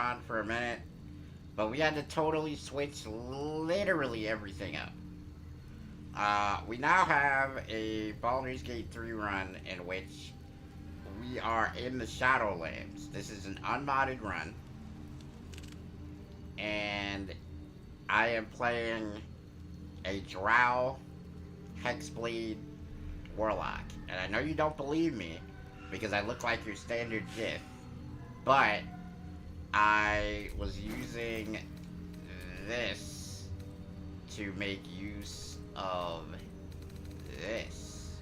on for a minute, but we had to totally switch literally everything up. We now have a Baldur's Gate 3 run in which we are in the Shadowlands. This is an unmodded run, and I am playing a Drow Hexblade Warlock. And I know you don't believe me because I look like your standard diff, but I was using this to make use of this.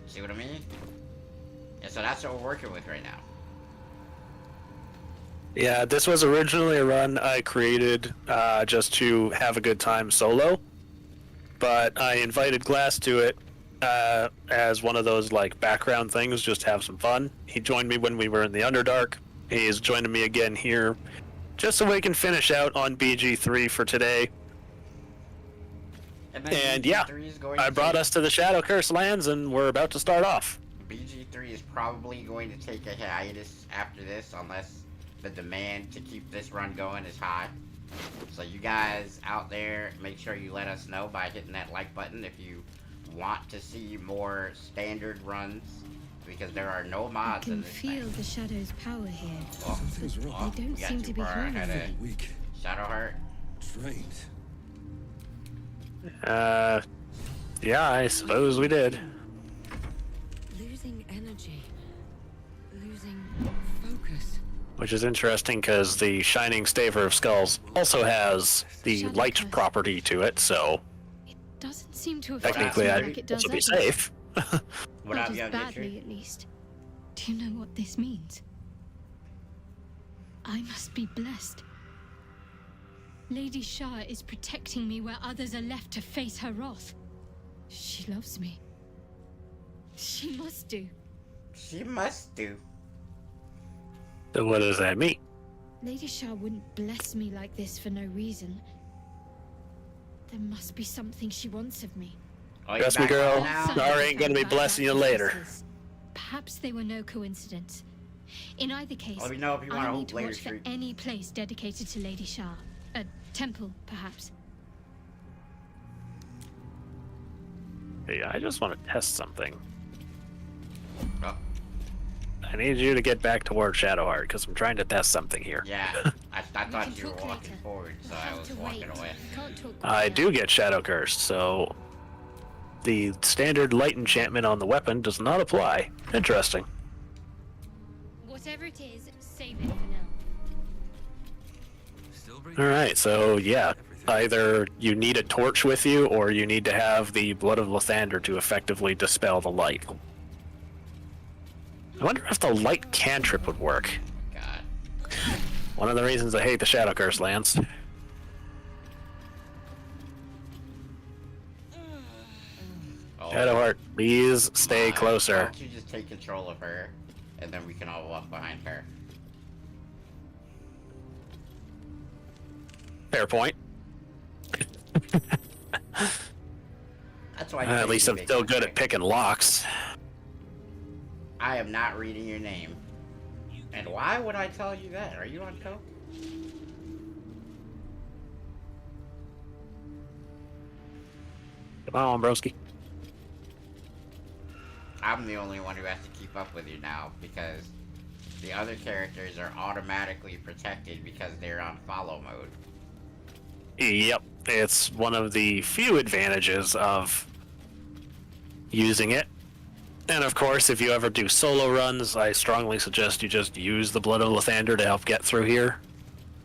See what I mean? And so that's what we're working with right now. Yeah, this was originally a run I created just to have a good time solo, but I invited Glass to it as one of those like background things, just have some fun. He joined me when we were in the Underdark. He's joining me again here, just so we can finish out on BG3 for today. And yeah, I brought us to the Shadow Curse lands, and we're about to start off. BG3 is probably going to take a hiatus after this, unless the demand to keep this run going is high. So you guys out there, make sure you let us know by hitting that like button if you want to see more standard runs, because there are no mods in this thing. I can feel the Shadow's power here. Oh, Something's wrong. They don't seem to be harming me. Weak. Shadowheart. Trained. Yeah, I suppose we did. Losing energy. Losing focus. Which is interesting because the Shining Staver of Skulls also has the light property to it, so It doesn't seem to affect technically me I'd like it does also be others. safe. What Not up, as young badly, Richard? at least. Do you know what this means? I must be blessed. Lady Shah is protecting me where others are left to face her wrath. She loves me. She must do. She must do. So what does that mean? Lady Shah wouldn't bless me like this for no reason. There must be something she wants of me. Oh, you Trust me, back girl. on now? Sorry, ain't gonna be blessing you later. Perhaps they were no coincidence. In either case, Let me know if you want I to need hoop to later watch for street. any place dedicated to Lady Shah. A temple, perhaps. Hey, I just want to test something. Oh, I need you to get back toward Shadowheart because I'm trying to test something here. yeah, I can thought you were talk walking later. forward, so I was walking away. Can't talk I quiet. do get Shadow Cursed, so the standard light enchantment on the weapon does not apply. Interesting. Whatever it is, save it for now. Alright, so yeah, either you need a torch with you or you need to have the Blood of Lathander to effectively dispel the light. I wonder if the light cantrip would work. God. One of the reasons I hate the Shadow Curse lands. Oh, Shadowheart, please stay why closer. don't you just take control of her, and then we can all walk behind her. Fair point. That's why. At least I'm still good at picking locks. I am not reading your name. And why would I tell you that? Are you on coke? Come on, broski. I'm the only one who has to keep up with you now because the other characters are automatically protected because they're on follow mode. Yep, it's one of the few advantages of using it. And of course, if you ever do solo runs, I strongly suggest you just use the Blood of Lathander to help get through here,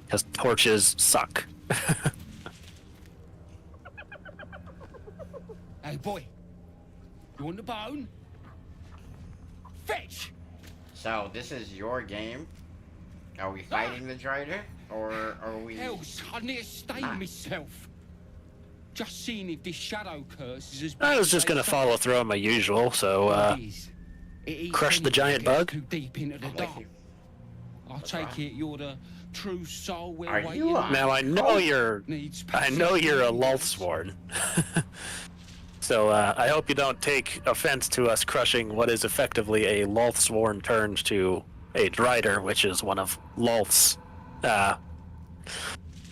because torches suck. Hey boy, you want the bone? Fetch! So, this is your game? Are we fighting the Drider? Or are we... Else, I need to stay Ah. myself. Just seeing if this shadow curse is as I was just gonna follow through on my usual, so crush the giant bug? Too deep into the I'm with dark. you. I take it you're the true soul we're Are waiting you on. now I know you're Needs I know you're a Lulthsworn. So I hope you don't take offense to us crushing what is effectively a Lulthsworn turned to a Drider, which is one of Lulth's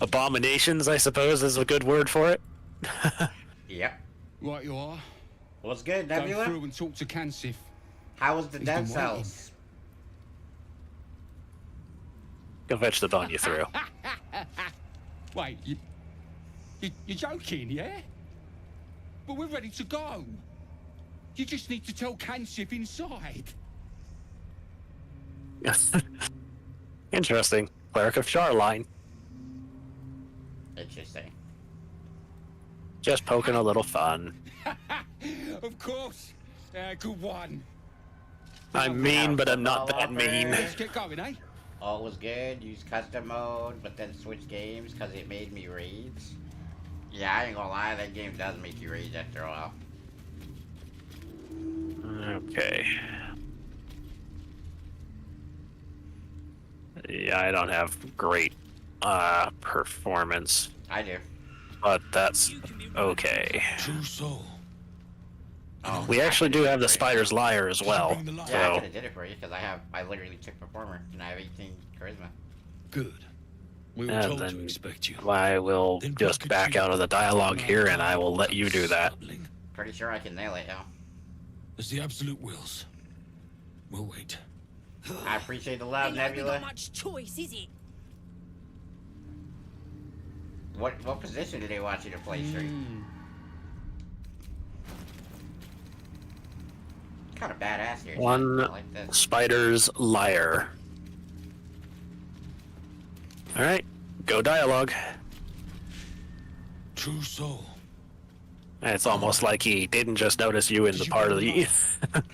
abominations, I suppose, is a good word for it. Yep. Right you are. What's good, Go Nebula? through and talk to Cansif. How was the He's dead been cells? Go fetch the bone you threw. Wait, you're joking, yeah? But we're ready to go. You just need to tell Cansif inside. Interesting. Cleric of Charline. Interesting. Just poking a little fun. Of course. Good one. I'm mean, but I'm not that mean. Let's get going, eh? All was good. Use custom mode, but then switch games because it made me rage. Yeah, I ain't gonna lie. That game does make you rage after a while. Okay. Yeah, I don't have great performance, I do. but that's okay. True soul. Oh, We actually do have the Spider's Lyre as well, Yeah, I so could have did it for you because I literally took performer and I have 18 charisma. Good. We were And told to then expect you. I will just back out of the dialogue here and I will let you do that. Pretty sure I can nail it, yo. As the absolute wills. We'll wait. I appreciate the love, Ain't like we Nebula. got much choice, is it? What position do they want you to play, Street? Kind of badass here. One I like this. Spider's Lyre. Alright, go dialogue. True soul. It's almost like he didn't just notice you in the part of the...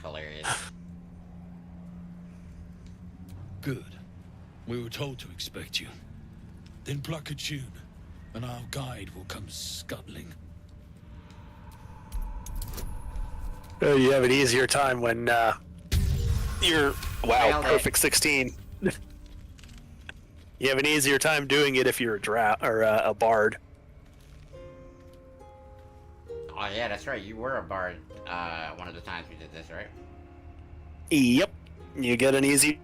Hilarious. Good. We were told to expect you. Then pluck a tune, and our guide will come scuttling. You have an easier time when you're... Wow, Nailed it. perfect 16. You have an easier time doing it if you're a bard. Oh yeah, that's right. You were a bard one of the times we did this, right? Yep, you get an easy...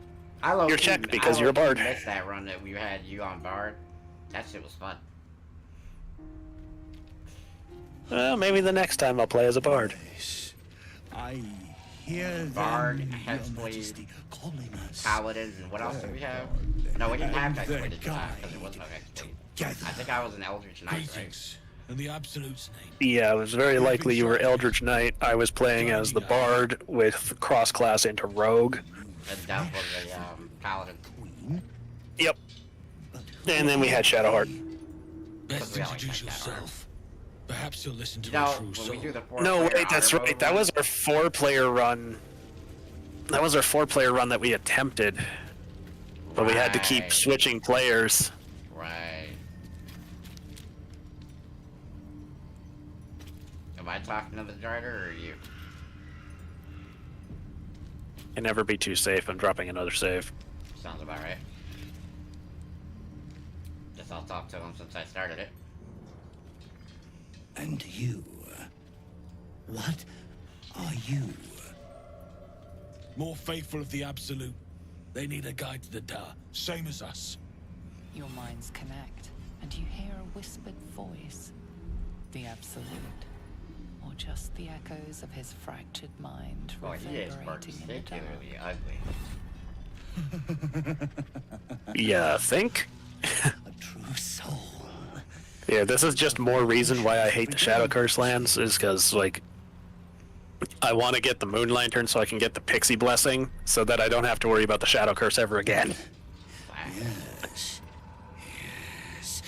You're checked because you're a bard. I missed that run that we had you on bard. That shit was fun. Well, maybe the next time I'll play as a bard. I hear Bard, them, Your Hexblade, Majesty, calling us. Paladins, and what else did we have? No, we didn't have And their Hexblade at the time because there guide was no Hexblade. Together. I think I was an Eldritch Knight, right? Greetings, in the absolute's name. Yeah, it was very likely you were Eldritch Knight. I was playing as the bard with cross-class into rogue. And Duff was a Paladin. Yep. And then we had Shadowheart. Best we all like introduce that guy, yourself. Perhaps you'll listen to You know, a true when soul. we do the No, four-player wait, that's honor right. mode That run- was our 4-player run. That was our 4-player run that we attempted. But we had to keep Right. switching players. Right. Am I talking to the Drider or you? Can never be too safe. I'm dropping another save. Sounds about right. Guess I'll talk to him since I started it. And you, what are you? More faithful of the absolute. They need a guide to the Dar, same as us. Your minds connect, and you hear a whispered voice. The Absolute. Or just the echoes of his fractured mind Boy, he is reverberating in the dark. particularly ugly. Yeah, think? A true soul. Yeah, this is just more reason why I hate the Shadow Curse lands, is because, like, I want to get the Moon Lantern so I can get the Pixie Blessing, so that I don't have to worry about the Shadow Curse ever again. Yes. Yes.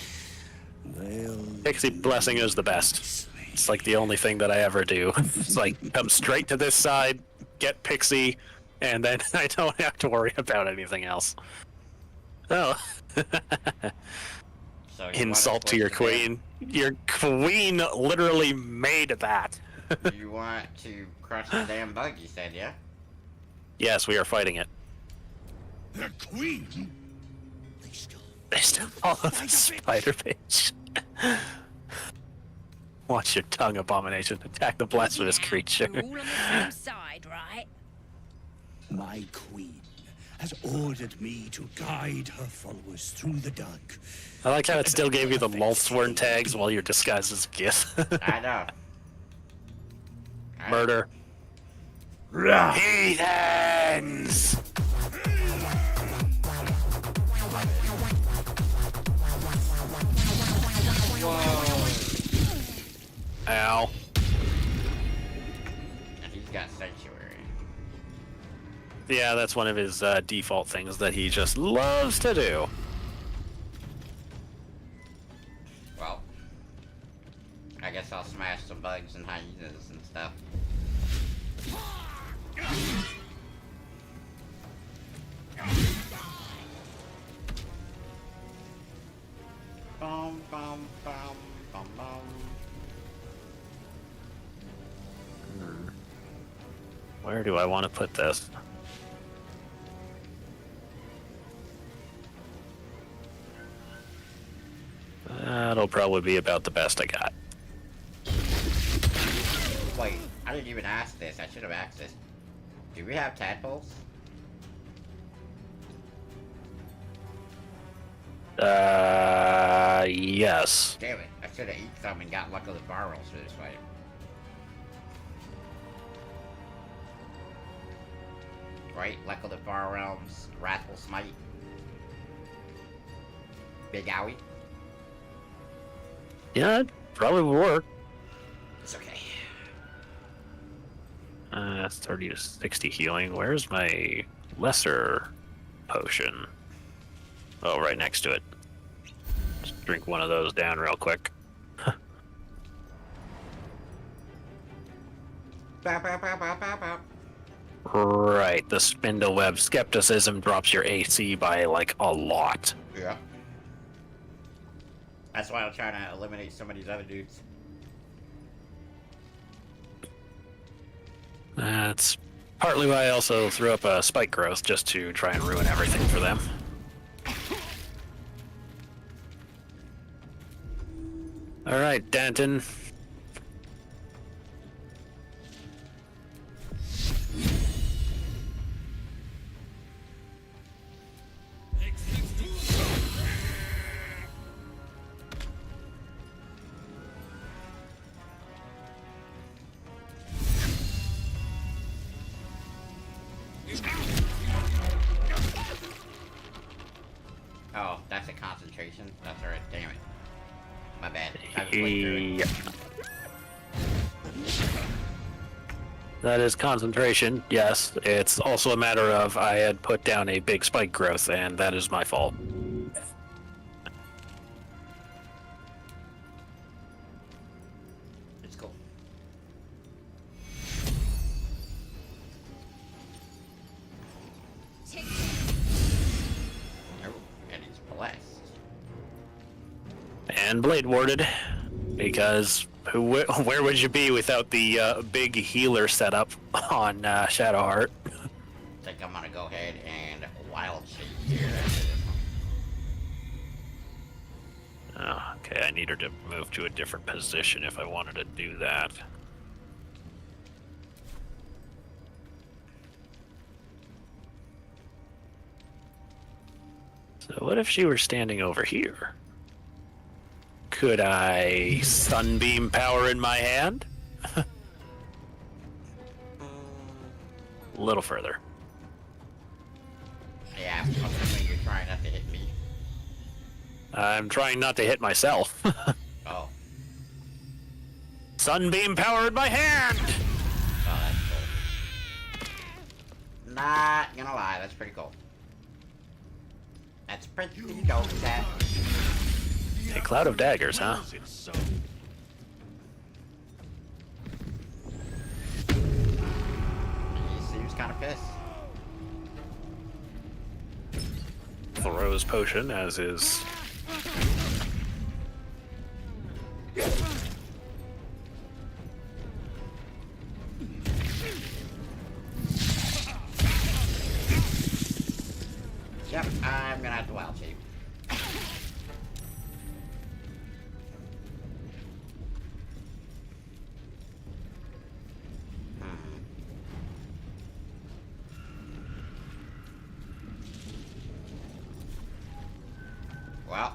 They'll Pixie Blessing is the best. It's like the only thing that I ever do. It's like, come straight to this side, get Pixie, and then I don't have to worry about anything else. Oh. So you Insult wanna to your flip queen. Your queen literally made that. the You want to crush the damn bug, you said, yeah? Yes, we are fighting it. The queen. They still follow the spider page. Watch your tongue, abomination. Attack the blasphemous creature. We're all on the same side, right? My queen has ordered me to guide her followers through the dark. I like how it still gave you the Lulthsworn tags while you're disguised as a Gith. I know. Alright. Murder. Heathens! Ow. And he's got sanctuary. Yeah, that's one of his default things that he just loves to do. Well, I guess I'll smash some bugs and hyenas and stuff. Bum, bum, bum, bum, bum. Where do I want to put this? That'll probably be about the best I got. Wait, I didn't even ask this. I should have asked this. Do we have tadpoles? Yes. Damn it, I should have eaten some and got luck of the barrels for this fight. Right, luck of the Far Realms, Wrathful Smite. Big Owie. Yeah, it probably would work. It's okay. 30 to 60 healing. Where's my lesser potion? Oh, right next to it. Just drink one of those down real quick. Bow, bow, bow, bow, bow, bow. Right, the Spindleweb Skepticism drops your AC by, like, a lot. Yeah. That's why I'm trying to eliminate some of these other dudes. That's partly why I also threw up a spike growth, just to try and ruin everything for them. Alright, Danton. Oh, that's a concentration? That's alright, damn it. My bad. I was looking through it. Yep. That is concentration, yes. It's also a matter of I had put down a big spike growth, and that is my fault. It's cool. Oh, and it's blessed. And blade warded, because where would you be without the big healer setup on Shadowheart? I think I'm gonna go ahead and wild shape here. Oh, okay, I need her to move to a different position if I wanted to do that. So what if she were standing over here? Could I sunbeam power in my hand? A little further. Yeah, I'm assuming you're trying not to hit me. I'm trying not to hit myself. Oh. Sunbeam power in my hand! Oh, that's cool. Not gonna lie, that's pretty cool. That's pretty dope, that. A cloud of daggers, huh? He seems kind of pissed. Throws potion, as is. Yep, I'm gonna have to wild shape. Well,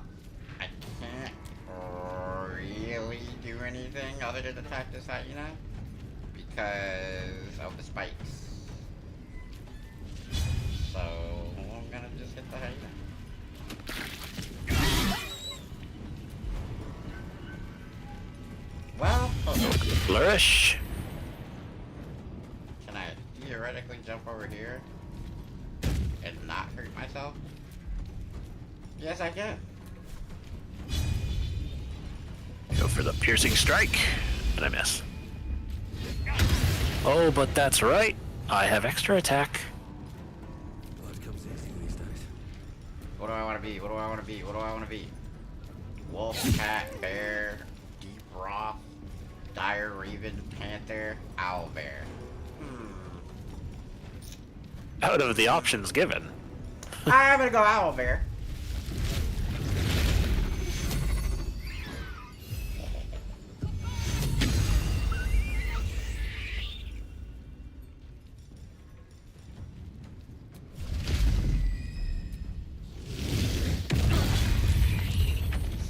I can't really do anything other than attack this hyena because of the spikes. So I'm gonna just hit the hyena. Well, Flourish. can I theoretically jump over here and not hurt myself? Yes, I can. Go for the piercing strike, and I miss. Oh, but that's right. I have extra attack. What do I want to be? What do I want to be? What do I want to be? Wolf, cat, bear, deep roth, dire raven, panther, owl bear. Out of the options given. I'm gonna go owl bear.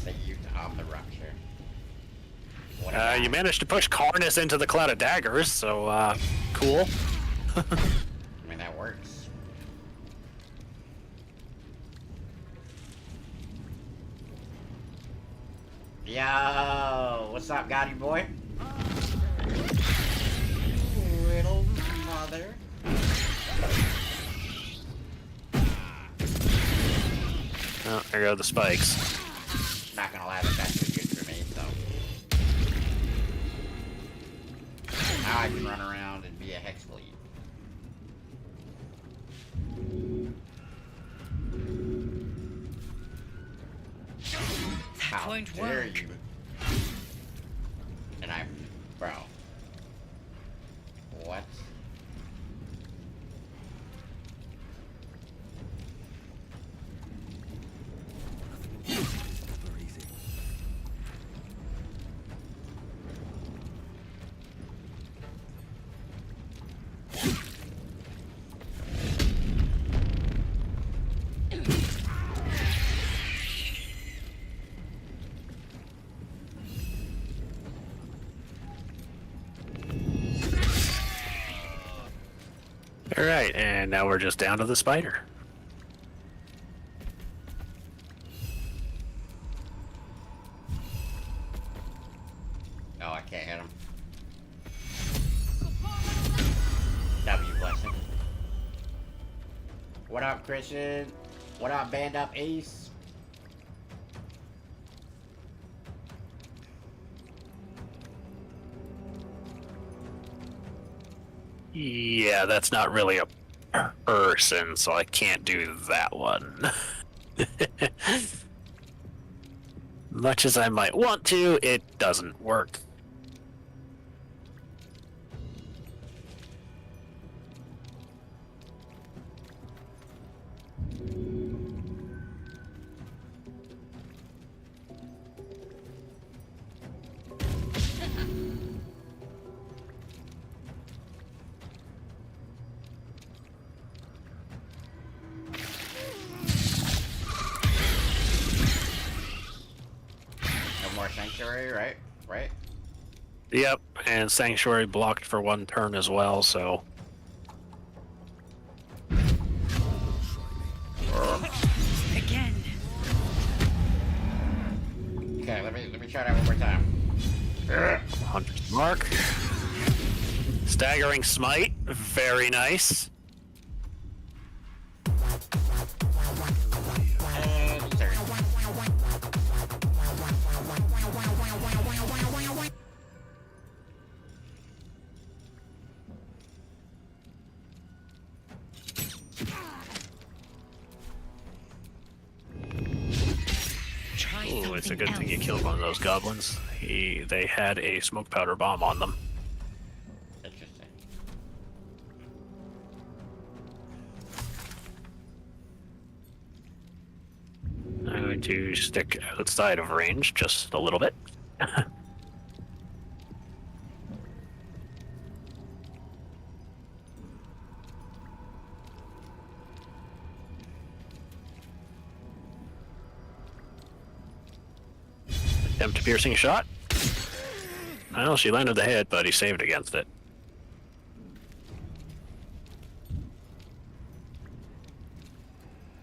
Saved on the rupture. What a guy. You managed to push Karnus into the cloud of daggers, so, cool. I mean, that works. Yo, what's up, Gotti boy? Little mother. Oh, there go the spikes. Not gonna lie, that's too good for me, so. Now I can run around and be a hex bleed. How won't dare work. you? And I'm, bro. What? Alright, and now we're just down to the spider. Oh, I can't hit him. W blessing. What up, Christian? What up, Band Up Ace? Yeah, that's not really a person, so I can't do that one. Much as I might want to, it doesn't work. No more sanctuary, right? Right? Yep, and Sanctuary blocked for one turn as well, so... Again. Okay, let me try that one more time. 100 mark. Staggering Smite, very nice. And turn. Try Ooh, it's a something good thing you else. killed one of those goblins. They had a smoke powder bomb on them. Interesting. I'm going to stick outside of range just a little bit. Attempt a piercing shot. Well, she landed the hit, but he saved against it.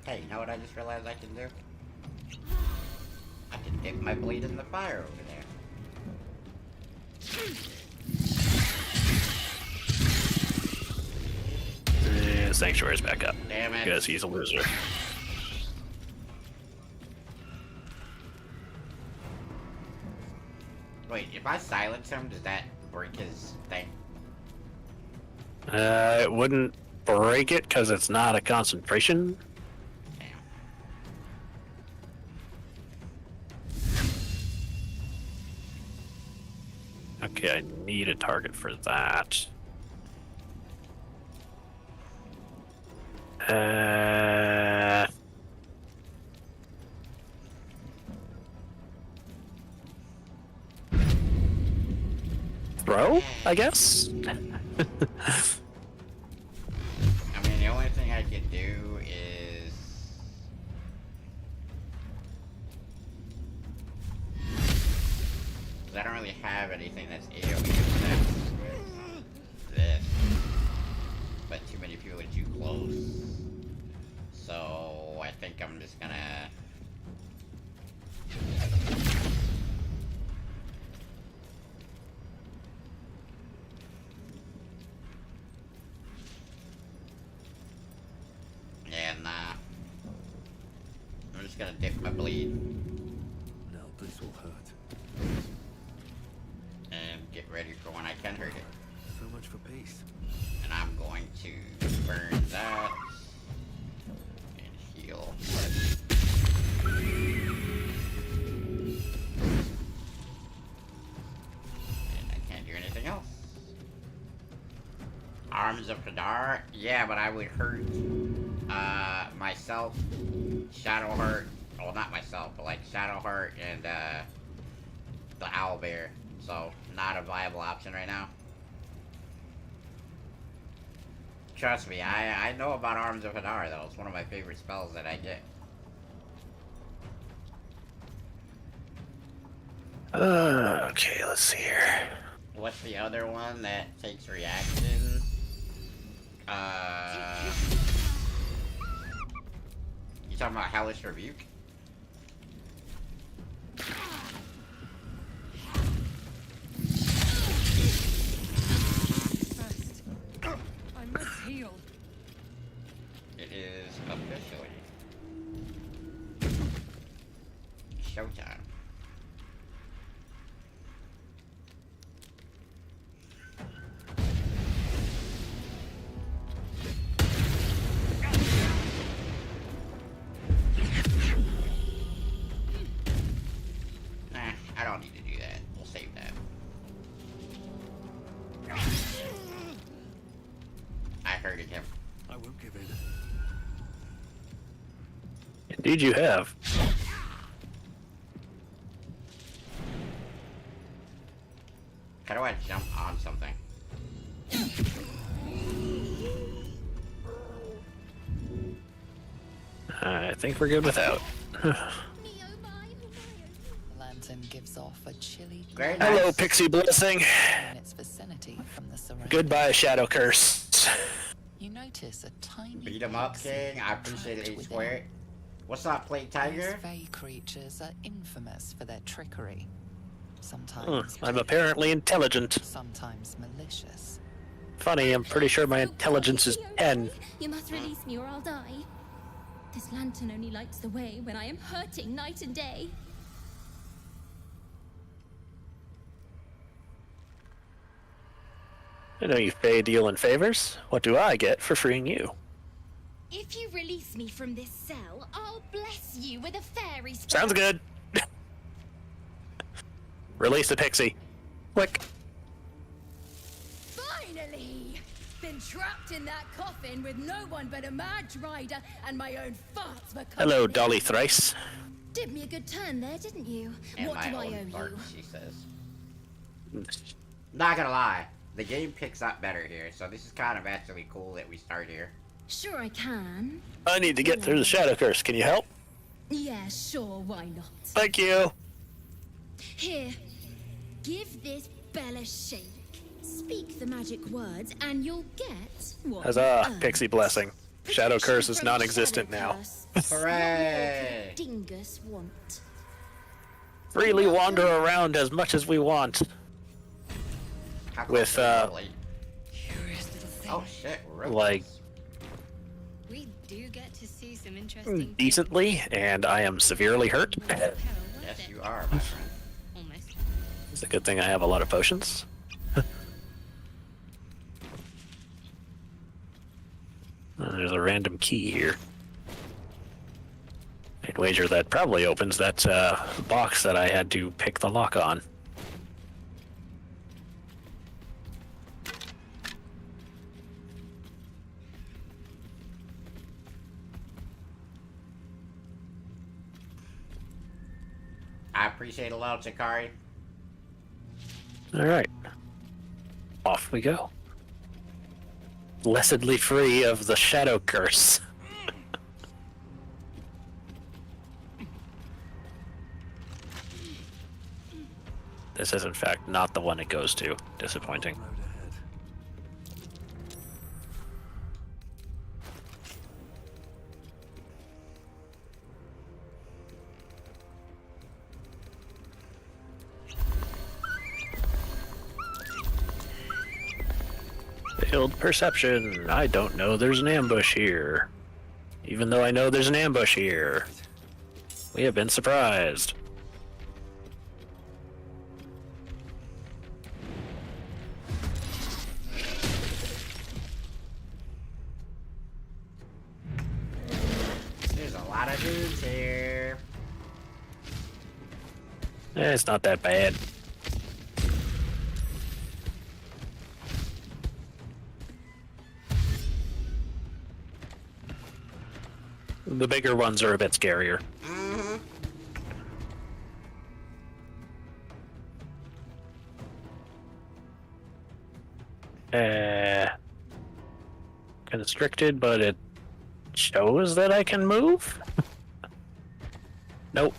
Hey, you know what I just realized I can do? I can dip my blade in the fire over there. Sanctuary's back up. Damn it. Because he's a loser. Wait, if I silence him, does that break his thing? It wouldn't break it because it's not a concentration. Damn. Okay, I need a target for that. Throw, I guess? I mean, the only thing I could do is... Because I don't really have anything that's AoE except this. But too many people are too close. So, I think I'm just gonna... And, I'm just gonna dip my bleed Now this will hurt. and get ready for when I can hurt it. So much for peace. And I'm going to burn that and heal. And I can't do anything else. Arms of Hadar? Yeah, but I would hurt myself, Shadowheart, well not myself, but like Shadowheart and the Owlbear. So not a viable option right now. Trust me, I know about Arms of Hadar though. It's one of my favorite spells that I get. Okay, let's see here. What's the other one that takes reaction? You talking about Hellish Rebuke? First, I must heal. It is officially showtime. I don't need to do that. We'll save that. I hurted him. I won't give in. Indeed you have. How do I jump on something? I think we're good without. Lantern gives off a chilly Very glow nice. Hello, Pixie Blessing. in its vicinity from the surroundings. Goodbye, Shadow Curse. You notice a tiny Beat him up, pixie King. I appreciate it, trapped H squared. within. What's up, Plate Tiger? These fey creatures are infamous for their trickery. Hmm, Sometimes I'm playful, apparently intelligent. sometimes malicious. Funny, I'm pretty sure my intelligence is 10. You must release me or I'll die. This lantern only lights the way when I am hurting night and day. I know you Fae deal in favors. What do I get for freeing you? If you release me from this cell, I'll bless you with a fairy spell. Sounds good. Release the Pixie. Click. Finally! Been trapped in that coffin with no one but a mad rider and my own farts for company. Hello, Dolly Thrice. Did me a good turn there, didn't you? And What my do I own owe fart, you? she says. Not gonna lie, the game picks up better here, so this is kind of actually cool that we start here. Sure I can. I need to get through the Shadow Curse. Can you help? Yeah, sure, why not? Thank you. Here, give this bell a shake. Speak the magic words, and you'll get what? Huzzah, Pixie blessing. Shadow curse is Protection from non-existent shadow now. curse. It's what Hooray! mortal dingus want. Freely wander around as much as we want. How With, close are we really? Curious little thing. Oh shit, we're real like, close. We do get to see some interesting decently, and I am severely hurt. things. Peril, weren't Yes, it? you are, my friend. Almost. It's a good thing I have a lot of potions. There's a random key here. I'd wager that probably opens that box that I had to pick the lock on. I appreciate a lot, Zakari. Alright. Off we go. Blessedly free of the shadow curse. This is in fact not the one it goes to. Disappointing. Failed perception. I don't know there's an ambush here. Even though I know there's an ambush here. We have been surprised. There's a lot of dudes here. It's not that bad. The bigger ones are a bit scarier. Mm-hmm. Constricted, but it shows that I can move? Nope.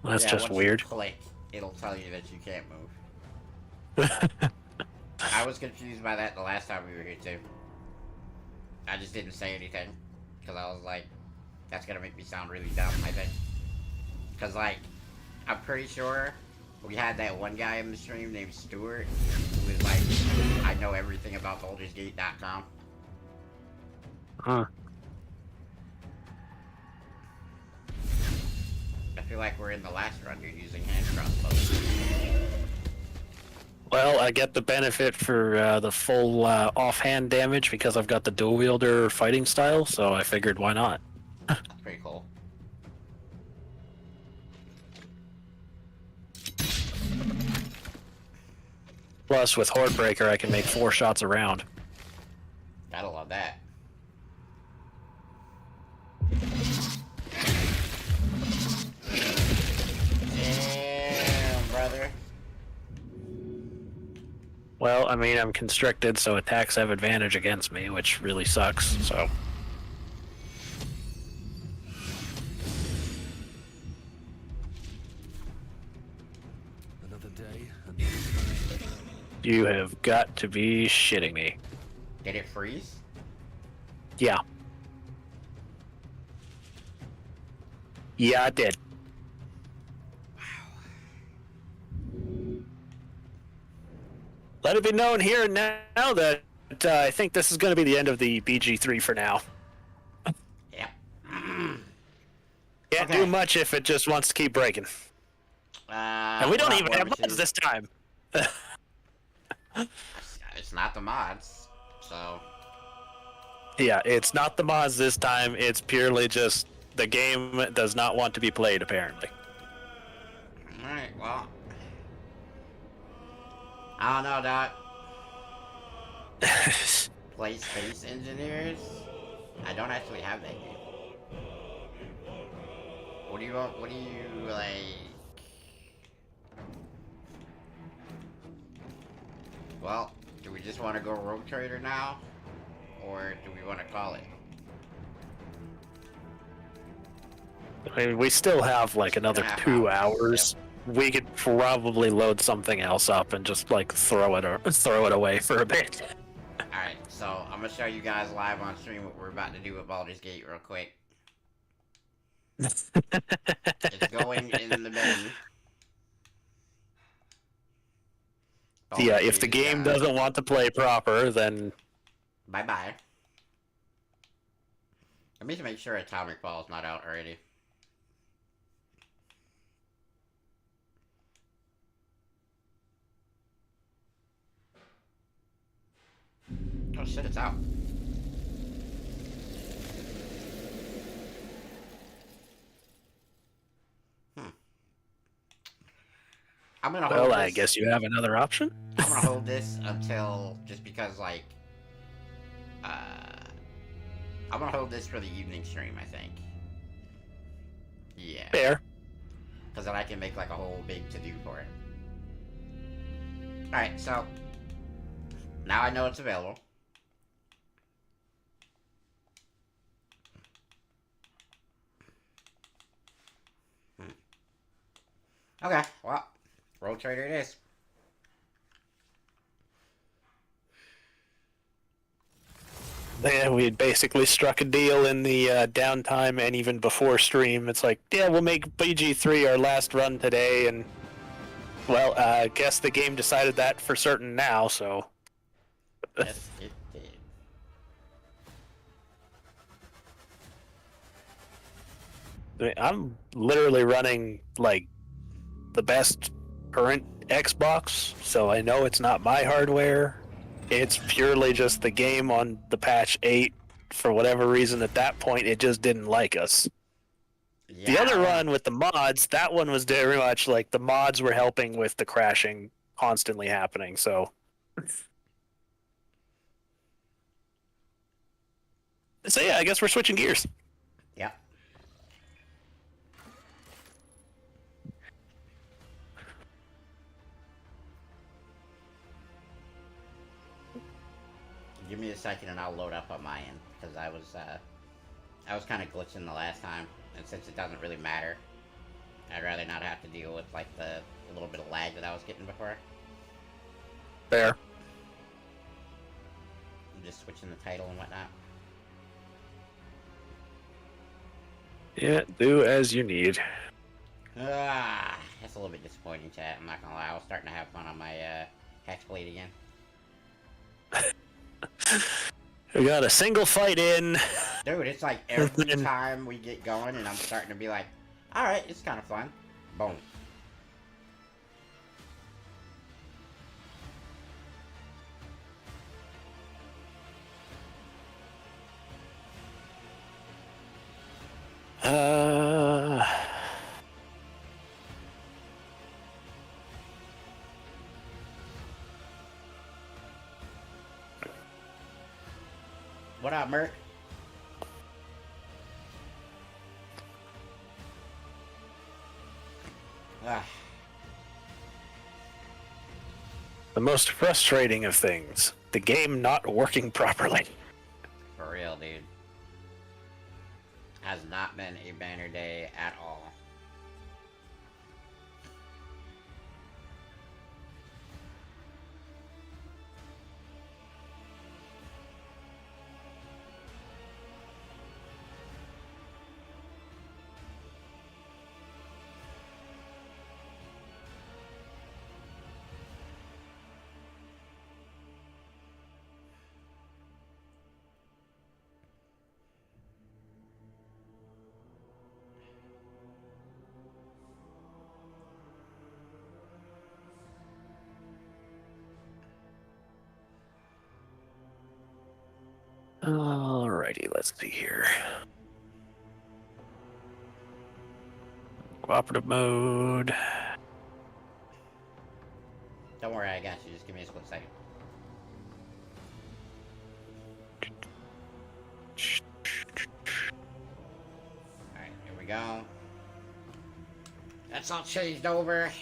That's Yeah, just once you weird. click, it'll tell you that you can't move. I was confused by that the last time we were here too. I just didn't say anything because I was like, that's gonna make me sound really dumb, I think. Because like, I'm pretty sure we had that one guy in the stream named Stuart who was like, I know everything about Baldur'sGate.com. Huh. I feel like we're in the last run. You're using hand crossbows. Well, I get the benefit for the full offhand damage because I've got the dual wielder fighting style, so I figured why not. Pretty cool. Plus, with Hordebreaker, I can make 4 shots around. Gotta love that. Damn, brother. Well, I mean, I'm constricted, so attacks have advantage against me, which really sucks, so... Another day. You have got to be shitting me. Did it freeze? Yeah. Yeah, I did. Let it be known here and now that I think this is going to be the end of the BG3 for now. Yep. Can't Okay. do much if it just wants to keep breaking. And we don't what even have would mods you- this time. It's not the mods, so Yeah, it's not the mods this time. It's purely just the game does not want to be played, apparently. alright, well. I don't know, Doc. Play Space Engineers? I don't actually have that game. What do you want? What do you like? Well, do we just want to go Rogue Trader now? Or do we want to call it? I mean, we still have like another 2.5 2 hours, hours. We could probably load something else up and just like throw it away for a bit. Alright, so I'm gonna show you guys live on stream what we're about to do with Baldur's Gate real quick. It's going in the bin. Yeah, if the game doesn't want to play proper, then bye-bye. Let me make sure Atomic Ball's not out already. Oh shit, it's out. I'm gonna hold well, this. I guess you have another option. I'm gonna hold this until, just because, like, I'm gonna hold this for the evening stream, I think. Yeah. Fair. Because then I can make, like, a whole big to-do for it. Alright, so, now I know it's available. Okay, well, Roll Trader it is. Yeah, we had basically struck a deal in the downtime and even before stream. It's like, yeah, we'll make BG3 our last run today, and well, I guess the game decided that for certain now, so. Yes, it did. I mean, I'm literally running, like, the best current Xbox, so I know it's not my hardware. It's purely just the game on the patch 8. For whatever reason, at that point, it just didn't like us. Yeah. The other run with the mods, that one was very much like the mods were helping with the crashing constantly happening, so. So yeah, I guess we're switching gears. Yep. Give me a second and I'll load up on my end, because I was kind of glitching the last time, and since it doesn't really matter, I'd rather not have to deal with, like, the little bit of lag that I was getting before. Fair. I'm just switching the title and whatnot. Yeah, do as you need. That's a little bit disappointing, chat. I'm not gonna lie. I was starting to have fun on my Hexblade again. We got a single fight in. Dude, it's like every time we get going and I'm starting to be like, alright, it's kind of fun. Boom. What up, Merc? The most frustrating of things, the game not working properly. For real, dude. Has not been a banner day at all. Alrighty, let's see here. Cooperative mode. Don't worry, I got you. Just give me a split second. Alright, here we go. That's all changed over.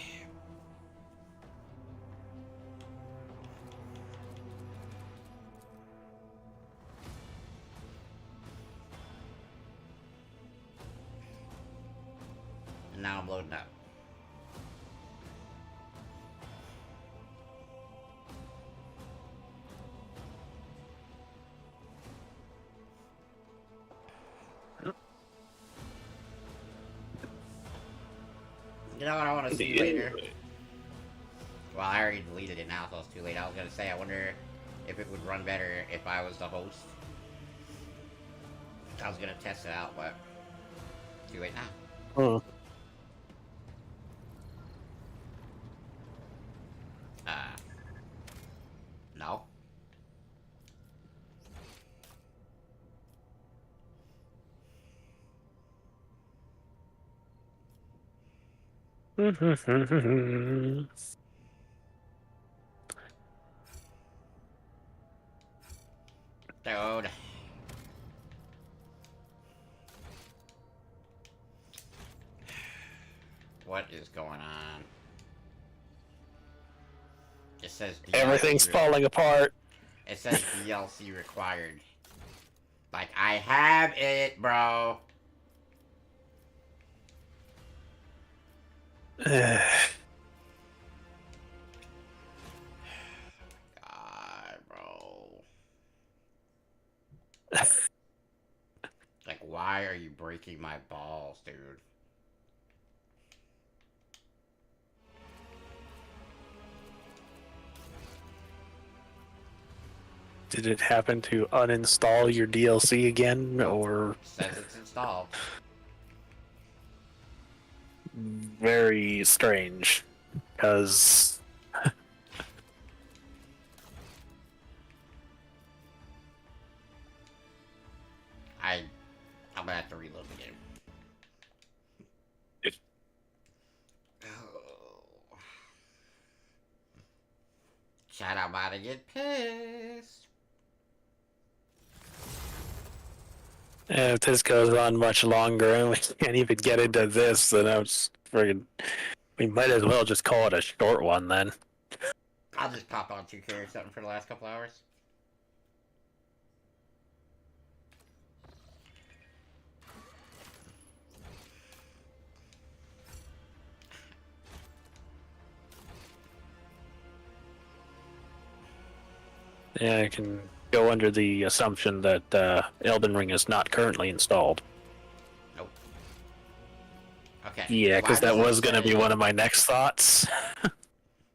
I'm loading up. You know what I want to see later? Well, I already deleted it now, so it's too late. I was gonna say, I wonder if it would run better if I was the host. I was gonna test it out, but too late now. Hmm. No. Dude. What is going on? It says DLC Everything's falling apart. It says DLC required. Like, I have it, bro. God, bro. Like, why are you breaking my balls, dude? Did it happen to uninstall your DLC again, or? Says it's installed. Very strange, because I'm gonna have to reload the game. Oh. Chat, I'm about to get pissed. if this goes on much longer and we can't even get into this, then I'm just friggin'. We might as well just call it a short one then. I'll just pop on 2K or something for the last couple hours. Yeah, I can go under the assumption that Elden Ring is not currently installed. Nope. Okay. Yeah, because that was going to be one of my next thoughts.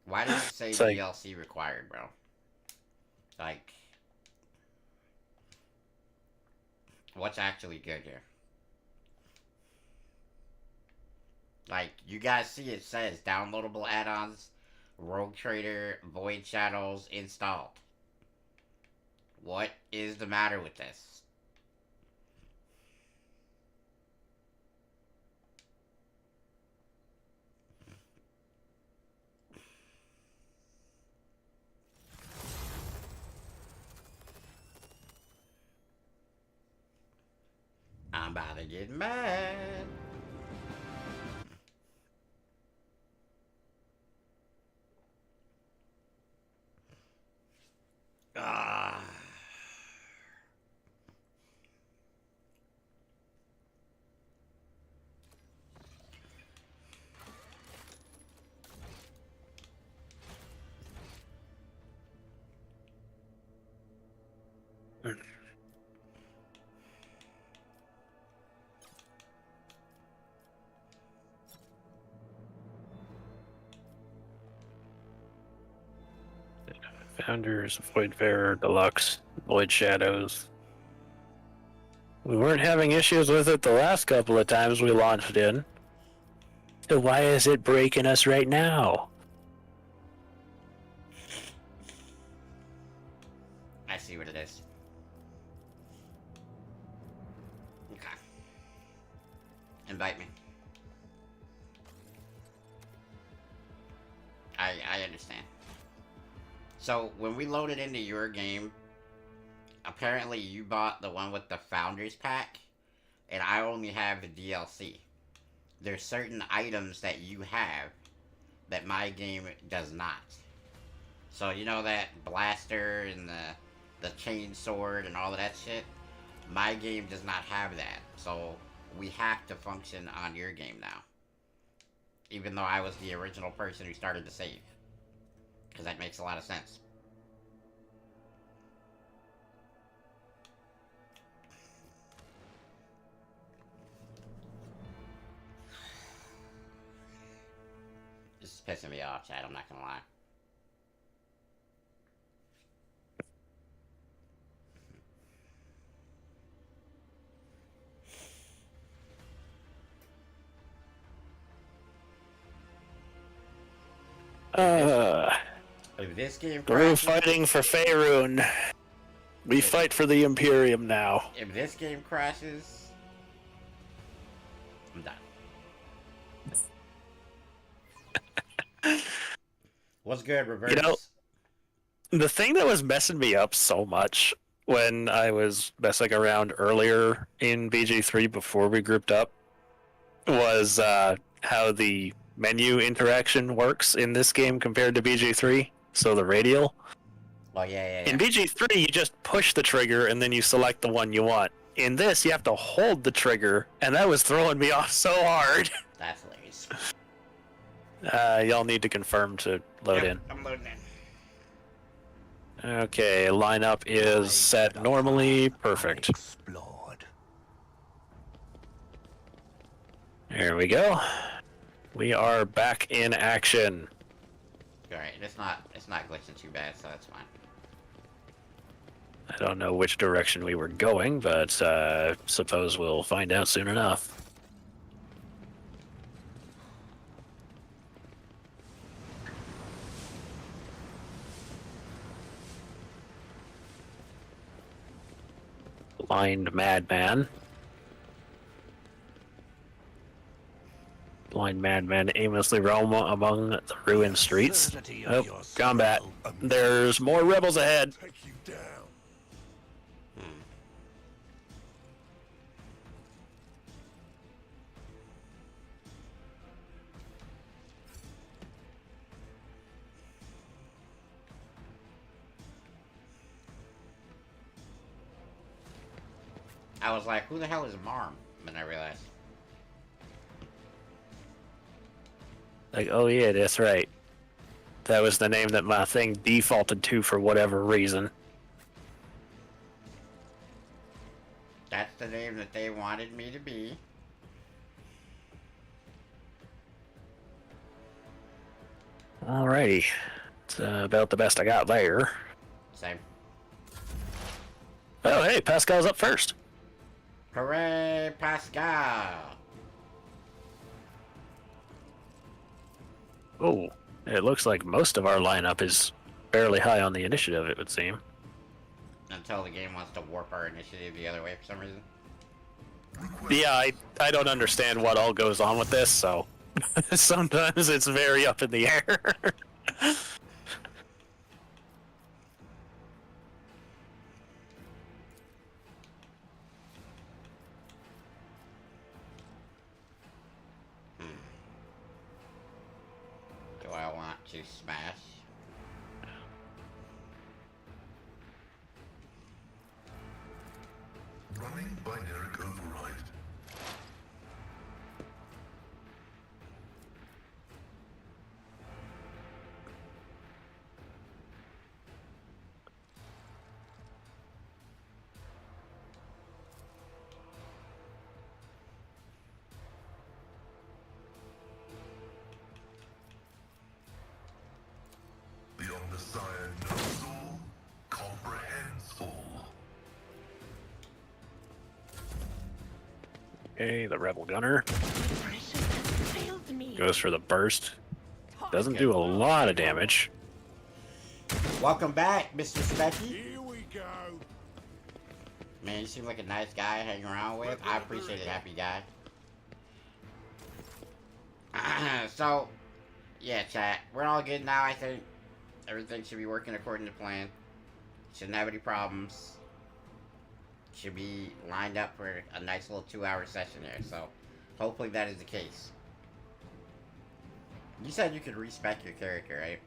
Why does it say It's like- DLC required, bro? Like, what's actually good here? Like, you guys see it says downloadable add-ons, Rogue Trader, Void Shadows installed. What is the matter with this? I'm about to get mad. Ah. Founders, Voidfarer, Deluxe, Void Shadows. We weren't having issues with it the last couple of times we launched in. So why is it breaking us right now? I see what it is. Okay. Invite me. I understand. So, when we loaded into your game, apparently you bought the one with the Founders Pack, and I only have the DLC. There's certain items that you have that my game does not. So, you know that blaster and the chain sword and all of that shit? My game does not have that. So, we have to function on your game now. even though I was the original person who started the save. Because that makes a lot of sense. This is pissing me off, Chad, I'm not gonna lie. If this game We're crashes, fighting for Faerun. We fight for the Imperium now. if this game crashes, I'm done. What's good, Reverse? You know, the thing that was messing me up so much when I was messing around earlier in BG3 before we grouped up was how the menu interaction works in this game compared to BG3. So the radial. Oh, yeah. In BG3, you just push the trigger and then you select the one you want. In this, you have to hold the trigger, and that was throwing me off so hard. That's hilarious. Y'all need to confirm to load in. I'm loading in. Okay, lineup is set normally. Perfect. There we go. We are back in action. Alright, it's not glitching too bad, so that's fine. I don't know which direction we were going, but suppose we'll find out soon enough. Blind madman. Blind madman aimlessly roam among the ruined streets. Oh, combat. There's more rebels ahead. I was like, who the hell is Marm? And then I realized. Like, oh yeah, that's right. That was the name that my thing defaulted to for whatever reason. That's the name that they wanted me to be. Alrighty. It's about the best I got there. Same. Oh, hey, Pascal's up first. Hooray, Pascal! Oh, it looks like most of our lineup is fairly high on the initiative, it would seem. Until the game wants to warp our initiative the other way for some reason. Yeah, I don't understand what all goes on with this, so sometimes it's very up in the air. Do I want to smash? Running binary override. Beyond the sire knows all, comprehends all. Okay, the rebel gunner goes for the burst. Doesn't do a lot of damage. Welcome back, Mr. Specky. Here we go. Man, you seem like a nice guy hanging around with. I appreciate it, happy guy. So, yeah, chat. We're all good now, I think. Everything should be working according to plan. Shouldn't have any problems. Should be lined up for a nice little 2-hour session here, so hopefully that is the case. You said you could respec your character, right?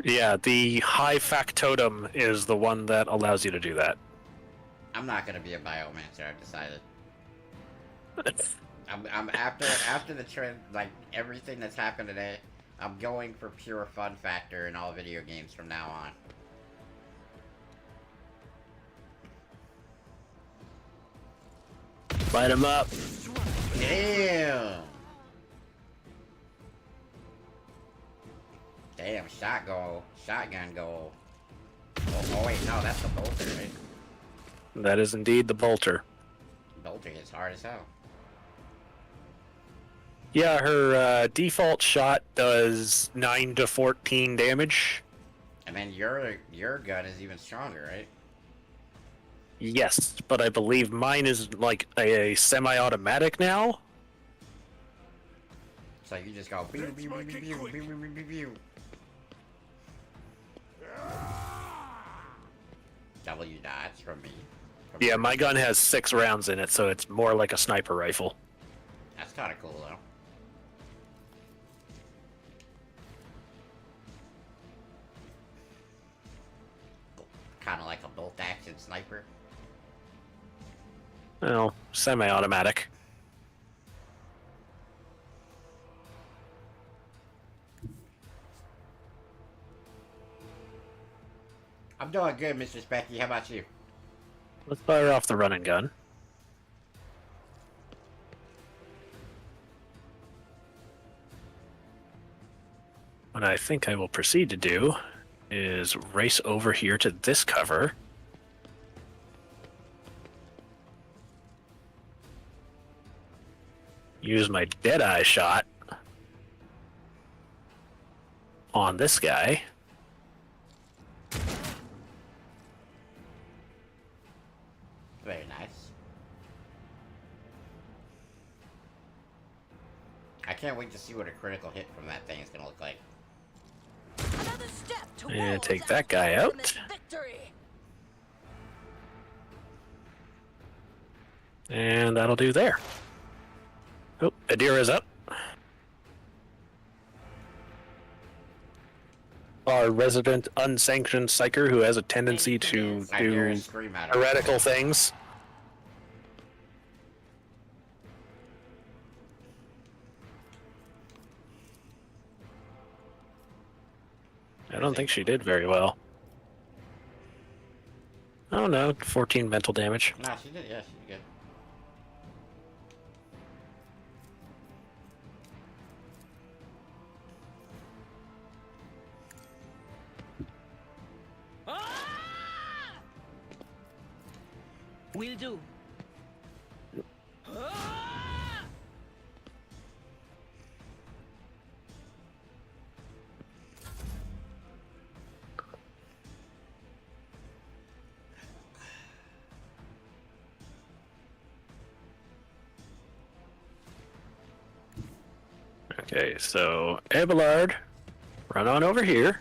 Yeah, the high factotum is the one that allows you to do that. I'm not gonna be a biomancer, I've decided. I'm after the trend, like everything that's happened today. I'm going for pure fun factor in all video games from now on. Light him up. Damn. Damn, shotgun goal. Oh wait, no, that's the bolter, right? That is indeed the bolter. Bolter hits hard as hell. Yeah, her default shot does 9 to 14 damage. And then your gun is even stronger, right? Yes, but I believe mine is like a semi-automatic now. So you just go pew, pew, pew, pew, pew, pew, pew, pew, pew. W dots from me. Yeah, my gun has 6 rounds in it, so it's more like a sniper rifle. That's kind of cool, though. Kind of like a bolt-action sniper. Well, semi-automatic. I'm doing good, Mr. Specky. How about you? Let's fire off the running gun. What I think I will proceed to do is race over here to this cover. Use my Deadeye shot on this guy. Very nice. I can't wait to see what a critical hit from that thing is going to look like. Another step And take that guy out. victory. And that'll do there. Oh, Adira's up. Our resident unsanctioned psycher who has a tendency to I hear do a scream out of it. heretical things. I don't think she did very well. Oh no, 14 mental damage. Nah, she did. Yeah, she did good. Will do. Okay, so Abelard, run on over here.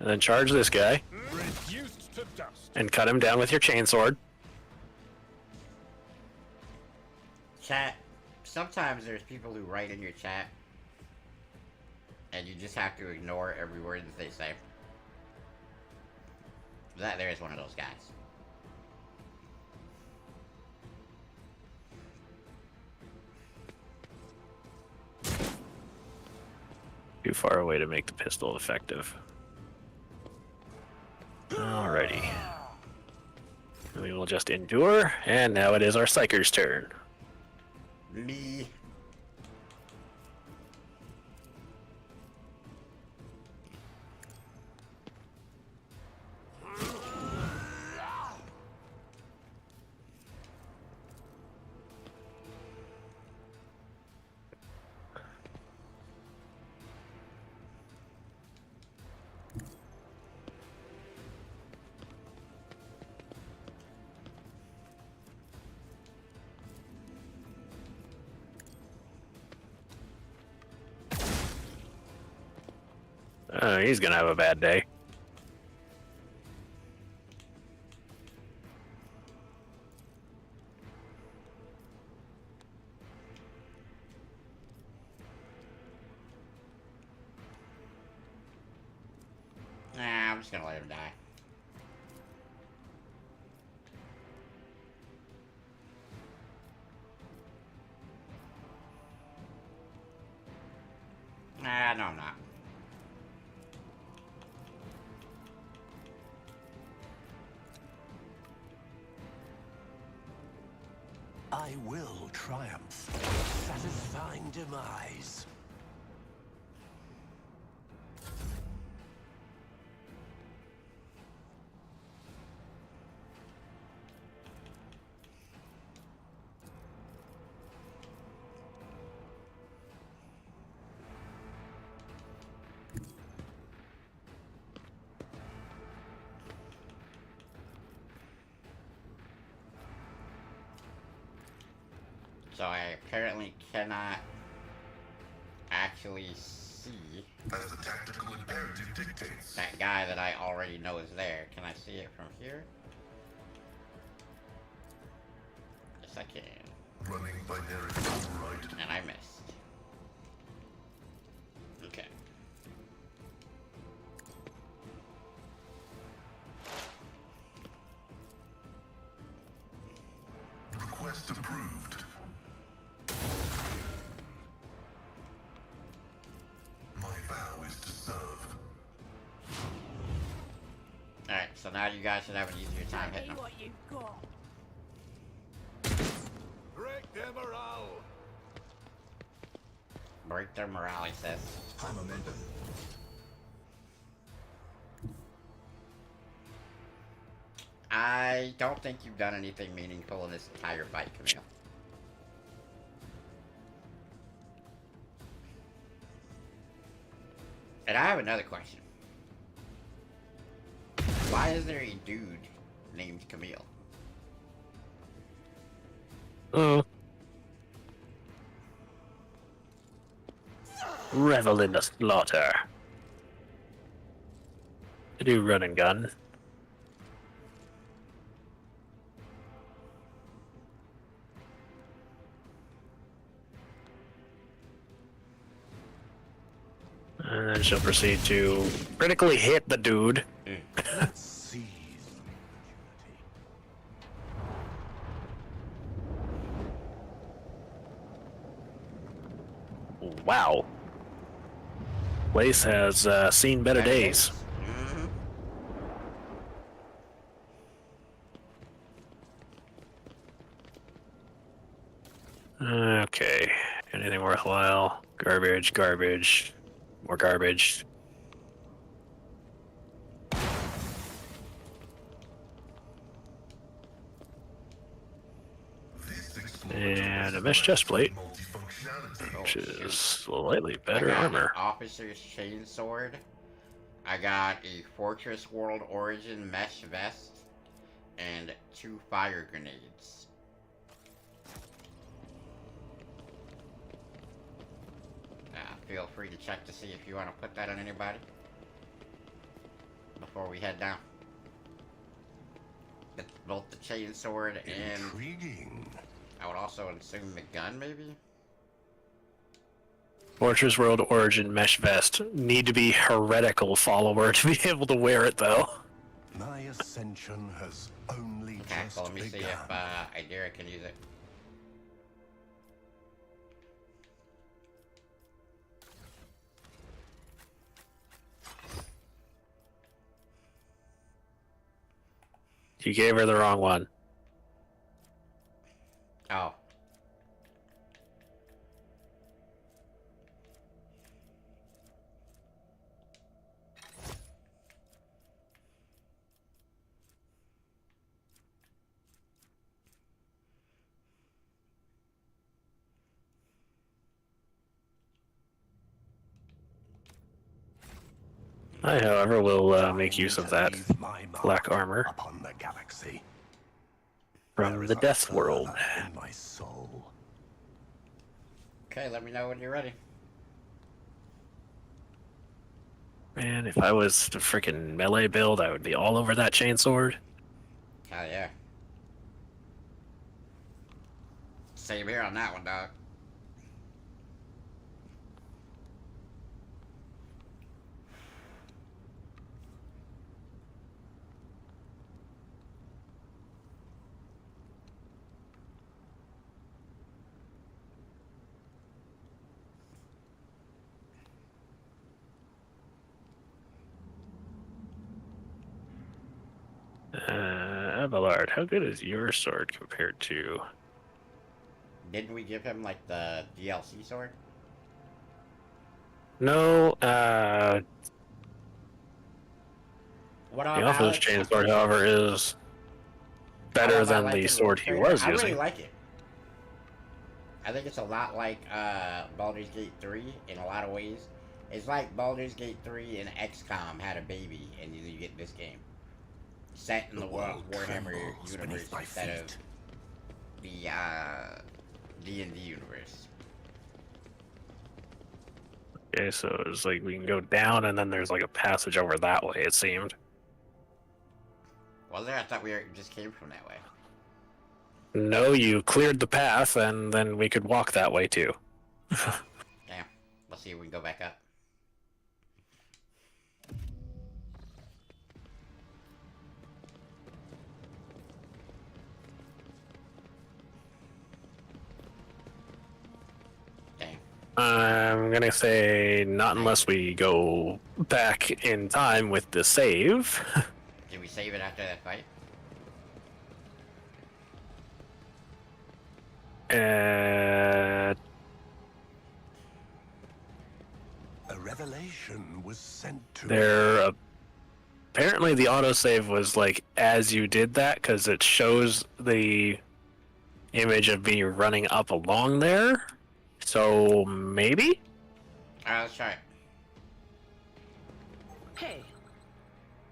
And then charge this guy. Reduced to dust. And cut him down with your chainsword. Chat. Sometimes there's people who write in your chat, and you just have to ignore every word that they say. That there is one of those guys. Too far away to make the pistol effective. Alrighty. We will just endure, and now it is our Psycher's turn. Me. He's gonna have a bad day. Nah, I'm just gonna let him die. I know I'm not. I will triumph. Satisfying demise. So I apparently cannot actually see As the tactical imperative dictates. that guy that I already know is there. Can I see it from here? Yes, I can. Running binary override. And I missed. Okay. Request approved. My vow is to serve. Alright, so now you guys should have an easier time hitting them. what you've got. Break their morale. Break their morale, he says. High momentum. I don't think you've done anything meaningful in this entire fight, Camille. And I have another question. Why is there a dude named Camille? Revel in the slaughter. To do run and gun. And then she'll proceed to critically hit the dude. Let's seize the opportunity. Wow. Place has seen better days. Okay. Anything worthwhile? Garbage, garbage, more garbage. And a mesh chest plate, which is slightly better I got armor. an officer's chainsword. I got a Fortress World Origin mesh vest and 2 fire grenades. Feel free to check to see if you want to put that on anybody before we head down. It's both the chainsword and Intriguing. I would also assume the gun, maybe? Fortress World Origin mesh vest. Need to be heretical follower to be able to wear it though. My ascension has only Okay, just well, let me see begun. if Idira can use it. You gave her the wrong one. Oh. I, however, will make use of that Leave my mark black armor upon the galaxy. from There is the a Death World. fervor in my soul. Okay, let me know when you're ready. Man, if I was the freaking melee build, I would be all over that chainsword. Hell yeah. Same here on that one, dog. Abelard, how good is your sword compared to... Didn't we give him, like, the DLC sword? No, What the about Officer's Alex? Chainsword, however, is better than the sword he was I using. really like it. I think it's a lot like Baldur's Gate 3 in a lot of ways. It's like Baldur's Gate 3 and XCOM had a baby, and you get this game. Set in the Warhammer universe instead of the D&D universe. Okay, so it's like we can go down, and then there's like a passage over that way, it seemed. Was there? I thought we just came from that way. No, you cleared the path, and then we could walk that way too. Damn. Let's see if we can go back up. Damn. I'm gonna say not unless we go back in time with the save. Did we save it after that fight? Uh, A revelation was sent to there apparently the autosave was like as you did that, because it shows the image of me running up along there. So maybe? Alright, let's try it. Hey,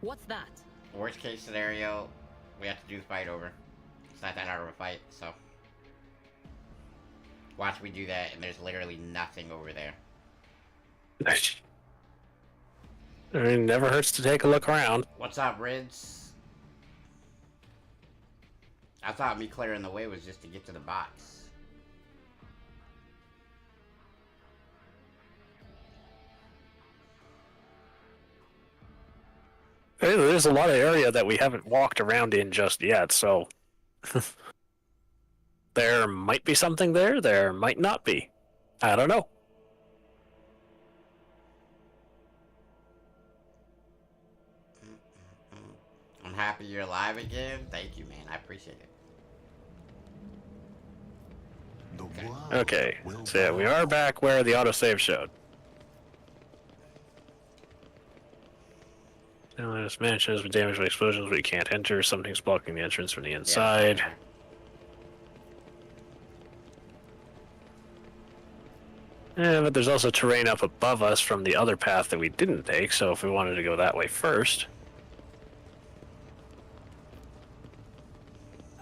what's that? Worst case scenario, we have to do the fight over. It's not that hard of a fight, so. Watch me do that, and there's literally nothing over there. I mean, it never hurts to take a look around. What's up, Rids? I thought me clearing the way was just to get to the box. Hey, there's a lot of area that we haven't walked around in just yet, so... There might be something there, there might not be. I don't know. I'm happy you're alive again. Thank you, man. I appreciate it. Okay, so yeah, we are back where the autosave showed. Now, this mansion has been damaged by explosions, but you can't enter. Something's blocking the entrance from the inside. Yeah. But there's also terrain up above us from the other path that we didn't take, so if we wanted to go that way first...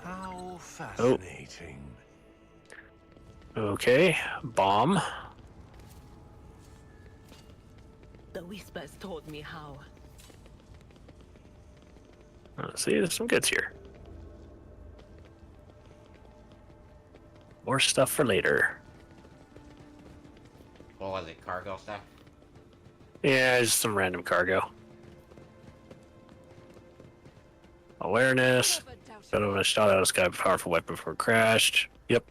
How fascinating. Okay, bomb. The whispers told me how. See, there's some goods here. More stuff for later. What was it? Cargo stuff? Yeah, just some random cargo. Awareness. Gentleman shot out of the sky with a powerful weapon before it crashed. Yep.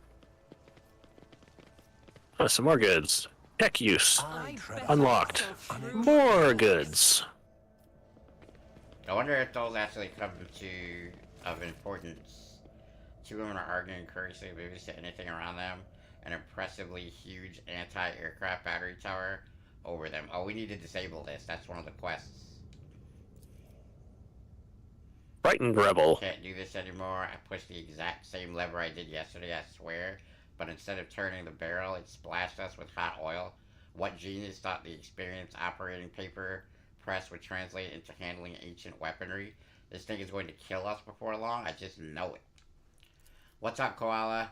Oh, some more goods. Tech use. Unlocked. More goods. I wonder if those actually come of importance. Two women are arguing curiously, maybe to anything around them. An impressively huge anti-aircraft battery tower over them. Oh, we need to disable this. That's one of the quests. Frightened rebel. Can't do this anymore. I pushed the exact same lever I did yesterday, I swear. But instead of turning the barrel, it splashed us with hot oil. What genius thought the experience operating paper press would translate into handling ancient weaponry? This thing is going to kill us before long. I just know it. What's up, Koala?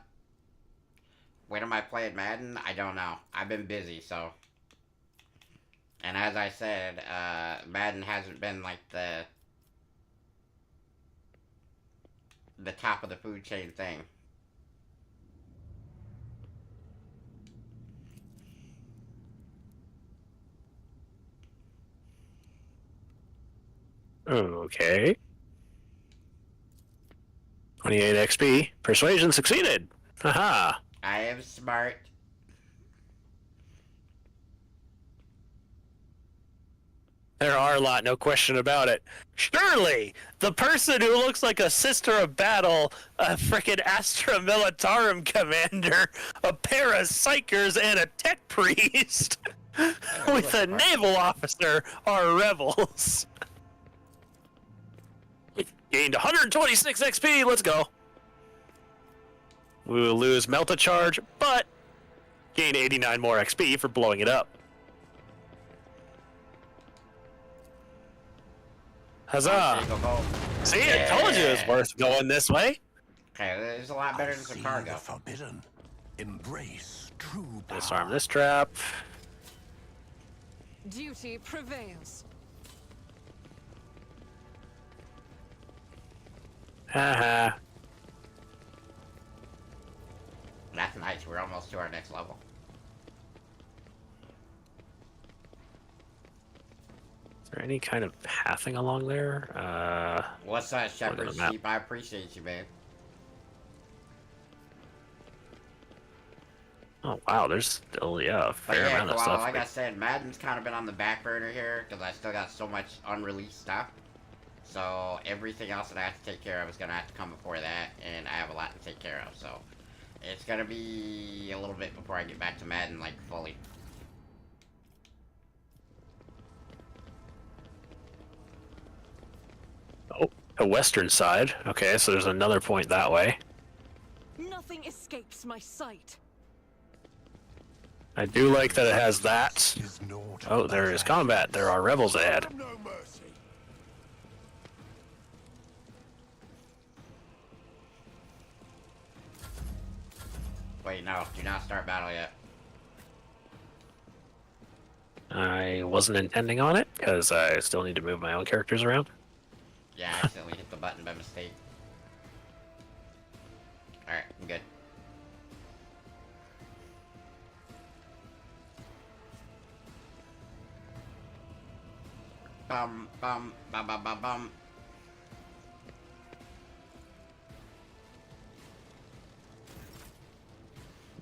When am I playing Madden? I don't know. I've been busy, so. And as I said, Madden hasn't been like the top of the food chain thing. Okay. 28 XP. Persuasion succeeded. Haha. I am smart. There are a lot, no question about it. Surely, the person who looks like a Sister of Battle, a frickin' Astra Militarum commander, a pair of Psychers, and a tech priest with a naval officer are rebels. Gained 126 XP, let's go. We will lose Melt a Charge, but gain 89 more XP for blowing it up. Huzzah! See, I told you it was worth going this way. Okay, it's a lot better than some cargo. Forbidden. Embrace true power. Disarm this trap. Duty prevails. Haha. That's nice. We're almost to our next level. Is there any kind of pathing along there? What's that, Shepherd's Sheep? I appreciate you, man. Oh wow, there's still a fair amount of stuff. Like I said, Madden's kind of been on the back burner here because I still got so much unreleased stuff. So everything else that I have to take care of is gonna have to come before that, and I have a lot to take care of. So it's gonna be a little bit before I get back to Madden, like fully. Oh, the western side. Okay, so there's another point that way. Nothing escapes my sight. I do like that it has that. Oh, there is combat. There are rebels ahead. Wait, no, do not start battle yet. I wasn't intending on it, because I still need to move my own characters around. Yeah, I accidentally hit the button by mistake. Alright, I'm good. Bum, bum, bum, bum, bum, bum.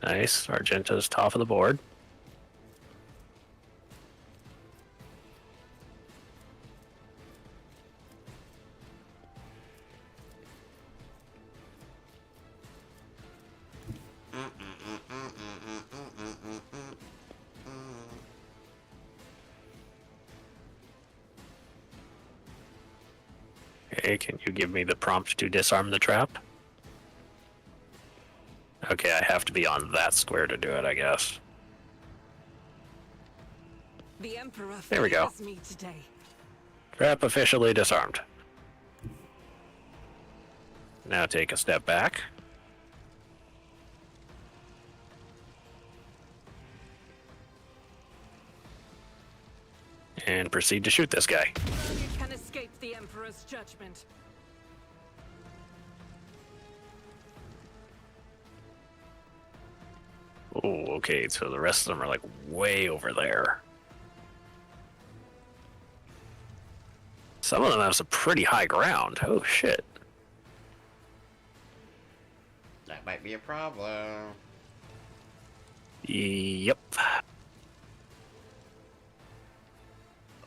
Nice. Argento's top of the board. Okay, can you give me the prompt to disarm the trap? Okay, I have to be on that square to do it, I guess. The Emperor There we go. favors me today. Trap officially disarmed. Now take a step back. And proceed to shoot this guy. You can escape the Emperor's judgment. Oh, okay, so the rest of them are like way over there. Some of them have some pretty high ground. Oh, shit. That might be a problem. Yep.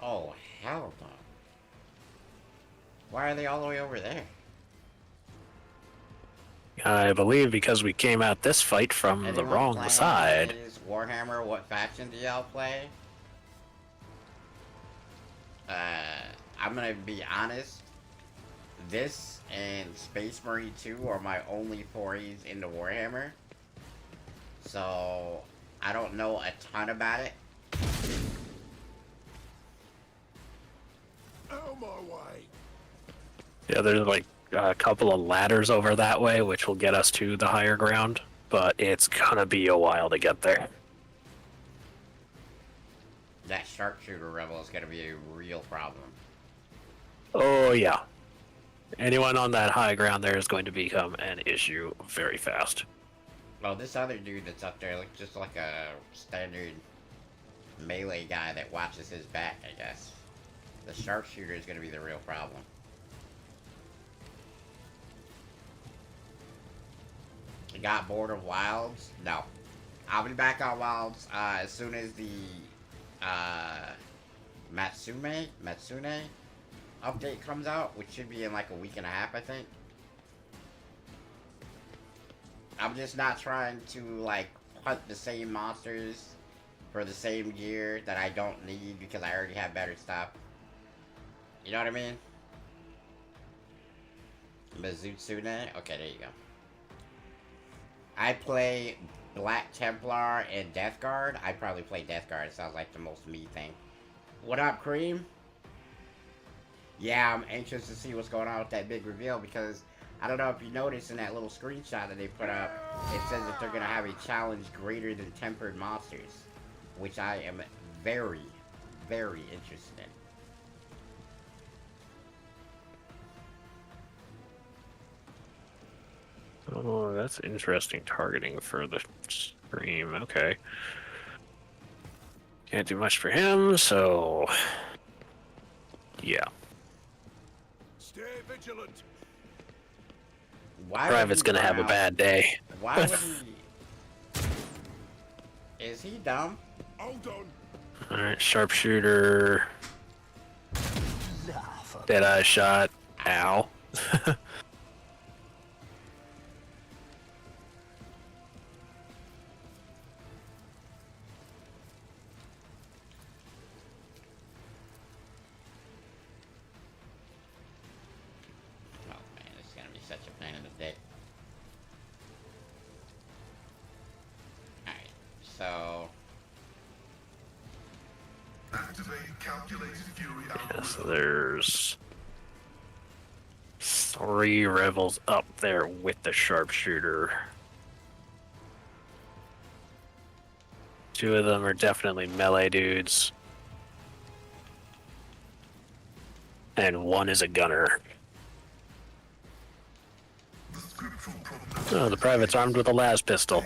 Oh, hell no. Why are they all the way over there? I believe because we came at this fight from the wrong side. Warhammer, what faction do y'all play? I'm gonna be honest. This and Space Marine 2 are my only forays into Warhammer. So, I don't know a ton about it. Out my way. Yeah, there's like a couple of ladders over that way, which will get us to the higher ground, but it's gonna be a while to get there. That Sharpshooter rebel is gonna be a real problem. Oh, yeah. Anyone on that high ground there is going to become an issue very fast. Oh, this other dude that's up there looks just like a standard melee guy that watches his back, I guess. The Sharpshooter is gonna be the real problem. You got bored of Wilds? No. I'll be back on Wilds as soon as the Matsune update comes out, which should be in like a week and a half, I think. I'm just not trying to like hunt the same monsters for the same gear that I don't need because I already have better stuff. You know what I mean? Mizutsune? Okay, there you go. I play Black Templar and Death Guard. I'd probably play Death Guard. It sounds like the most me thing. What up, Cream? Yeah, I'm anxious to see what's going on with that big reveal because I don't know if you noticed in that little screenshot that they put up, it says that they're going to have a challenge greater than tempered monsters, which I am very, very interested in. Oh, that's interesting targeting for the stream. Okay. Can't do much for him, so... yeah. Stay vigilant. Why Private's gonna have a bad day. Why would he... Is he dumb? Hold on. Alright, Sharpshooter. Deadeye shot. Ow. So... Activate calculated fury Yeah, so there's 3 rebels up there with the Sharpshooter. 2 of them are definitely melee dudes. And 1 is a gunner. Oh, the private's armed with a las pistol.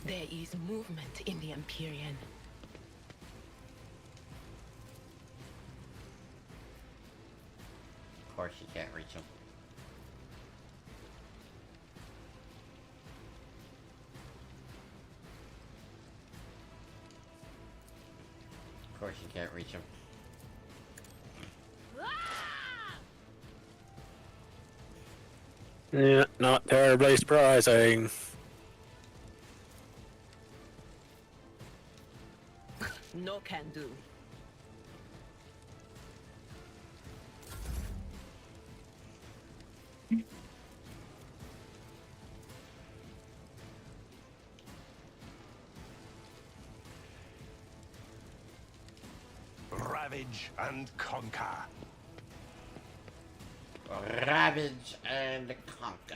There is movement in the Empyrean. Of course you can't reach him. Of course you can't reach him. Yeah, not terribly surprising. No can do. Ravage and conquer. Ravage and conquer.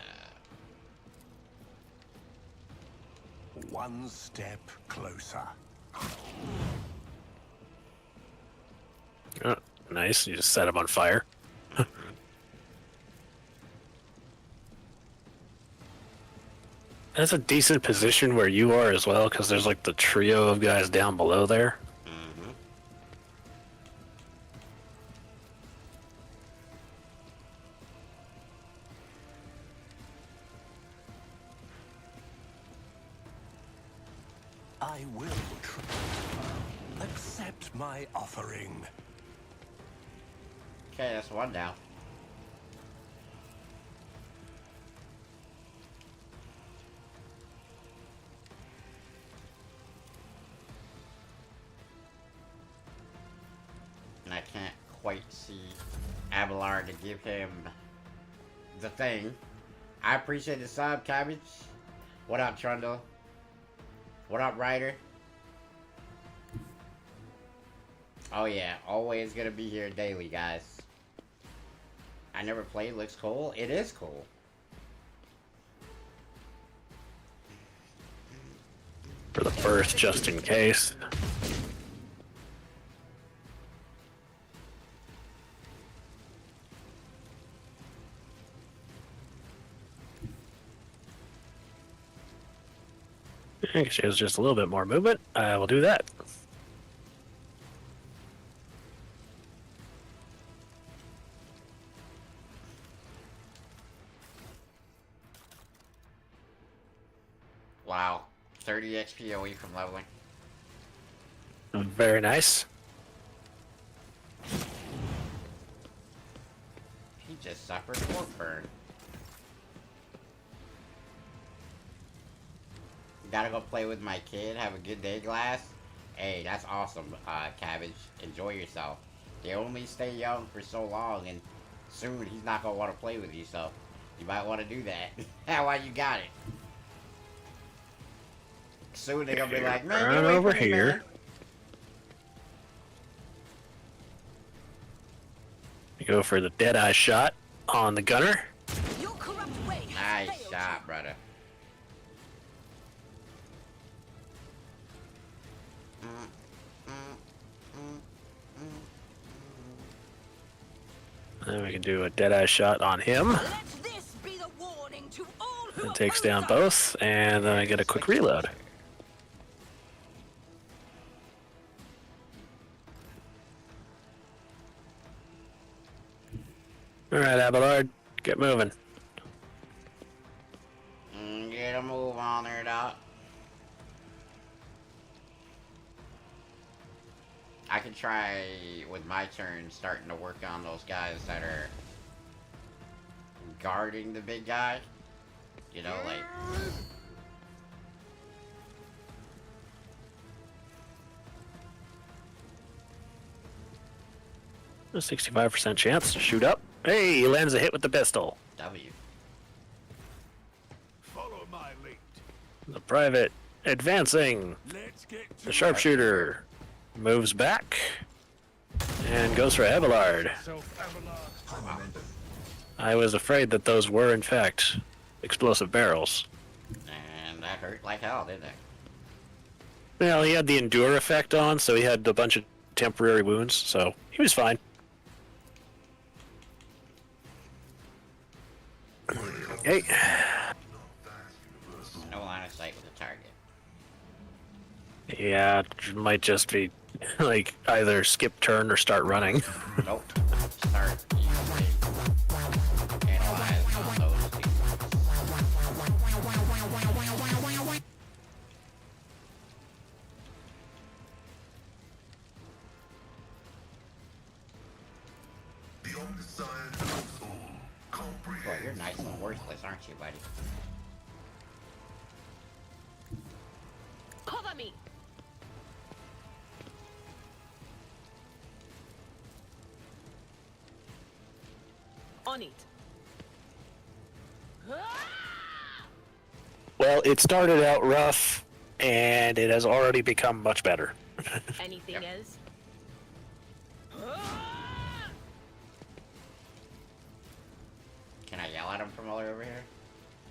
One step closer. Oh, nice. You just set him on fire. That's a decent position where you are as well, because there's like the trio of guys down below there. I will accept my offering. Okay, that's 1 down. And I can't quite see Abelard to give him the thing. I appreciate the sub, Cabbage. What up, Trundle? What up, Ryder? Oh yeah, always gonna be here daily, guys. I never played, looks cool. It is cool. For the birth, just in case. I guess there's just a little bit more movement. I will do that. Wow. 30 XP away from leveling. Very nice. He just suffered warp burn. Gotta go play with my kid. Have a good day, Glass. Hey, that's awesome, Cabbage. Enjoy yourself. They only stay young for so long, and soon he's not gonna want to play with you, so you might want to do that. Why you got it? Soon they're gonna be like, man, Run get away over from me, here. man. You go for the Deadeye shot on the gunner. Your corrupt way has Nice failed shot, brother. Then we can do a Deadeye shot on him. you. Let this be the warning to all who It takes oppose down us. both, and then I get a quick reload. Alright, Abelard, get moving. Get a move on there, Doc. I can try with my turn starting to work on those guys that are guarding the big guy. You know, like. 65% chance to shoot up. Hey, he lands a hit with the pistol. W. Follow my lead. The private advancing. Let's get to The sharpshooter moves back and goes for Abelard. I was afraid that those were, in fact, explosive barrels. And that hurt like hell, didn't it? Well, he had the endure effect on, so he had a bunch of temporary wounds, so he was fine. Okay. No line of sight with the target. Yeah, it might just be like either skip turn or start running. Nope. Start using analyze all those two. the undesired knows all. Boy, you're nice and worthless, aren't you, buddy? Cover me. On it. Well, it started out rough, and it has already become much better. Anything else? Can I yell at him from all the way over here?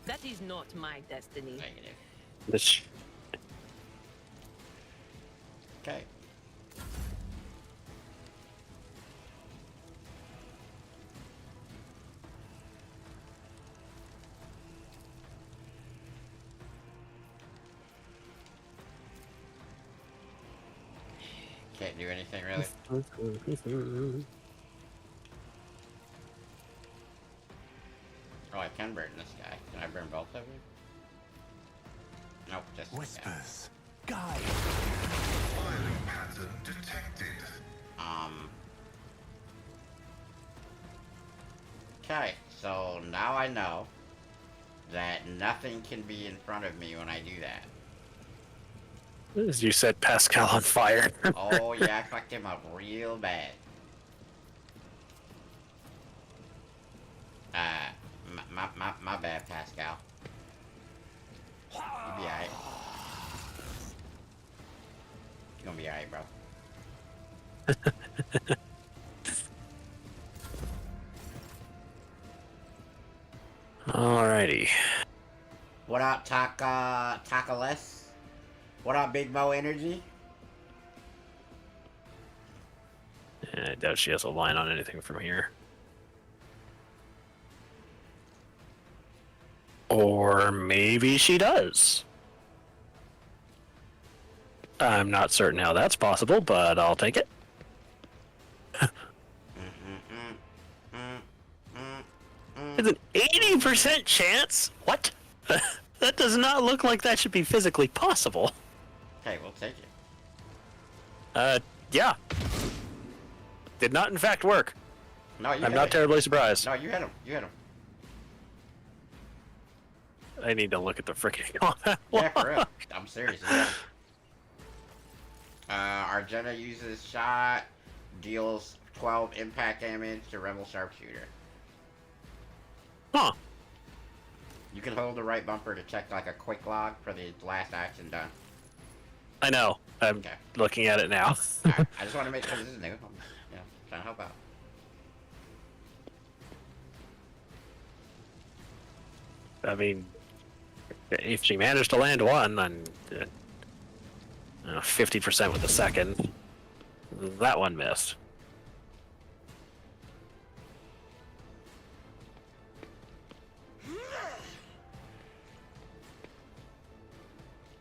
That is not my destiny. Negative. This Okay. Can't do anything really. Oh, I can burn this guy. Can I burn both of you? Nope, just this guy. Whispers. Guide. Firing pattern detected. Okay, so now I know that nothing can be in front of me when I do that. As you set Pascal on fire. Oh yeah, I fucked him up real bad. My bad, Pascal. You be alright. You gonna be alright, bro. Alrighty. What up, Takaless? What up, Big Mo Energy? I doubt she has a line on anything from here. Or maybe she does. I'm not certain how that's possible, but I'll take it. It's an 80% chance? What? That does not look like that should be physically possible. Okay, we'll take it. Yeah. Did not in fact work. No, you I'm hit not it. terribly surprised. No, you hit him. You hit him. I need to look at the freaking combat. Yeah, for real. I'm serious. Yeah. Argenta uses shot, deals 12 impact damage to Rebel Sharpshooter. Huh. You can hold the right bumper to check like a quick log for the last action done. I know. I'm Okay. looking at it now. Alright, I just want to make sure this is new. I'm, trying to help out. I mean, if she managed to land one, then 50% with the second. That one missed.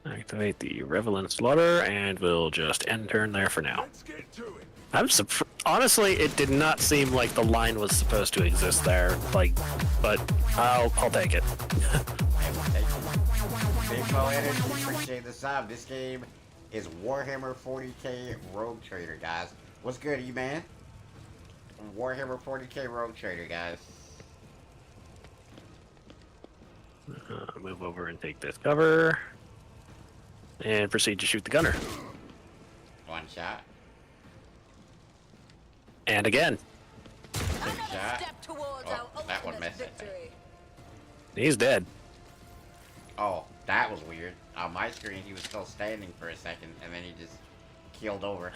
Activate the Revenant Slaughter, and we'll just end turn there for now. Let's get to it. Honestly, it did not seem like the line was supposed to exist there. Like, but I'll take it. Big Mo Energy, appreciate the sub. This game is Warhammer 40k Rogue Trader, guys. What's good, E-Man? Warhammer 40k Rogue Trader, guys. Move over and take this cover. And proceed to shoot the gunner. One shot. And again. Big shot. Oh, that one missed it. He's dead. Oh, that was weird. On my screen, he was still standing for a second, and then he just keeled over.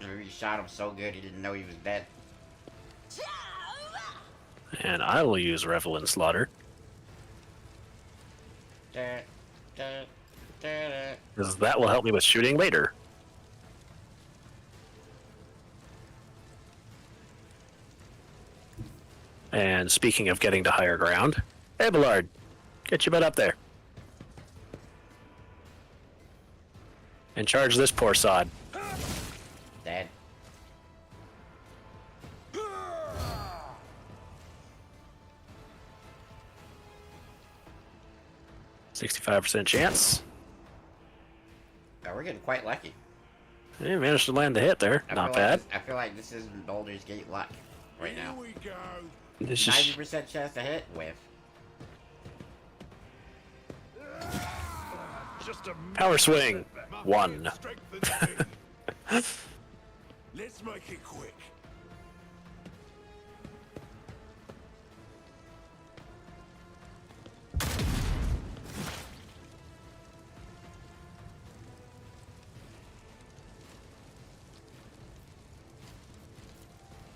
Maybe he shot him so good he didn't know he was dead. And I will use Revenant Slaughter. Because that will help me with shooting later. And speaking of getting to higher ground, hey Ballard, get your butt up there. And charge this poor sod. Dead. 65% chance. Oh, we're getting quite lucky. You managed to land the hit there. Not bad. I feel like this isn't Baldur's Gate luck right now. Here we go. This is 90% chance to hit with. Just a power swing. My One. strengthens me. Let's make it quick.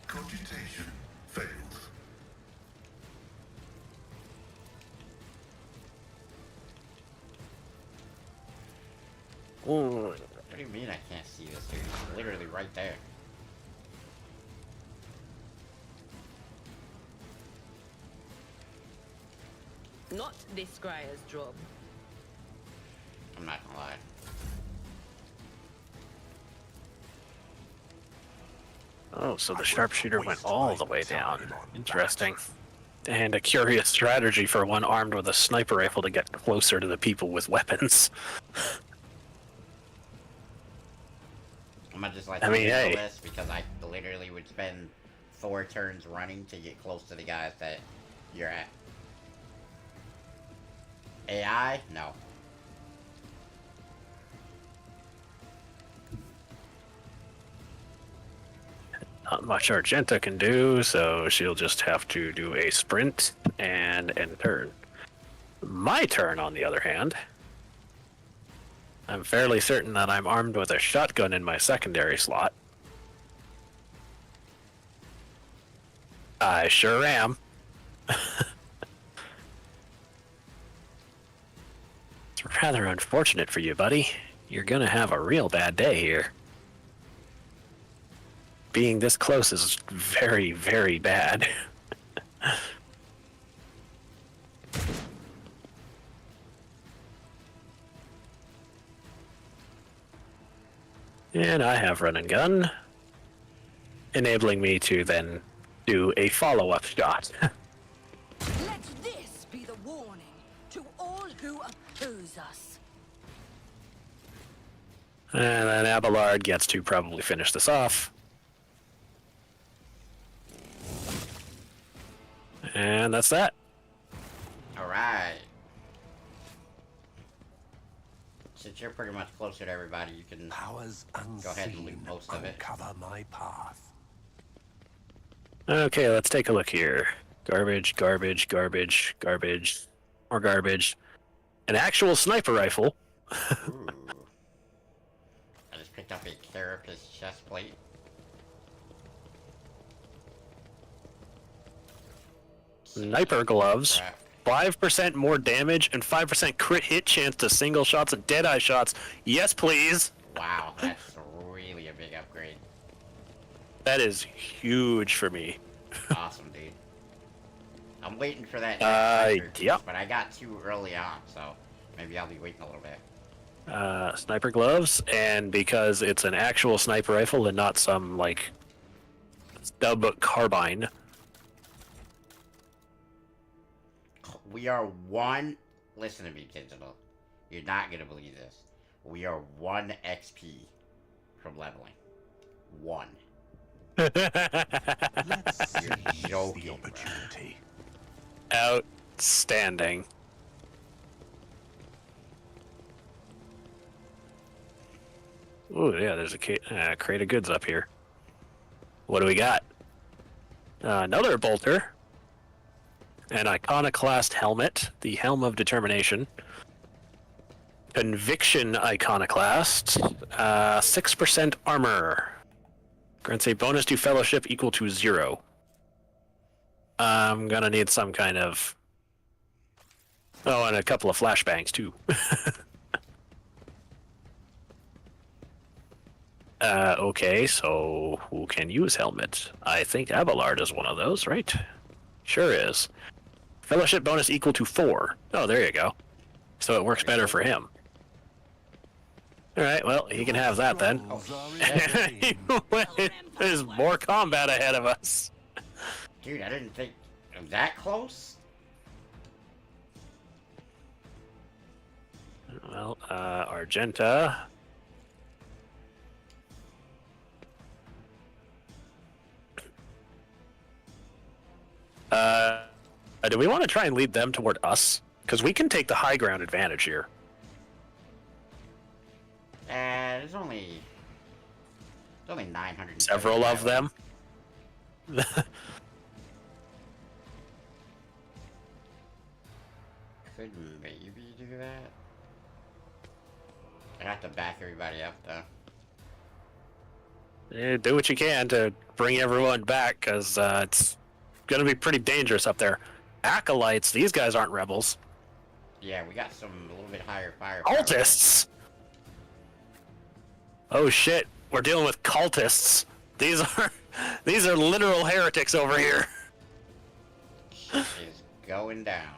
Cogitation fails. Ooh. What do you mean I can't see this, dude? It's literally right there. Not this Scryer's job. I'm not gonna lie. Oh, so the sharpshooter went all the way down. Interesting. And a curious strategy for one armed with a sniper rifle to get closer to the people with weapons. I'm gonna just like I mean, hey. this because I literally would spend 4 turns running to get close to the guys that you're at. AI? No. Not much Argenta can do, so she'll just have to do a sprint and end turn. My turn, on the other hand. I'm fairly certain that I'm armed with a shotgun in my secondary slot. I sure am. It's rather unfortunate for you, buddy. You're gonna have a real bad day here. Being this close is very, very bad. And I have run and gun, enabling me to then do a follow-up shot. Let this be the warning to all who oppose us. And then Abelard gets to probably finish this off. And that's that. Alright. Since you're pretty much closer to everybody, you can Powers go ahead and loot unseen most of it. uncover my path. Okay, let's take a look here. Garbage, garbage, garbage, garbage, more garbage. An actual sniper rifle. Ooh. I just picked up a carapace chest plate. Sniper gloves. Crap. 5% more damage and 5% crit hit chance to single shots and deadeye shots. Yes, please. Wow, that's really a big upgrade. That is huge for me. Awesome, dude. I'm waiting for that next yep. but I got too early on, so maybe I'll be waiting a little bit. Sniper gloves, and because it's an actual sniper rifle and not some, like, stub carbine. We are one... Listen to me, Digital. You're not gonna believe this. We are 1 XP from leveling. 1. Let's You're seize joking, the bro. opportunity. Outstanding. Ooh, yeah, there's a crate of goods up here. What do we got? Another bolter. An iconoclast helmet, the Helm of Determination. Conviction iconoclast, 6% armor. Grants a bonus to fellowship equal to 0. I'm gonna need some kind of... Oh, and a couple of flashbangs, too. Okay, so who can use helmet? I think Abelard is one of those, right? Sure is. Fellowship bonus equal to 4. Oh, there you go. So it works better for him. Alright, well, he can have that then. There's more combat ahead of us. Dude, I didn't think... I'm that close? Well, Argenta. Do we want to try and lead them toward us? Because we can take the high ground advantage here. There's only 900. Several of them. Could maybe do that. I have to back everybody up though. Yeah, do what you can to bring everyone back, because it's gonna be pretty dangerous up there. Acolytes, these guys aren't rebels. Yeah, we got some a little bit higher fire. Cultists! Oh shit, we're dealing with cultists. These are literal heretics over here. Shit is going down.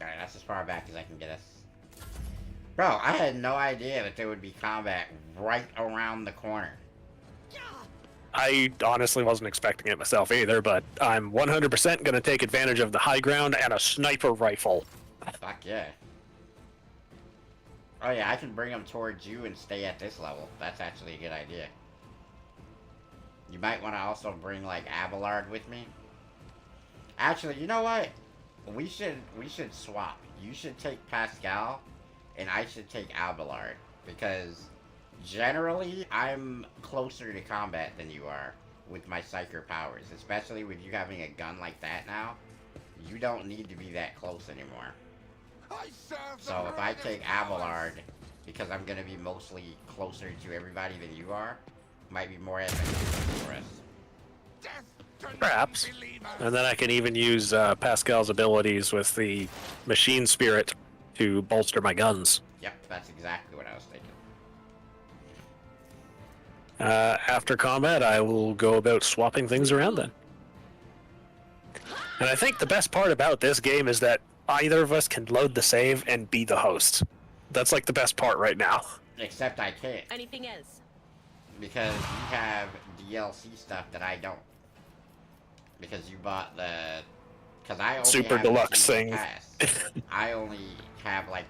Alright, that's as far back as I can get us. Bro, I had no idea that there would be combat right around the corner. I honestly wasn't expecting it myself either, but I'm 100% going to take advantage of the high ground and a sniper rifle. Fuck yeah. Oh yeah, I can bring them towards you and stay at this level. That's actually a good idea. You might want to also bring, like, Abelard with me. Actually, you know what? We should swap. You should take Pascal, and I should take Abelard. Because generally, I'm closer to combat than you are with my Psycher powers. Especially with you having a gun like that now. You don't need to be that close anymore. So if I take Abelard, because I'm going to be mostly closer to everybody than you are, might be more advantageous for us. Perhaps. And then I can even use Pascal's abilities with the machine spirit to bolster my guns. Yep, that's exactly what I was thinking. After combat, I will go about swapping things around then. And I think the best part about this game is that either of us can load the save and be the host. That's like the best part right now. Except I can't. Anything else? Because you have DLC stuff that I don't. Because you bought the Because I only super have the deluxe season thing. pass. I only have like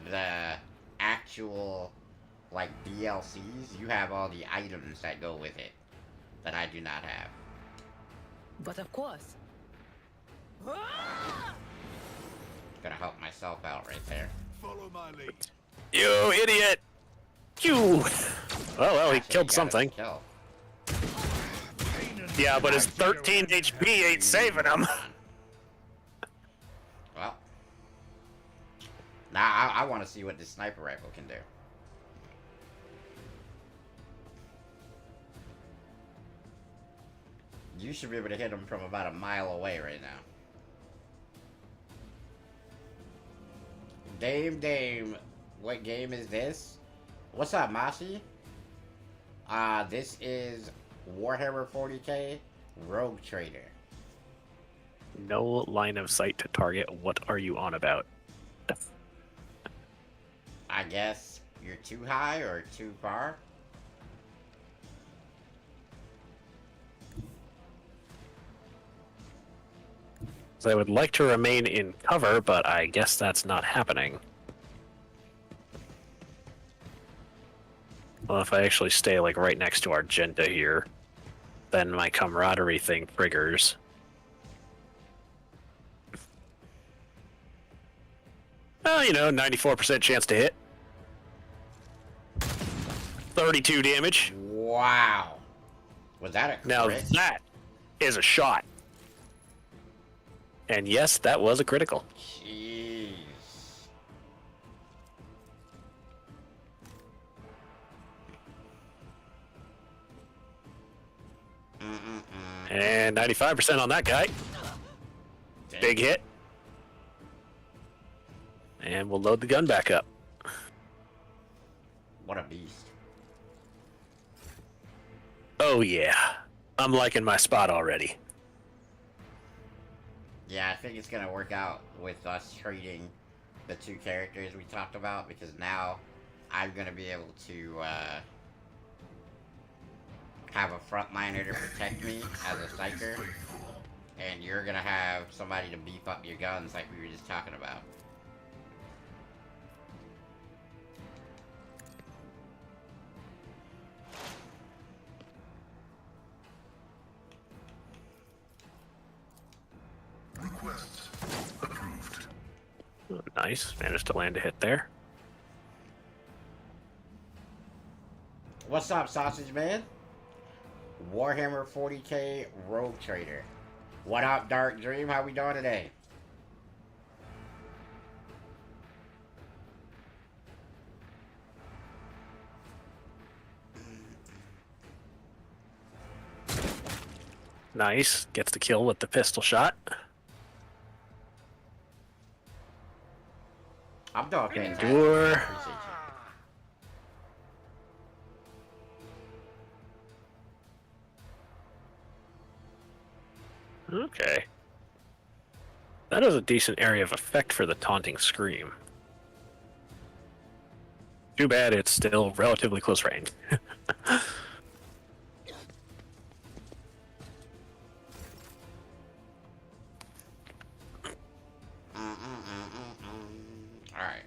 the actual like DLCs. You have all the items that go with it that I do not have. But of course. Gonna help myself out right there. Follow my lead. You idiot! You. Well, he Actually, killed got something. a kill. Yeah, but his 13 HP ain't saving him. Well, now I want to see what this sniper rifle can do. You should be able to hit him from about a mile away right now. Dame, what game is this? What's up, Mashi? This is Warhammer 40k Rogue Trader. No line of sight to target. What are you on about? I guess you're too high or too far. So I would like to remain in cover, but I guess that's not happening. Well, if I actually stay like right next to Argenta here, then my camaraderie thing triggers. Well, you know, 94% chance to hit. 32 damage. Wow. Was that a crit? Now that is a shot. And yes, that was a critical. Jeez. And 95% on that guy. Dang. Big hit. And we'll load the gun back up. What a beast. Oh yeah. I'm liking my spot already. Yeah, I think it's gonna work out with us trading the two characters we talked about, because now I'm gonna be able to have a frontliner to protect me as a Psycher, and you're gonna have somebody to beef up your guns like we were just talking about. Request approved. Oh, nice. Managed to land a hit there. What's up, Sausage Man? Warhammer 40k Rogue Trader. What up, Dark Dream? How we doing today? Nice. Gets the kill with the pistol shot. I'm doing fantastic. Endure. I appreciate you. Okay. That is a decent area of effect for the Taunting Scream. Too bad it's still relatively close range. Alright.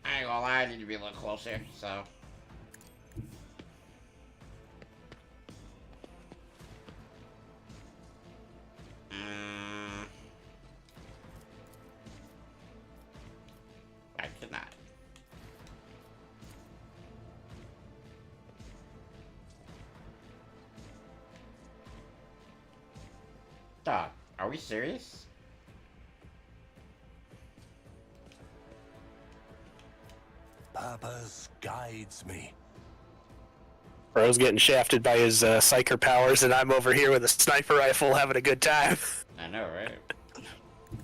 I ain't gonna lie, I need to be a little closer, so. I cannot. Dog, are we serious? Purpose guides me. Bro's getting shafted by his Psycher powers, and I'm over here with a sniper rifle having a good time. I know, right?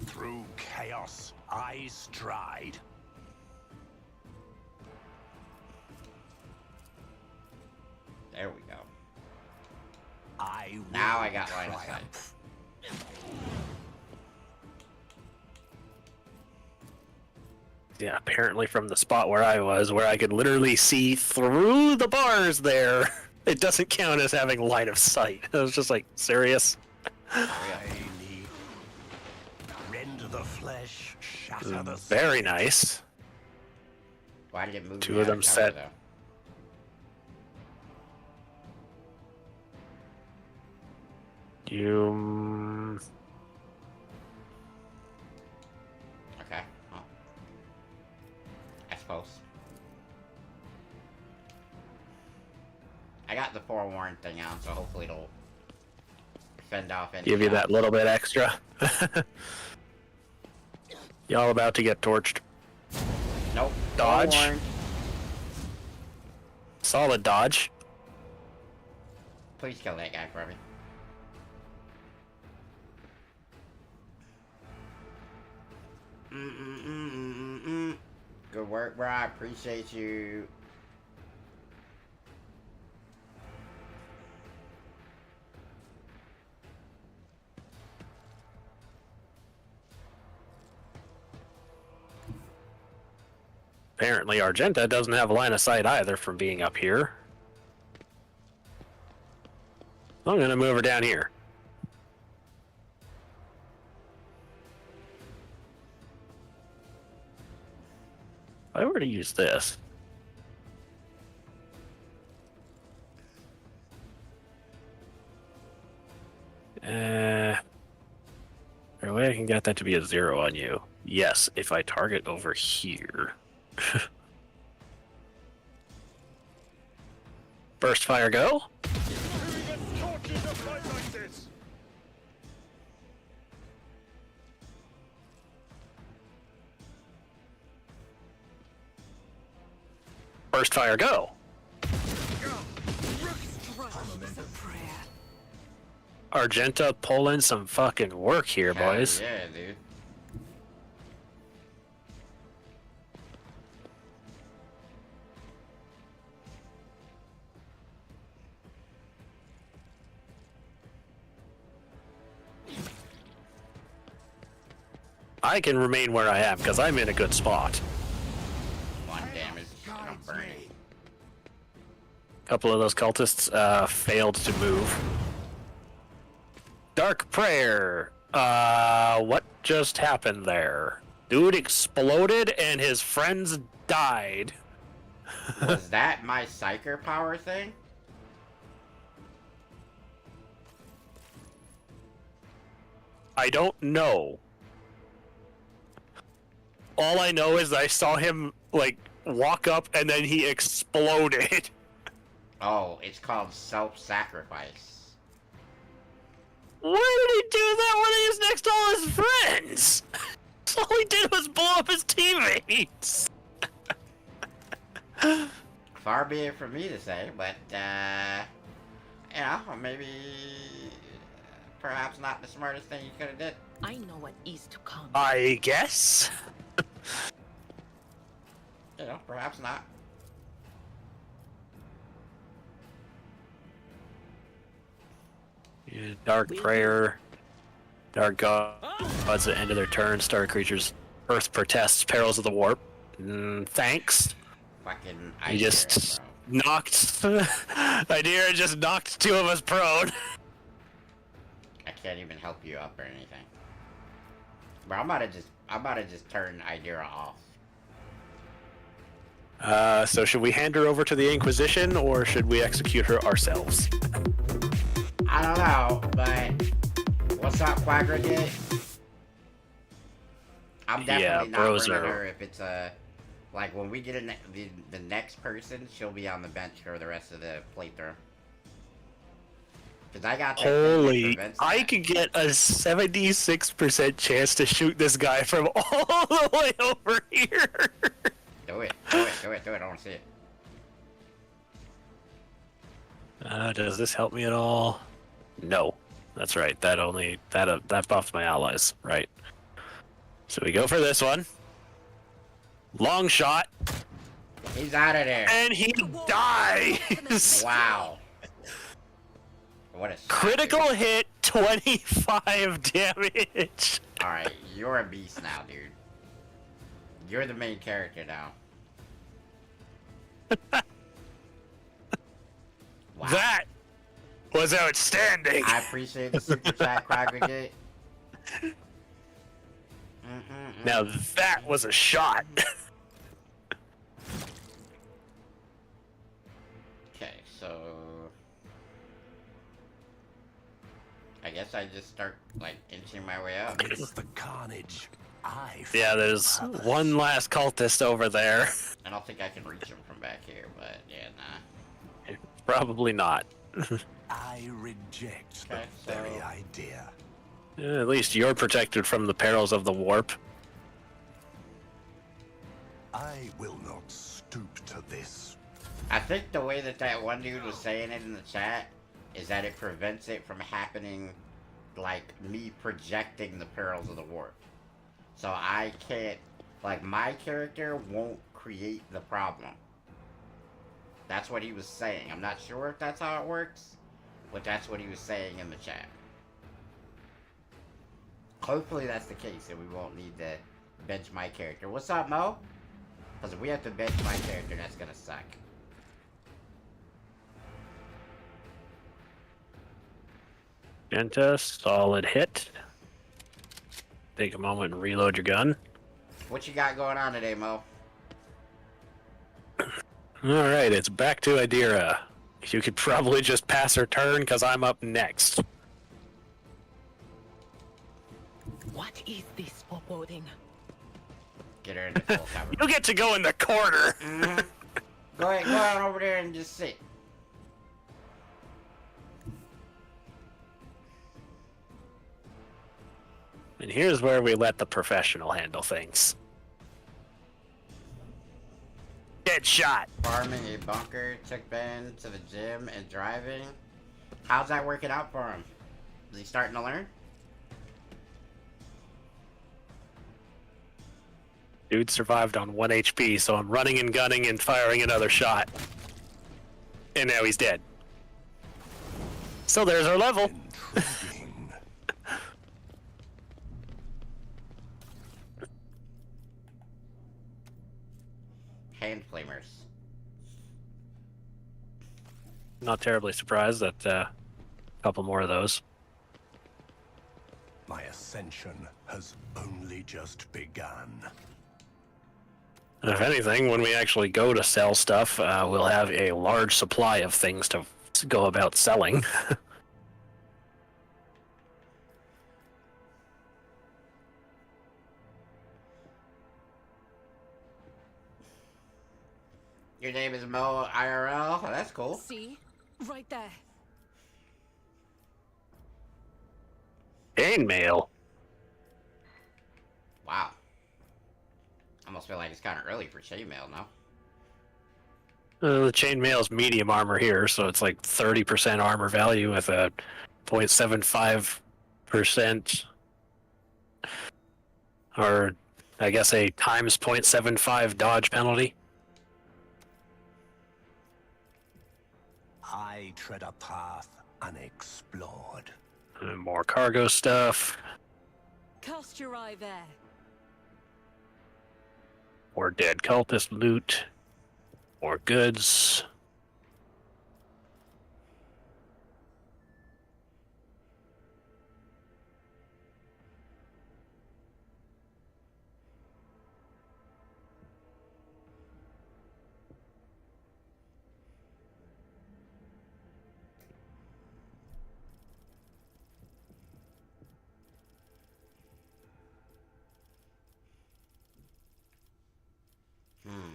Through chaos, I stride. There we go. I Now will I got line of sight. triumph. yeah, apparently from the spot where I was, where I could literally see through the bars there, it doesn't count as having line of sight. I was just like, serious? Rend the flesh, shatter the Very nice. Why did it move? Two of them set. Though? You. Okay. Well, I suppose. I got the forewarned thing on, so hopefully it'll fend off any. Give you that little bit extra. Y'all about to get torched. Nope. Dodge. Forewarned. Solid dodge. Please kill that guy for me. Good work, bro. I appreciate you. Apparently Argenta doesn't have a line of sight either from being up here. I'm gonna move her down here. If I were to use this. Is there a way I can get that to be a 0 on you? Yes, if I target over here. Burst fire go. Burst fire go. Argenta pulling some fucking work here, boys. Yeah, dude. I can remain where I am because I'm in a good spot. 1 damage. I'm burning. A couple of those cultists failed to move. Dark Prayer. What just happened there? Dude exploded and his friends died. Was that my Psycher power thing? I don't know. All I know is I saw him, like, walk up and then he exploded. Oh, it's called self-sacrifice. Why did he do that when he was next to all his friends? All he did was blow up his teammates. Far be it from me to say, but, you know, maybe, perhaps not the smartest thing you could have did. I know what is to come. I guess. You know, perhaps not. Yeah, Dark Prayer. Dark Gods at the end of their turn. Star creatures. Earth protests. Perils of the Warp. Thanks. Fucking You just knocked. Idea just knocked 2 of us prone. I can't even help you up or anything. Bro, I'm about to just turn Idira off. So should we hand her over to the Inquisition, or should we execute her ourselves? I don't know, but what's up, Quaggregate? I'm definitely not bros bringing are- her if it's like when we get the next person, she'll be on the bench for the rest of the playthrough. Cause I got that thing that Holy, prevents I that. could get a 76% chance to shoot this guy from all the way over here. Do it, do it, do it, do it. I want to see it. Does this help me at all? No. That's right. That buffs my allies, right? So we go for this one. Long shot. He's out of there. And he dies. Wow. What a Critical hit, 25 damage. Alright, you're a beast now, dude. You're the main character now. Wow. That was outstanding. I appreciate the super chat, Cragregate. Now that was a shot. Okay, so I guess I just start like inching my way up. It's the carnage. Yeah, there's one last cultist over there. I don't think I can reach him from back here, but yeah, nah. Probably not. I reject Okay, the very idea. At least you're protected from the perils of the warp. I will not stoop to this. I think the way that one dude was saying it in the chat is that it prevents it from happening, like me projecting the perils of the warp. So I can't, like, my character won't create the problem. That's what he was saying. I'm not sure if that's how it works, but that's what he was saying in the chat. Hopefully that's the case, and we won't need to bench my character. What's up, Mo? Because if we have to bench my character, that's gonna suck. Genta, solid hit. Take a moment and reload your gun. What you got going on today, Mo? Alright, it's back to Adira. You could probably just pass her turn because I'm up next. What is this foreboding? Get her in the full cover. You get to go in the corner! Go ahead over there and just sit. And here's where we let the professional handle things. Get shot! Farming a bunker, took Ben to the gym, and driving. How's that working out for him? Is he starting to learn? Dude survived on 1 HP, so I'm running and gunning and firing another shot. And now he's dead. So there's our level. Hand flamers. Not terribly surprised that a couple more of those. My ascension has only just begun. And if anything, when we actually go to sell stuff, we'll have a large supply of things to go about selling. Your name is Mo IRL? Oh, that's cool. See? Right there. Chainmail. Wow. I almost feel like it's kind of early for chainmail, no? The chainmail's medium armor here, so it's like 30% armor value with a 0.75%, or I guess a times 0.75 dodge penalty. I tread a path unexplored. And more cargo stuff. Cast your eye there. More dead cultist loot. More goods.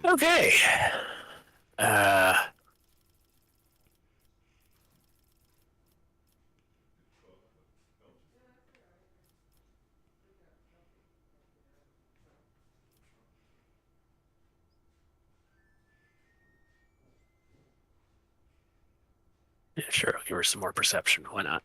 Okay. Yeah, sure, I'll give her some more perception. Why not?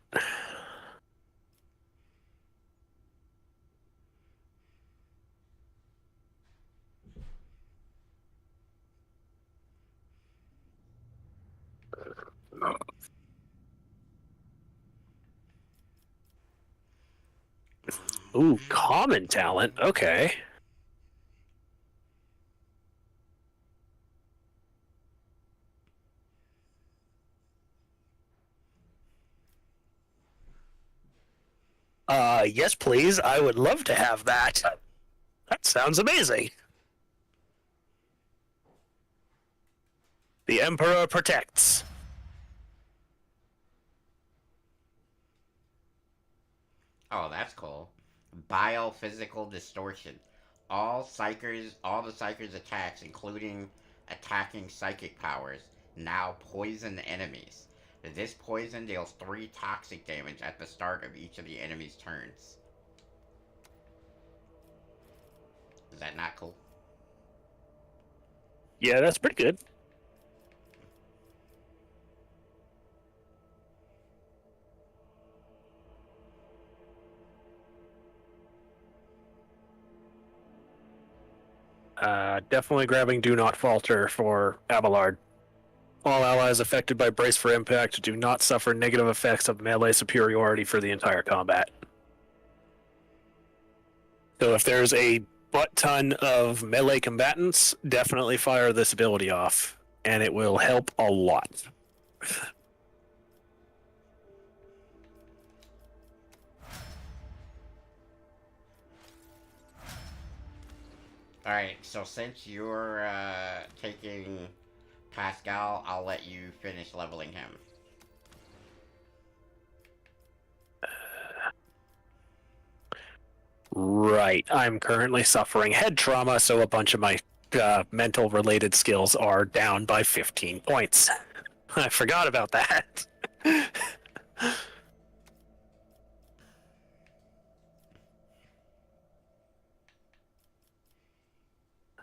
Ooh, common talent. Okay. Yes, please. I would love to have that. That sounds amazing. The Emperor protects. Oh, that's cool. Biophysical distortion. All the Psycher's attacks, including attacking psychic powers, now poison enemies. This poison deals 3 toxic damage at the start of each of the enemy's turns. Is that not cool? Yeah, that's pretty good. Definitely grabbing Do Not Falter for Abelard. All allies affected by Brace for Impact do not suffer negative effects of melee superiority for the entire combat. So if there's a butt ton of melee combatants, definitely fire this ability off, and it will help a lot. Alright, so since you're taking Pascal, I'll let you finish leveling him. Right. I'm currently suffering head trauma, so a bunch of my mental related skills are down by 15 points. I forgot about that.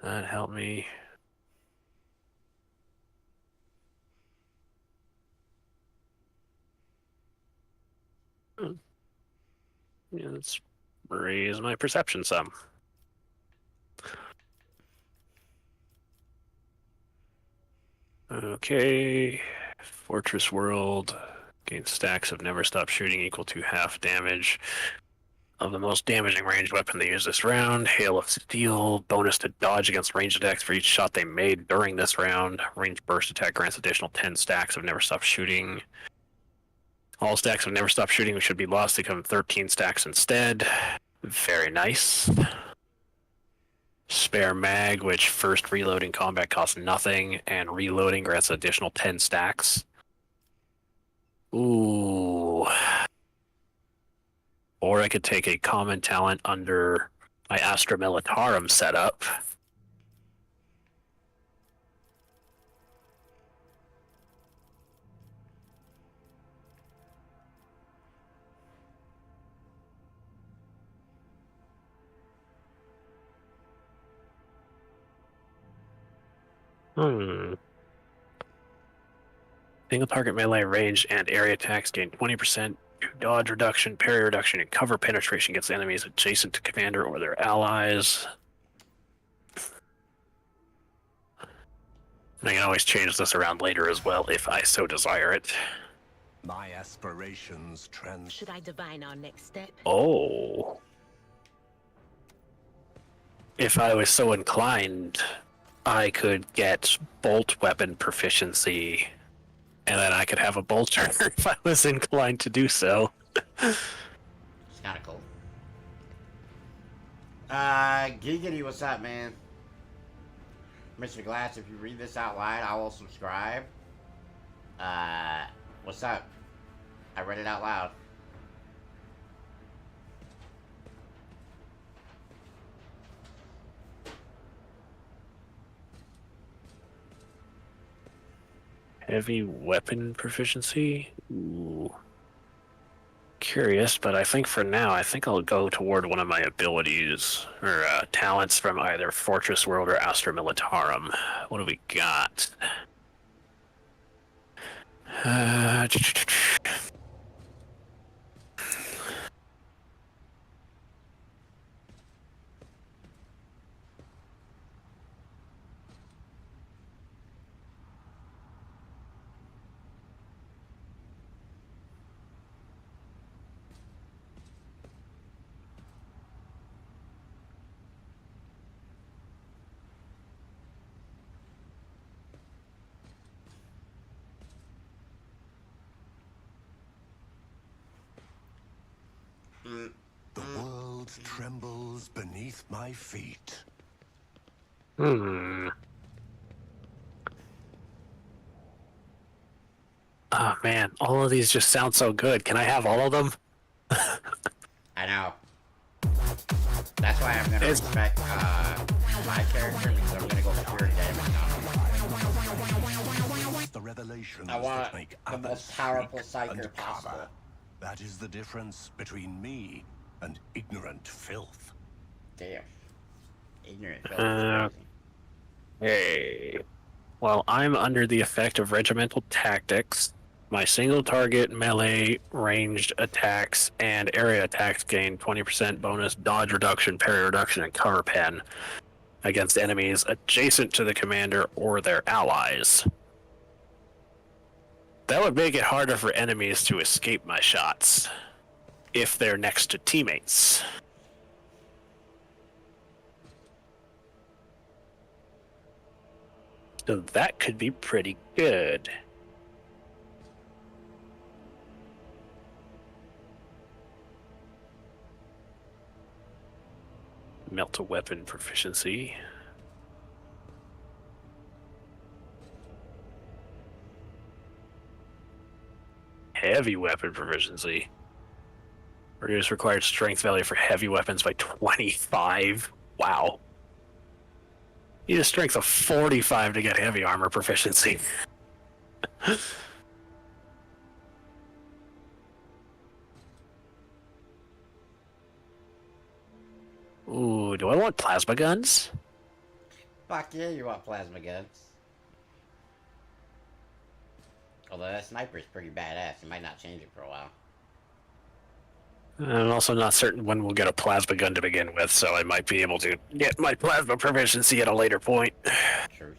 That helped me. Yeah, let's raise my perception some. Okay. Fortress World. Gain stacks of Never Stop Shooting equal to half damage of the most damaging ranged weapon they use this round. Hail of Steel. Bonus to dodge against ranged attacks for each shot they made during this round. Ranged burst attack grants additional 10 stacks of Never Stop Shooting. All stacks of Never Stop Shooting should be lost to become 13 stacks instead. Very nice. Spare mag, which first reloading combat costs nothing, and reloading grants additional 10 stacks. Ooh. Or I could take a common talent under my Astra Militarum setup. Single target melee range and area attacks gain 20%, dodge reduction, parry reduction, and cover penetration against enemies adjacent to commander or their allies. And I can always change this around later as well if I so desire it. My aspirations Should I divine our next step? Oh. If I was so inclined, I could get bolt weapon proficiency, and then I could have a bolter if I was inclined to do so. It's kinda cool. Giggity, what's up, man? Mr. Glass, if you read this out loud, I will subscribe. What's up? I read it out loud. Heavy weapon proficiency? Ooh. Curious, but I think for now, I think I'll go toward one of my abilities, or talents from either Fortress World or Astra Militarum. What do we got? earth trembles beneath my feet. Oh man, all of these just sound so good. Can I have all of them? I know. That's why I'm gonna respect my character, because I'm gonna go pure damage on him. The revelations I want that make the others most powerful shriek Psycher and possible. cover. That is the difference between me and ignorant filth. Damn. Ignorant filth is crazy. Hey. Well, I'm under the effect of regimental tactics. My single target melee ranged attacks and area attacks gain 20% bonus dodge reduction, parry reduction, and cover pen against enemies adjacent to the commander or their allies. That would make it harder for enemies to escape my shots if they're next to teammates. So that could be pretty good. Melt a weapon proficiency. Heavy weapon proficiency. Reduce required strength value for heavy weapons by 25. Wow. You need a strength of 45 to get heavy armor proficiency. Ooh, do I want plasma guns? Fuck yeah, you want plasma guns. Although that sniper is pretty badass, you might not change it for a while. I'm also not certain when we'll get a plasma gun to begin with, so I might be able to get my plasma proficiency at a later point. Truth.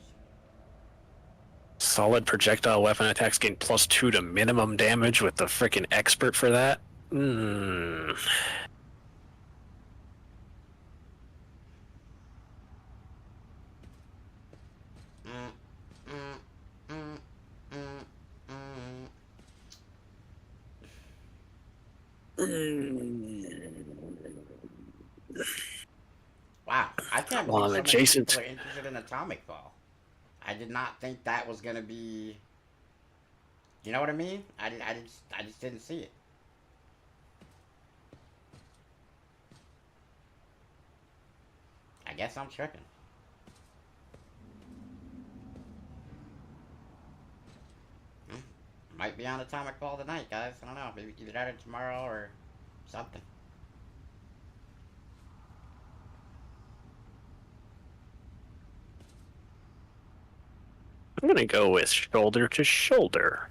Solid projectile weapon attacks gain +2 to minimum damage with the frickin' expert for that. Wow, I can't Well, believe I'm so many adjacent. people are interested in Atomic Fall. I did not think that was gonna be. You know what I mean? I just didn't see it. I guess I'm tripping. Might be on Atomic Ball tonight, guys. I don't know. Maybe either that or tomorrow or something. I'm gonna go with shoulder to shoulder.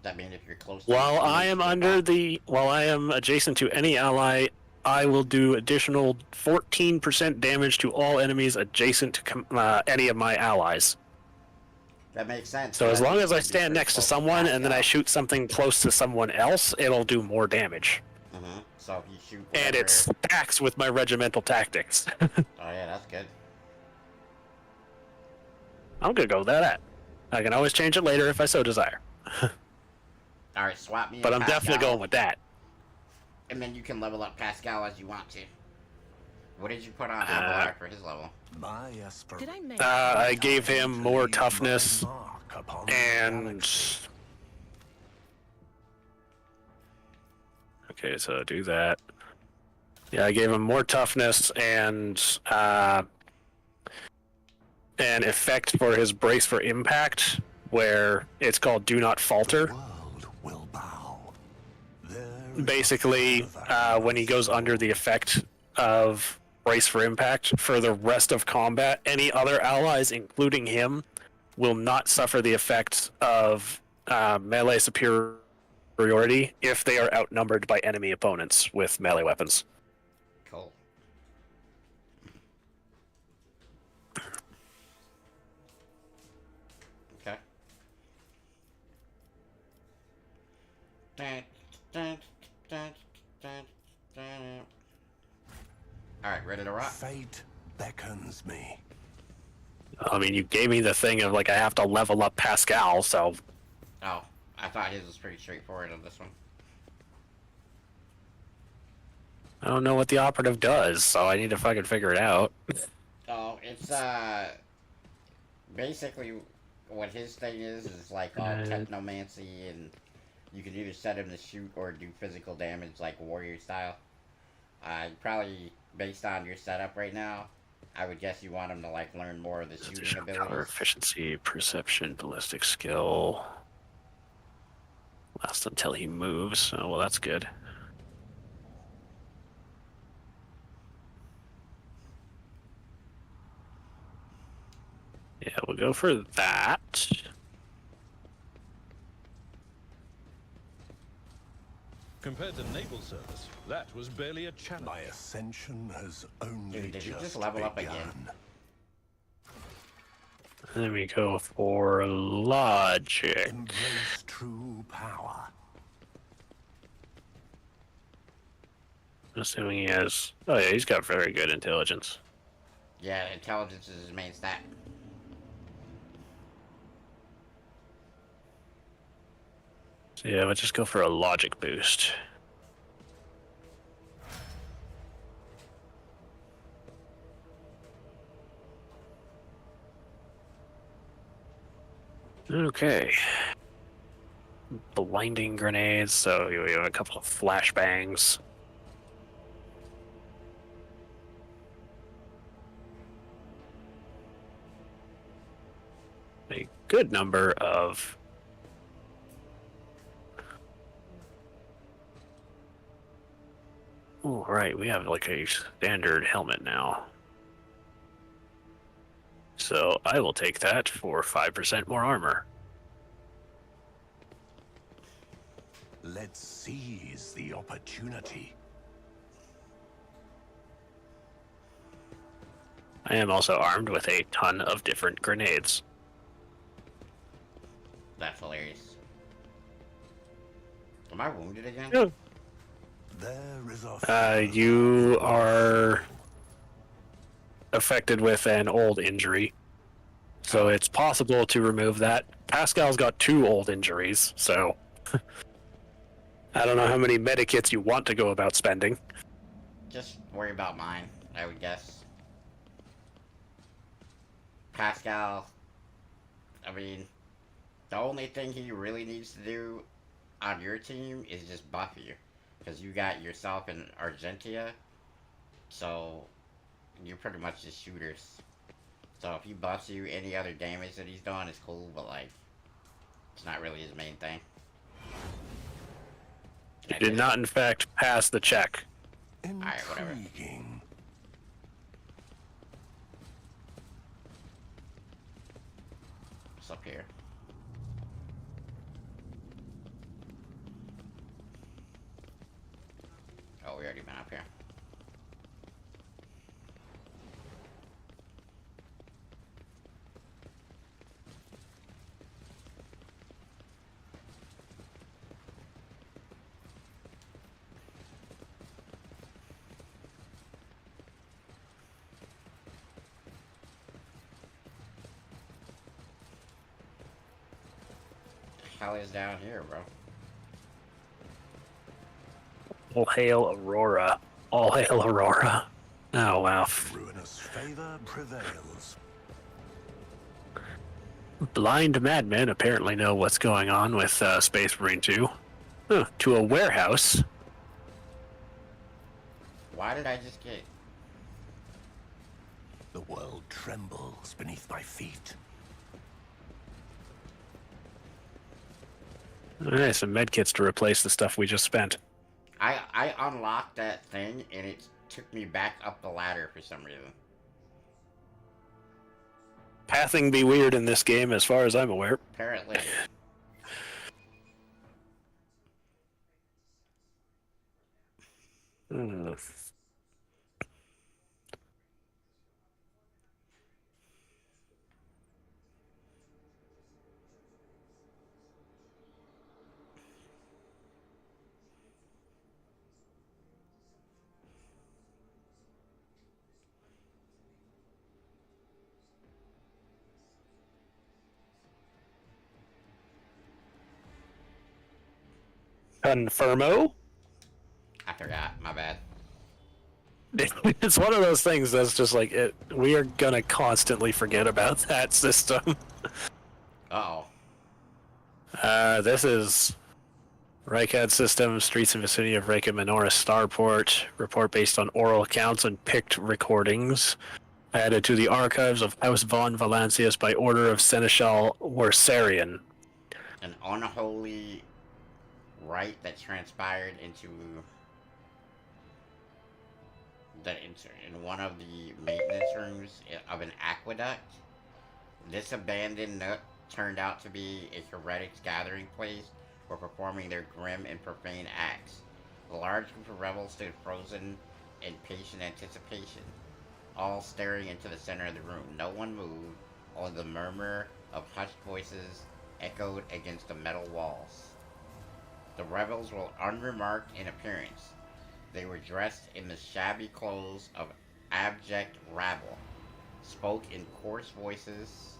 That means if you're close to While the I am while I am adjacent to any ally, I will do additional 14% damage to all enemies adjacent to any of my allies. That makes sense. So as long as I stand next to someone and then I shoot something close to someone else, it'll do more damage. So if you shoot And it stacks with my regimental tactics. Oh yeah, that's good. I'm gonna go with that. I can always change it later if I so desire. Alright, swap me. But I'm definitely going with that. And then you can level up Pascal as you want to. What did you put on Abelard for his level? Did I make I gave him more toughness and... Okay, so do that. Yeah, I gave him more toughness and an effect for his brace for impact, where it's called Do Not Falter. Basically, when he goes under the effect of brace for impact, for the rest of combat, any other allies, including him, will not suffer the effects of melee superiority if they are outnumbered by enemy opponents with melee weapons. Cool. Okay. Alright, ready to rock? Fate beckons me. I mean, you gave me the thing of, like, I have to level up Pascal, so... Oh, I thought his was pretty straightforward on this one. I don't know what the operative does, so I need to fucking figure it out. Oh, it's basically what his thing is like all technomancy, and you can either set him to shoot or do physical damage like warrior style. Probably based on your setup right now, I would guess you want him to like learn more of the shooting Cover abilities. efficiency, perception, ballistic skill. Lasts until he moves. Oh, well, that's good. Yeah, we'll go for that. Compared to naval service, that was barely a challenge. My ascension has only Dude, did you just level up again? Then we go for logic. Embrace true power. Assuming he has... Oh yeah, he's got very good intelligence. Yeah, intelligence is his main stat. So yeah, we'll just go for a logic boost. Okay. Blinding grenades, so we have a couple of flashbangs. A good number of oh, right, we have like a standard helmet now. So I will take that for 5% more armor. Let's seize the opportunity. I am also armed with a ton of different grenades. That's hilarious. Am I wounded again? Yeah. There is a You are affected with an old injury, so it's possible to remove that. Pascal's got 2 old injuries, so I don't know how many medikits you want to go about spending. Just worry about mine, I would guess. Pascal, I mean, the only thing he really needs to do on your team is just buff you. Because you got yourself and Argentia, so you're pretty much just shooters. So if he buffs you, any other damage that he's done is cool, but like, it's not really his main thing. You did not, in fact, pass the check. Alright, whatever. intriguing. What's up here? Oh, we already been up here. The hell is down here, bro? All hail Aurora. All hail Aurora. Oh, wow. Ruinous favor prevails. Blind madmen apparently know what's going on with Space Marine 2. Huh, to a warehouse. Why did I just get... The world trembles beneath my feet. Alright, some medkits to replace the stuff we just spent. I unlocked that thing and it took me back up the ladder for some reason. Pathing be weird in this game as far as I'm aware. Apparently. Confirmo? I forgot, my bad. It's one of those things that's just like we are gonna constantly forget about that system. Uh-oh. This is Reichad system, streets and vicinity of Reika Menorah Starport. Report based on oral accounts and picked recordings. Added to the archives of House von Valancius by order of Seneschal Worsarian. An unholy rite that transpired in one of the maintenance rooms of an aqueduct. This abandoned nook turned out to be a heretics gathering place for performing their grim and profane acts. A large group of rebels stood frozen in patient anticipation, all staring into the center of the room. No one moved, only the murmur of hushed voices echoed against the metal walls. The rebels were unremarked in appearance. They were dressed in the shabby clothes of abject rabble, spoke in coarse voices,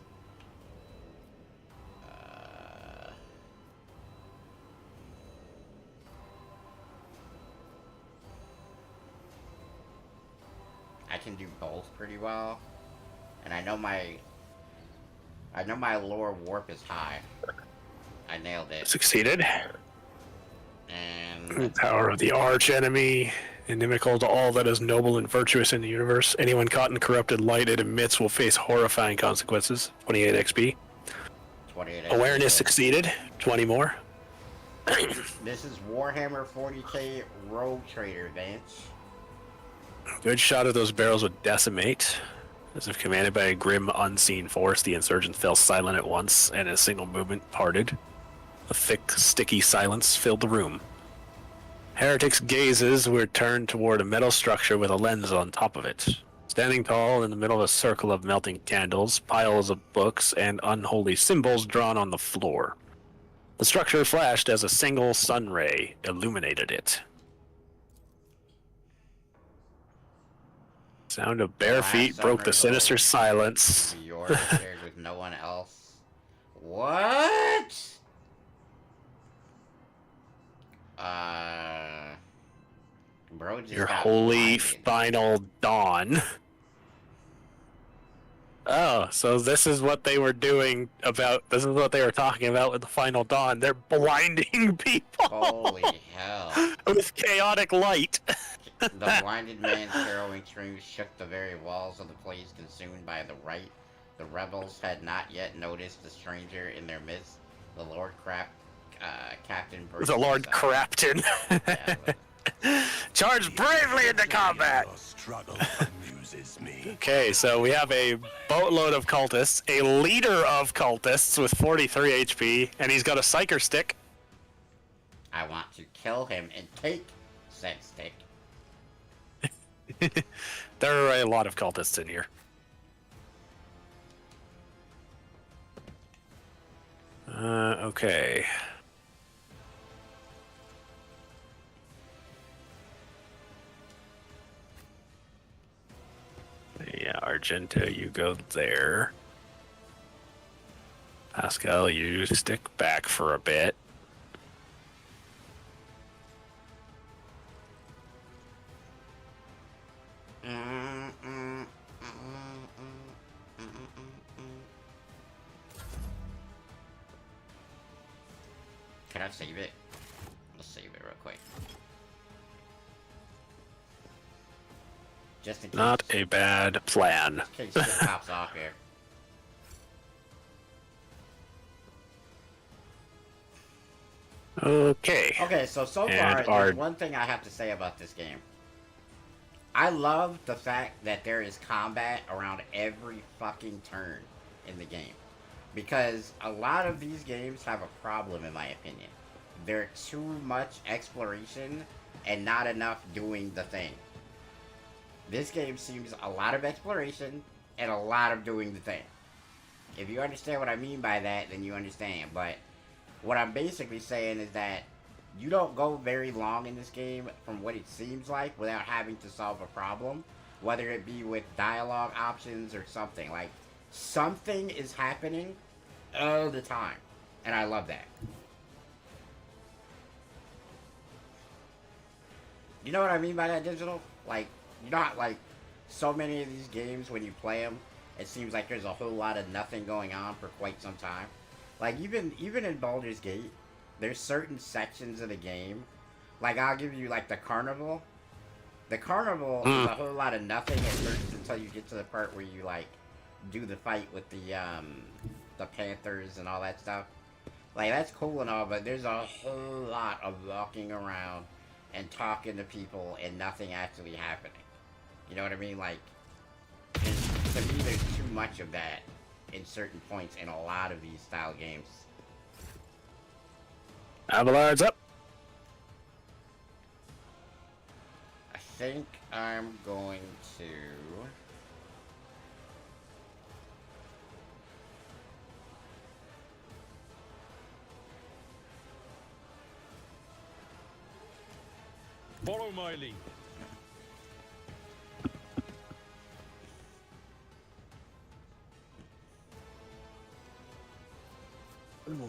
I can do both pretty well, and I know my lore warp is high. I nailed it. Succeeded. And power of the arch enemy, inimical to all that is noble and virtuous in the universe. Anyone caught in corrupted light it emits will face horrifying consequences. 28 XP. 28 Awareness XP. succeeded. 20 more. This is Warhammer 40k Rogue Trader, Vance. Good shot of those barrels would decimate. As if commanded by a grim, unseen force, the insurgent fell silent at once, and in a single movement parted. A thick, sticky silence filled the room. Heretics' gazes were turned toward a metal structure with a lens on top of it. Standing tall in the middle of a circle of melting candles, piles of books, and unholy symbols drawn on the floor. The structure flashed as a single sun ray illuminated it. Sound of bare feet broke the sinister silence. Yours shared with no one else. What? Bro just Your got holy blinded. final dawn. Oh, so this is what they were doing about. This is what they were talking about with the final dawn. They're blinding people. Holy hell. With chaotic light. The blinded man's harrowing screams shook the very walls of the place consumed by the rite. The rebels had not yet noticed the stranger in their midst. The Lord Captain Bruce. The Lord Crapton. Charge bravely into combat! Your struggle amuses me. Okay, so we have a boatload of cultists, a leader of cultists with 43 HP, and he's got a Psycher stick. I want to kill him and take said stick. There are a lot of cultists in here. Okay. Yeah, Argento, you go there. Pascal, you stick back for a bit. Can I save it? Let's save it real quick. Just in case. Not a bad plan. In case shit pops off here. Okay. Okay, so far, there's one thing I have to say about this game. I love the fact that there is combat around every fucking turn in the game. Because a lot of these games have a problem, in my opinion. They're too much exploration and not enough doing the thing. This game seems a lot of exploration and a lot of doing the thing. If you understand what I mean by that, then you understand. But what I'm basically saying is that you don't go very long in this game, from what it seems like, without having to solve a problem. Whether it be with dialogue options or something. Like, something is happening all the time. And I love that. You know what I mean by that, Digital? Like, You know how, like, so many of these games, when you play them, it seems like there's a whole lot of nothing going on for quite some time. Like, even in Baldur's Gate, there's certain sections of the game. Like, I'll give you, like, the Carnival. The Carnival is a whole lot of nothing at first until you get to the part where you, like, do the fight with the Panthers and all that stuff. Like, that's cool and all, but there's a whole lot of walking around and talking to people and nothing actually happening. You know what I mean? Like, to me, there's too much of that in certain points in a lot of these style games. Abelard's up. I think I'm going to... Follow my lead.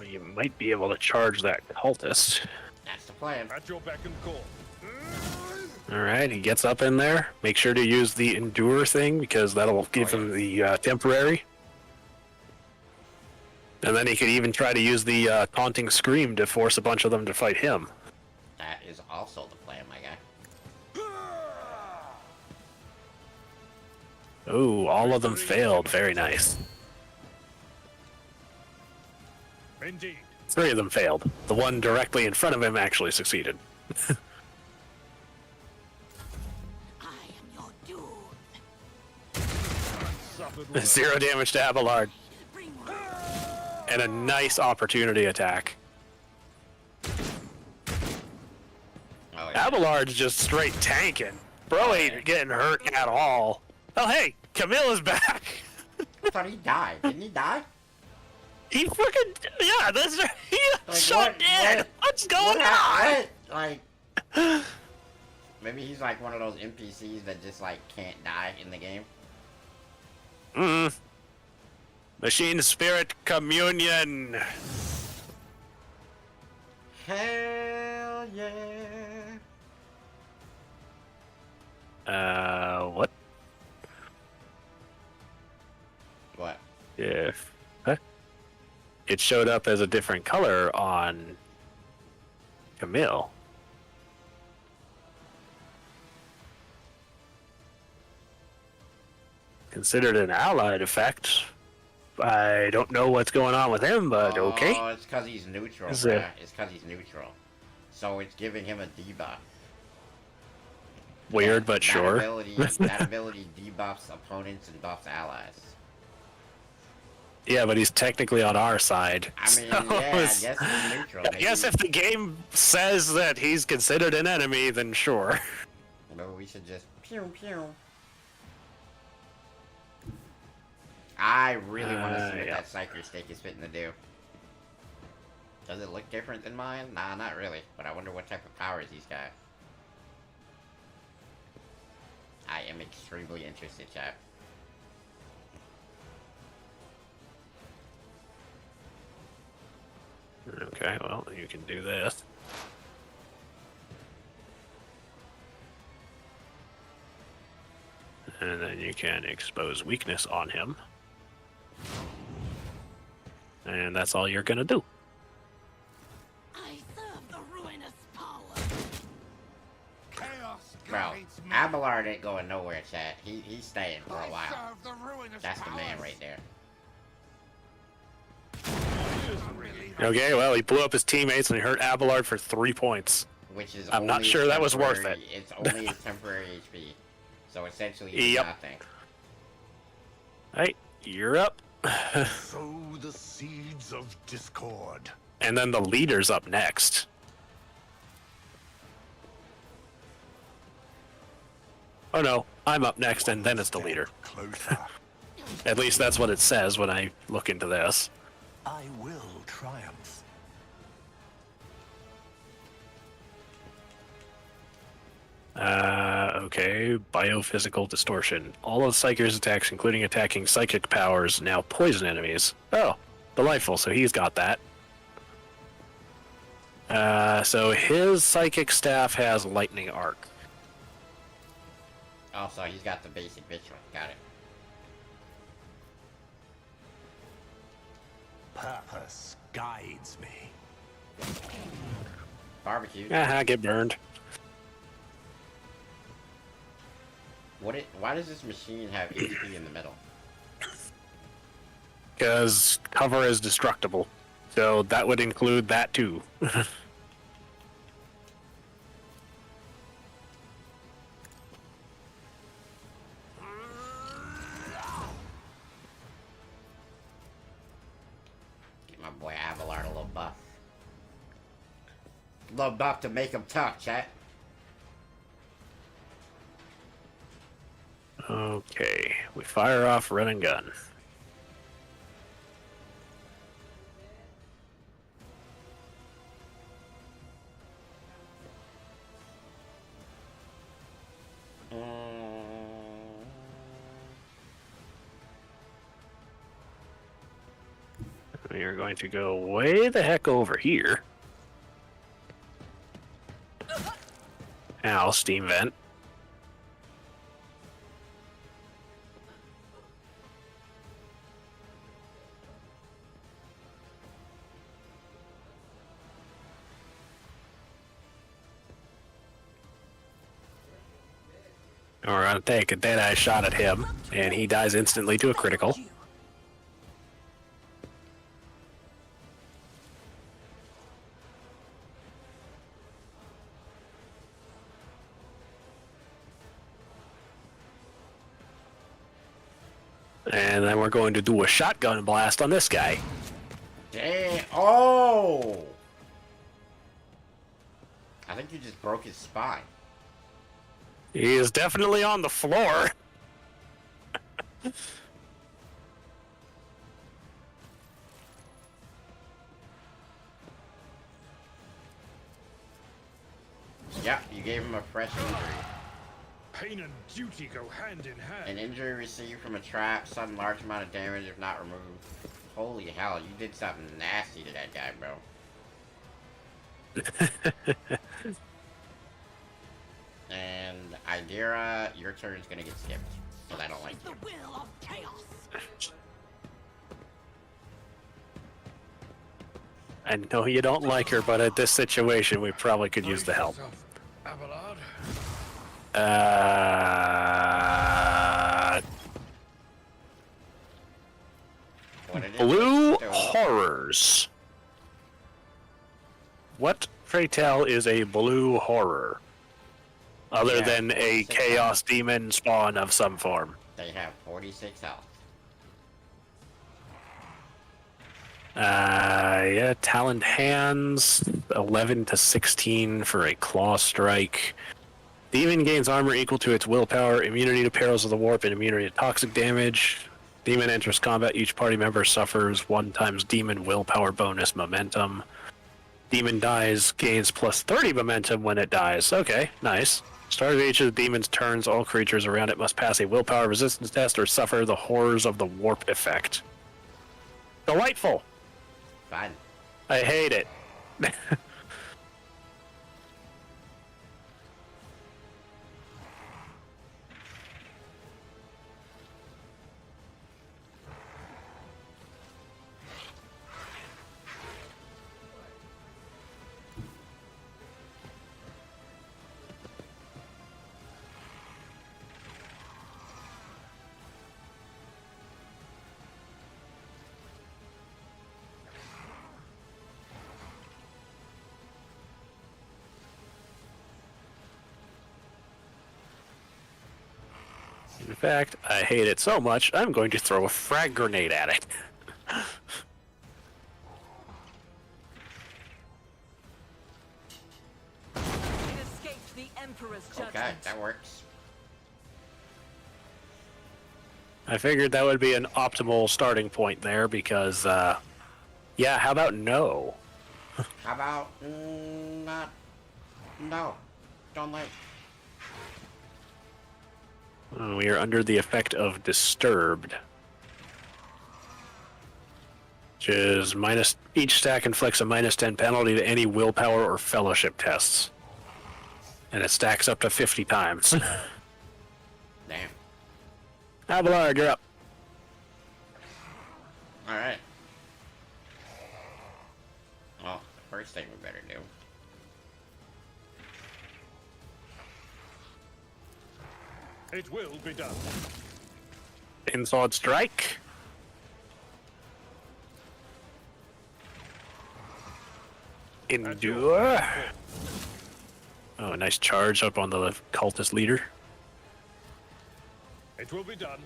We might be able to charge that cultist. That's the plan. At your beck and call. Alright, he gets up in there. Make sure to use the endure thing because that'll give him the temporary. And then he could even try to use the taunting scream to force a bunch of them to fight him. That is also the plan, my guy. Oh, all of them failed. Very nice. Indeed. 3 of them failed. The one directly in front of him actually succeeded. I am your doom. 0 damage to Abelard. And a nice opportunity attack. Oh, yeah. Abelard's just straight tanking. Bro ain't getting hurt at all. Oh, hey, Camille is back. I thought he died. Didn't he die? He fucking, yeah, that's right. He Like, shot dead. What's going on? What? Like, maybe he's like one of those NPCs that just like can't die in the game. Machine Spirit Communion. Hell yeah. What? What? Yeah. Huh? It showed up as a different color on Camille. Considered an allied effect. I don't know what's going on with him, but okay. Oh, it's because he's neutral. Is Bruh. It's because he's neutral. So it's giving him a debuff. Weird, but sure. That ability debuffs opponents and buffs allies. Yeah, but he's technically on our side. I mean, yeah, I guess he's neutral. I guess if the game says that he's considered an enemy, then sure. Maybe we should just pew pew. I really want to see what that Psycher stake is fitting to do. Does it look different than mine? Nah, not really. But I wonder what type of powers he's got. I am extremely interested, chat. Okay, well, you can do this. And then you can expose weakness on him. And that's all you're gonna do. I serve the ruinous power. Chaos Bro, guides me. Abelard ain't going nowhere, chat. He's staying for a I while. serve the ruinous That's the man powers. right there. Okay, well, he blew up his teammates and he hurt Abelard for 3 points. Which is I'm not only sure that was worth temporary- it. It's only a temporary HP. So essentially, it's nothing. Alright, you're up. Sow the seeds of discord. And then the leader's up next. Oh no, I'm up next and then it's the leader. Closer. At least that's what it says when I look into this. I will triumph. Okay, biophysical distortion. All of Psycher's attacks, including attacking psychic powers, now poison enemies. Oh, delightful, so he's got that. So his psychic staff has lightning arc. Also, he's got the basic vigilant. Got it. Purpose guides me. Barbecue. Get burned. Why does this machine have HP in the middle? Because cover is destructible. So that would include that too. Get my boy Abelard a little buff. A little buff to make him tough, chat. Okay, we fire off run and gun. We are going to go way the heck over here. Ow, steam vent. Or I'll take a dead-eye shot at him, and he dies instantly to a critical. And then we're going to do a shotgun blast on this guy. Damn. Oh! I think you just broke his spine. He is definitely on the floor. Yep, you gave him a fresh injury. Pain and duty go hand in hand. An injury received from a trap, sudden large amount of damage if not removed. Holy hell, you did something nasty to that guy, bro. And Idira, your turn's gonna get skipped, because I don't like you. The will of chaos. I know you don't like her, but at this situation, we probably could use the help. Abelard. Blue horrors. What, pray tell, is a blue horror? Other than a chaos demon spawn of some form. They have 46 health. Yeah, taloned hands, 11 to 16 for a claw strike. Demon gains armor equal to its willpower, immunity to perils of the warp, and immunity to toxic damage. Demon enters combat, each party member suffers 1 times demon willpower bonus momentum. Demon dies, gains plus 30 momentum when it dies. Okay, nice. Start of each of the demon's turns, all creatures around it must pass a willpower resistance test or suffer the horrors of the warp effect. Delightful! Fine. I hate it. In fact, I hate it so much, I'm going to throw a frag grenade at it. It escaped the Emperor's judgment. Okay, that works. I figured that would be an optimal starting point there because, yeah, how about no? How about, not, no, don't like. We are under the effect of Disturbed. Which is each stack inflicts a -10 penalty to any willpower or fellowship tests. And it stacks up to 50 times. Damn. Abelard, you're up. Alright. Well, the first thing we better do. It will be done. Inside strike. Endure. Oh, a nice charge up on the cultist leader. It will be done.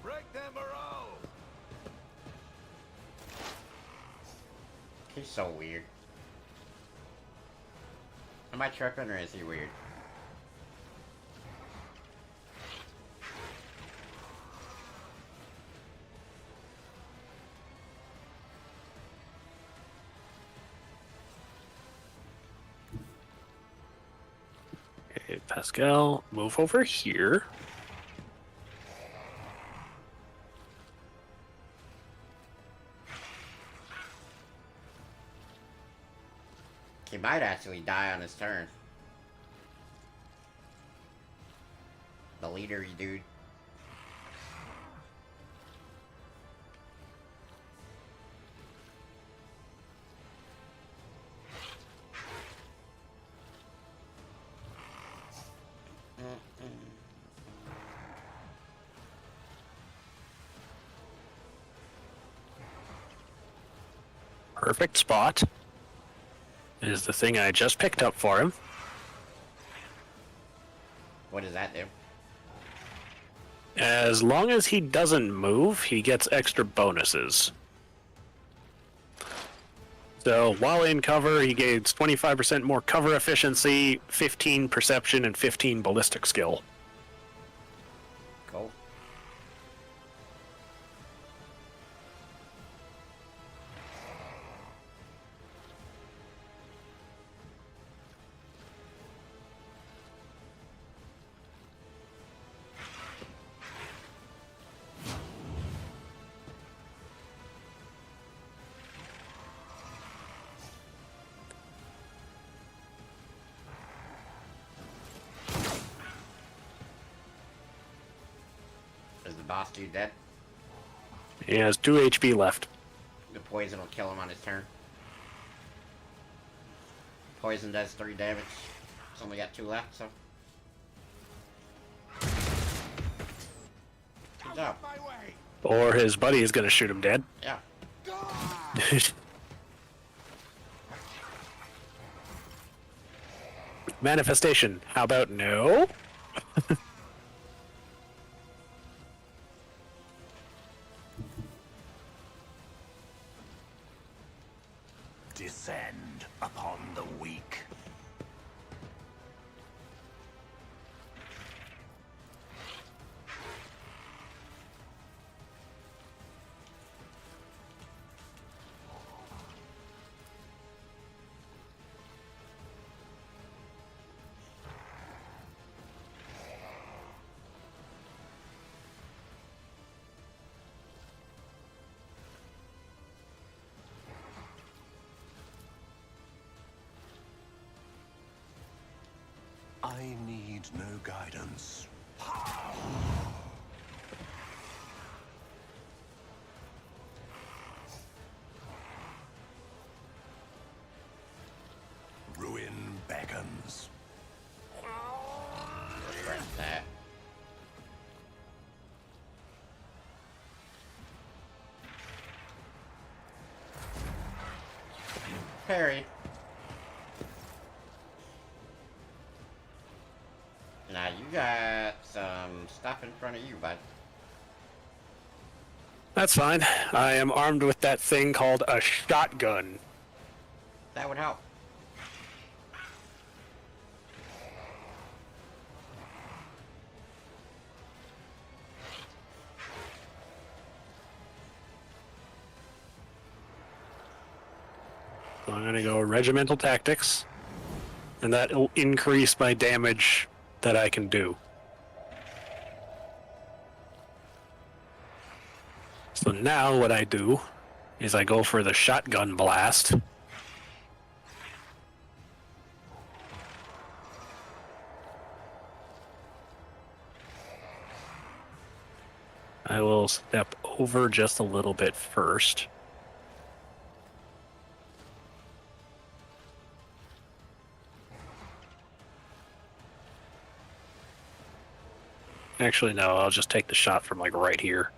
Break their morale. He's so weird. Am I tripping or is he weird? Okay, Pascal, move over here. He might actually die on his turn. The leadery dude. Perfect spot is the thing I just picked up for him. What does that do? As long as he doesn't move, he gets extra bonuses. So while in cover, he gains 25% more cover efficiency, 15 perception, and 15 ballistic skill. Cool. Is the boss dude dead? He has 2 HP left. The poison will kill him on his turn. Poison does 3 damage. It's only got 2 left, so. Good job. Or his buddy is going to shoot him dead. Yeah. Manifestation. How about no? Descend upon the weak. I need no guidance. Ruin beckons. Press that. Parry. Now you got some stuff in front of you, bud. That's fine. I am armed with that thing called a shotgun. That would help. So I'm going to go Regimental Tactics, and that will increase my damage that I can do. Now what I do is I go for the shotgun blast. I will step over just a little bit first. Actually, no, I'll just take the shot from like right here.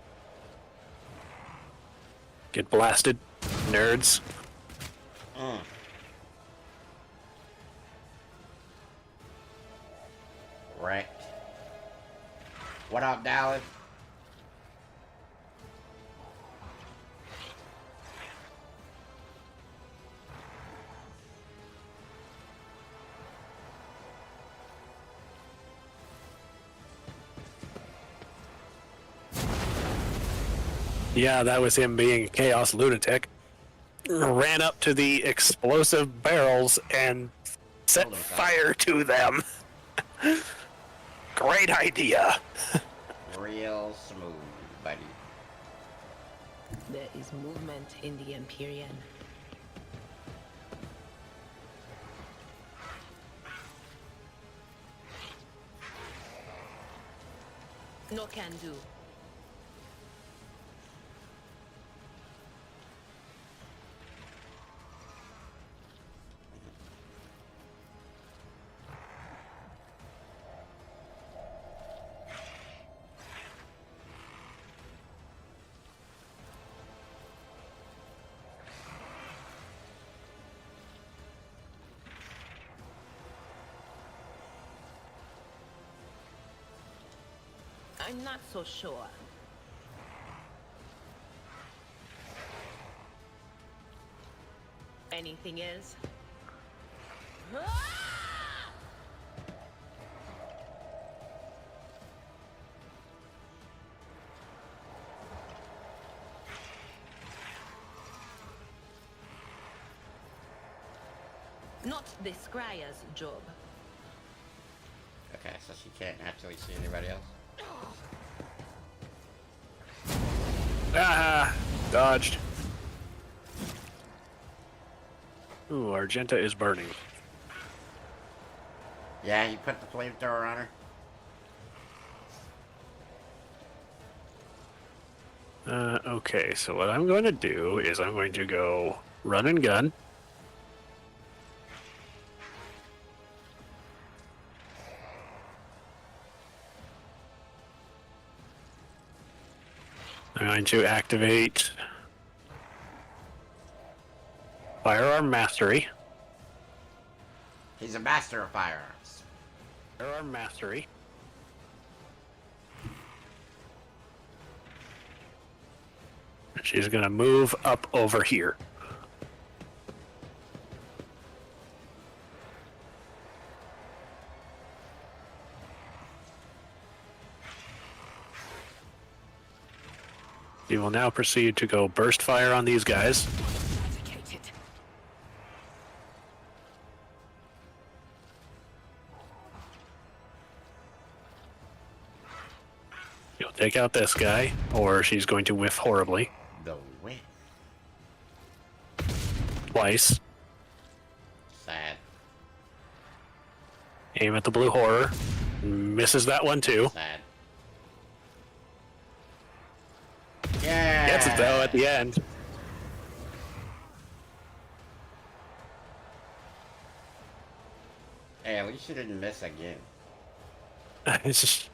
Get blasted, nerds. Wrecked. What up, Dallas? Yeah, that was him being a chaos lunatic. Ran up to the explosive barrels and set fire to them. Great idea. Real smooth, buddy. There is movement in the Empyrean. No can do. I'm not so sure. Anything is? Not the Scryer's job. Okay, so she can't actually see anybody else. Ah, dodged. Ooh, Argenta is burning. Yeah, he put the flamethrower on her. Okay, so what I'm going to do is I'm going to go run and gun. I'm going to activate Firearm Mastery. He's a master of firearms. Firearm Mastery. She's going to move up over here. You will now proceed to go burst fire on these guys. You'll take out this guy, or she's going to whiff horribly. The whiff. Twice. Sad. Aim at the blue horror. Misses that one too. Sad. Yeah. Gets it though at the end. Hey, at least you didn't miss again. It's just...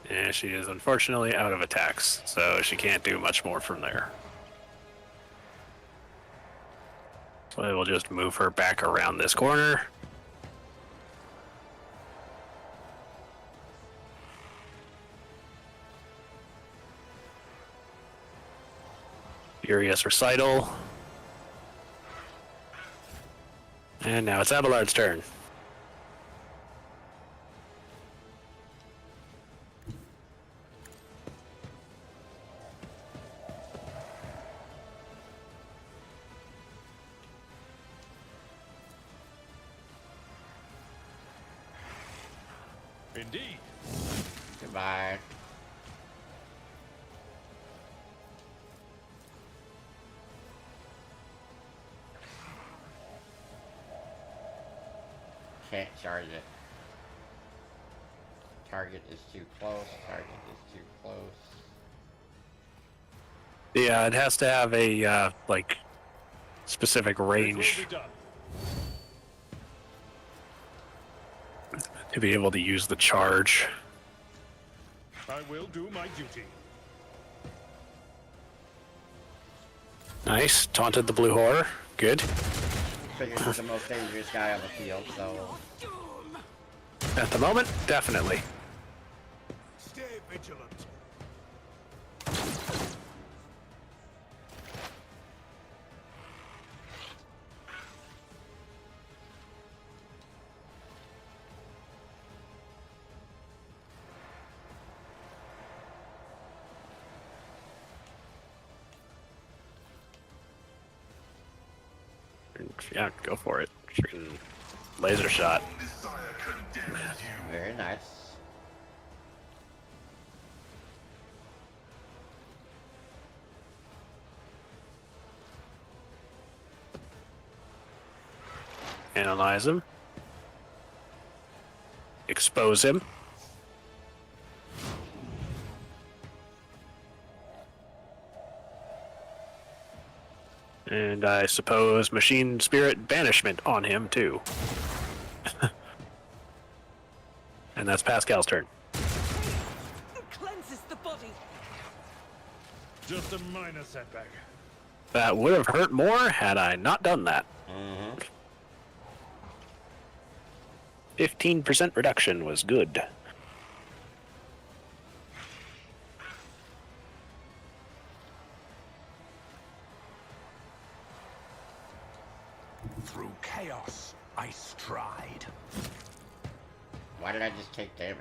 Yeah, she is unfortunately out of attacks, so she can't do much more from there. So I will just move her back around this corner. Furious Recital. And now it's Abelard's turn. Indeed. Goodbye. Can't charge it. Target is too close. Target is too close. Yeah, it has to have a like specific range to be able to use the charge. I will do my duty. Nice, taunted the blue horror. Good. Figures he's the most dangerous guy on the field, so. At the moment, definitely. Stay vigilant. Yeah, go for it. Laser shot. Very nice. Analyze him. Expose him. And I suppose Machine Spirit Banishment on him, too. And that's Pascal's turn. Cleanses the body. Just a minor setback. That would have hurt more had I not done that. 15% reduction was good. Through chaos, I stride. Why did I just take damage?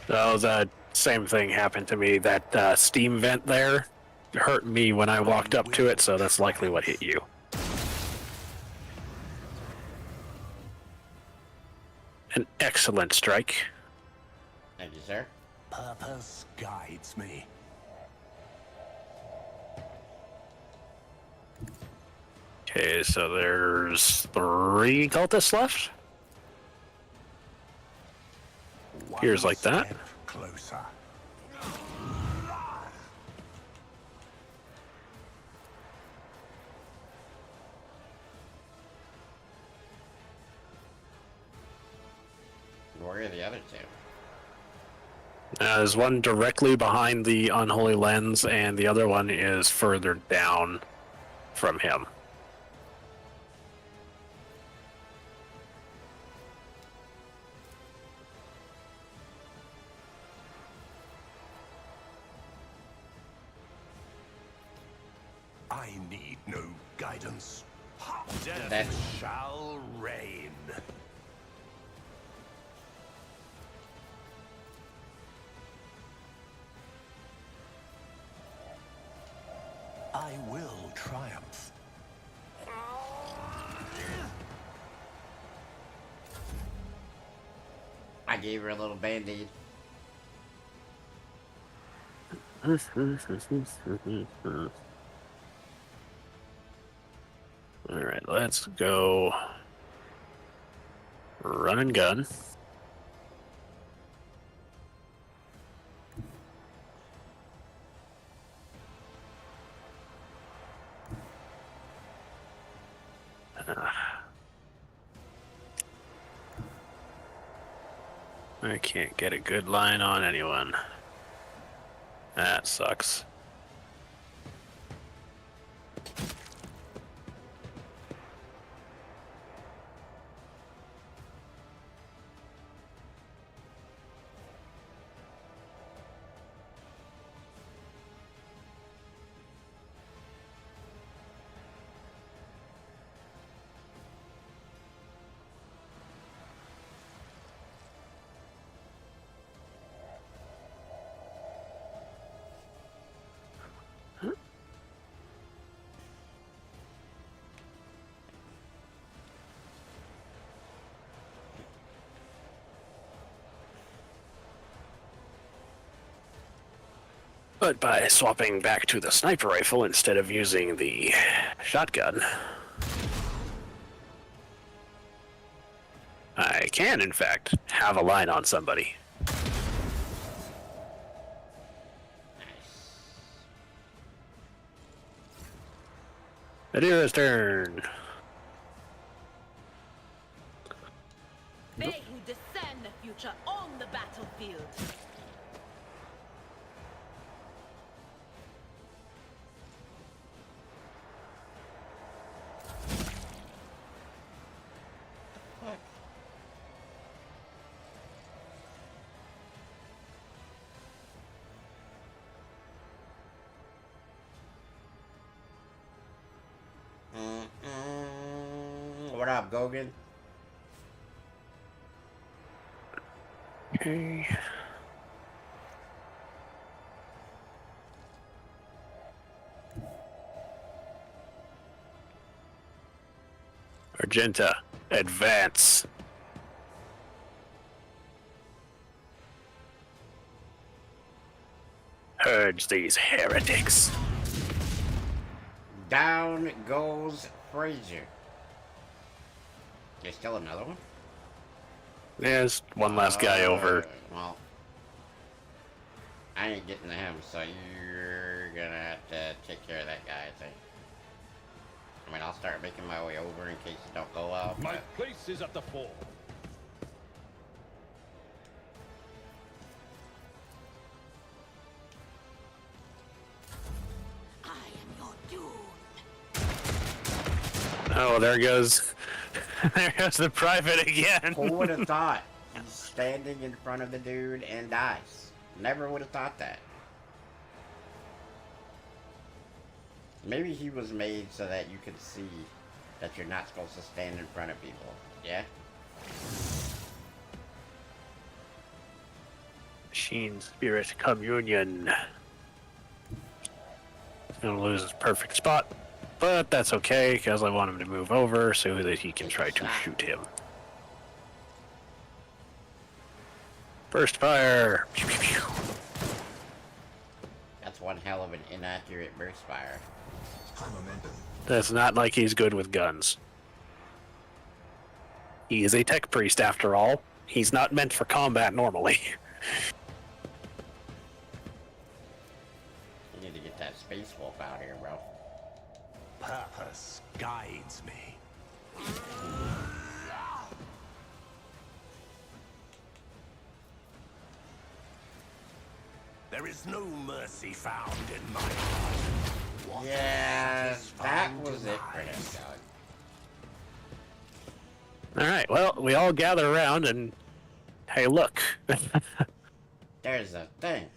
So the same thing happened to me. That steam vent there hurt me when I walked up to it, so that's likely what hit you. An excellent strike. Thank you, sir. Purpose guides me. Okay, so there's 3 cultists left. Here's like that. Closer. Where are the other two? There's one directly behind the unholy lens, and the other one is further down from him. I need no guidance. Death That's- shall reign. I will triumph. I gave her a little band-aid. Alright, let's go run and gun. I can't get a good line on anyone. That sucks. But by swapping back to the sniper rifle instead of using the shotgun, I can, in fact, have a line on somebody. Adira's turn. They who discern the future on the battlefield. What up, Gogan? Okay. Argenta, advance. Purge these heretics. Down goes Frazier. There's still another one? There's one last guy over. Well, I ain't getting to him, so you're gonna have to take care of that guy, I think. I mean, I'll start making my way over in case you don't go out. My place is at the fort. I am your doom. Oh, there goes. There goes the private again. Who would have thought he's standing in front of the dude and dies? Never would have thought that. Maybe he was made so that you could see that you're not supposed to stand in front of people. Yeah? Machine Spirit Communion. Gonna lose his perfect spot, but that's okay because I want him to move over so that he can try to shoot him. First fire. Pew, pew, pew. That's one hell of an inaccurate burst fire. That's not like he's good with guns. He is a tech priest after all. He's not meant for combat normally. You need to get that space wolf out here, bro. Purpose guides me. There is no mercy found in my heart. Yeah, that was it for him, Doug. Alright, well, we all gather around and... Hey, look. There's a thing.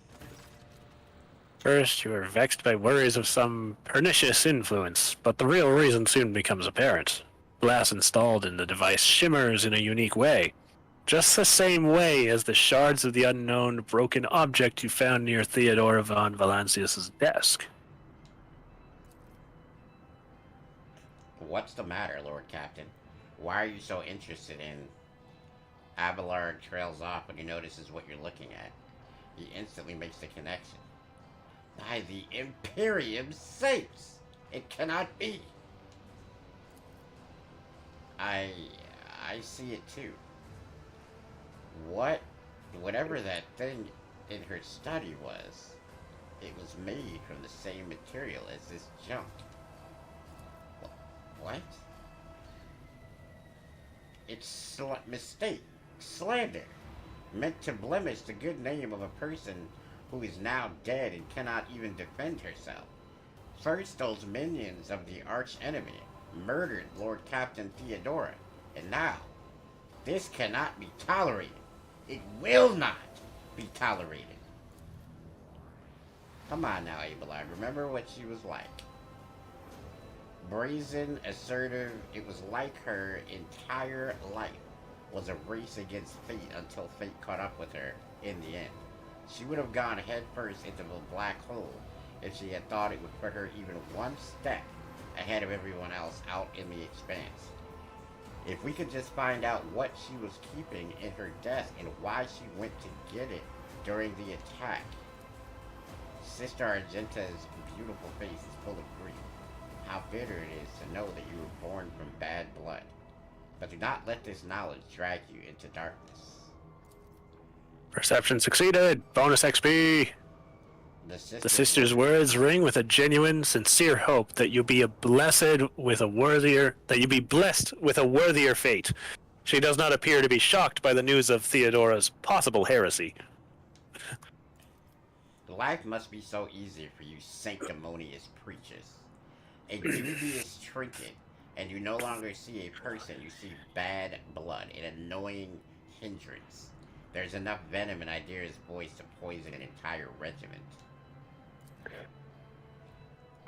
First, you are vexed by worries of some pernicious influence, but the real reason soon becomes apparent. Glass installed in the device shimmers in a unique way. Just the same way as the shards of the unknown broken object you found near Theodore von Valancius's desk. What's the matter, Lord Captain? Why are you so interested in... Abelard trails off when he notices what you're looking at. He instantly makes the connection. By the Imperium Saints! It cannot be! I see it too. Whatever that thing in her study was, it was made from the same material as this junk. What? It's mistake, slander, meant to blemish the good name of a person who is now dead and cannot even defend herself. First, those minions of the arch enemy murdered Lord Captain Theodora, and now, this cannot be tolerated. It will not be tolerated. Come on now, Abelard, remember what she was like. Brazen, assertive, it was like her entire life was a race against fate until fate caught up with her in the end. She would have gone headfirst into a black hole if she had thought it would put her even one step ahead of everyone else out in the expanse. If we could just find out what she was keeping in her desk and why she went to get it during the attack. Sister Argenta's beautiful face is full of grief. How bitter it is to know that you were born from bad blood. But do not let this knowledge drag you into darkness. Perception succeeded. Bonus XP. The sister's words ring with a genuine, sincere hope that you be blessed with a worthier fate. She does not appear to be shocked by the news of Theodora's possible heresy. Life must be so easy for you sanctimonious preachers. A dubious trinket, and you no longer see a person, you see bad blood, an annoying hindrance. There's enough venom in Idira's voice to poison an entire regiment.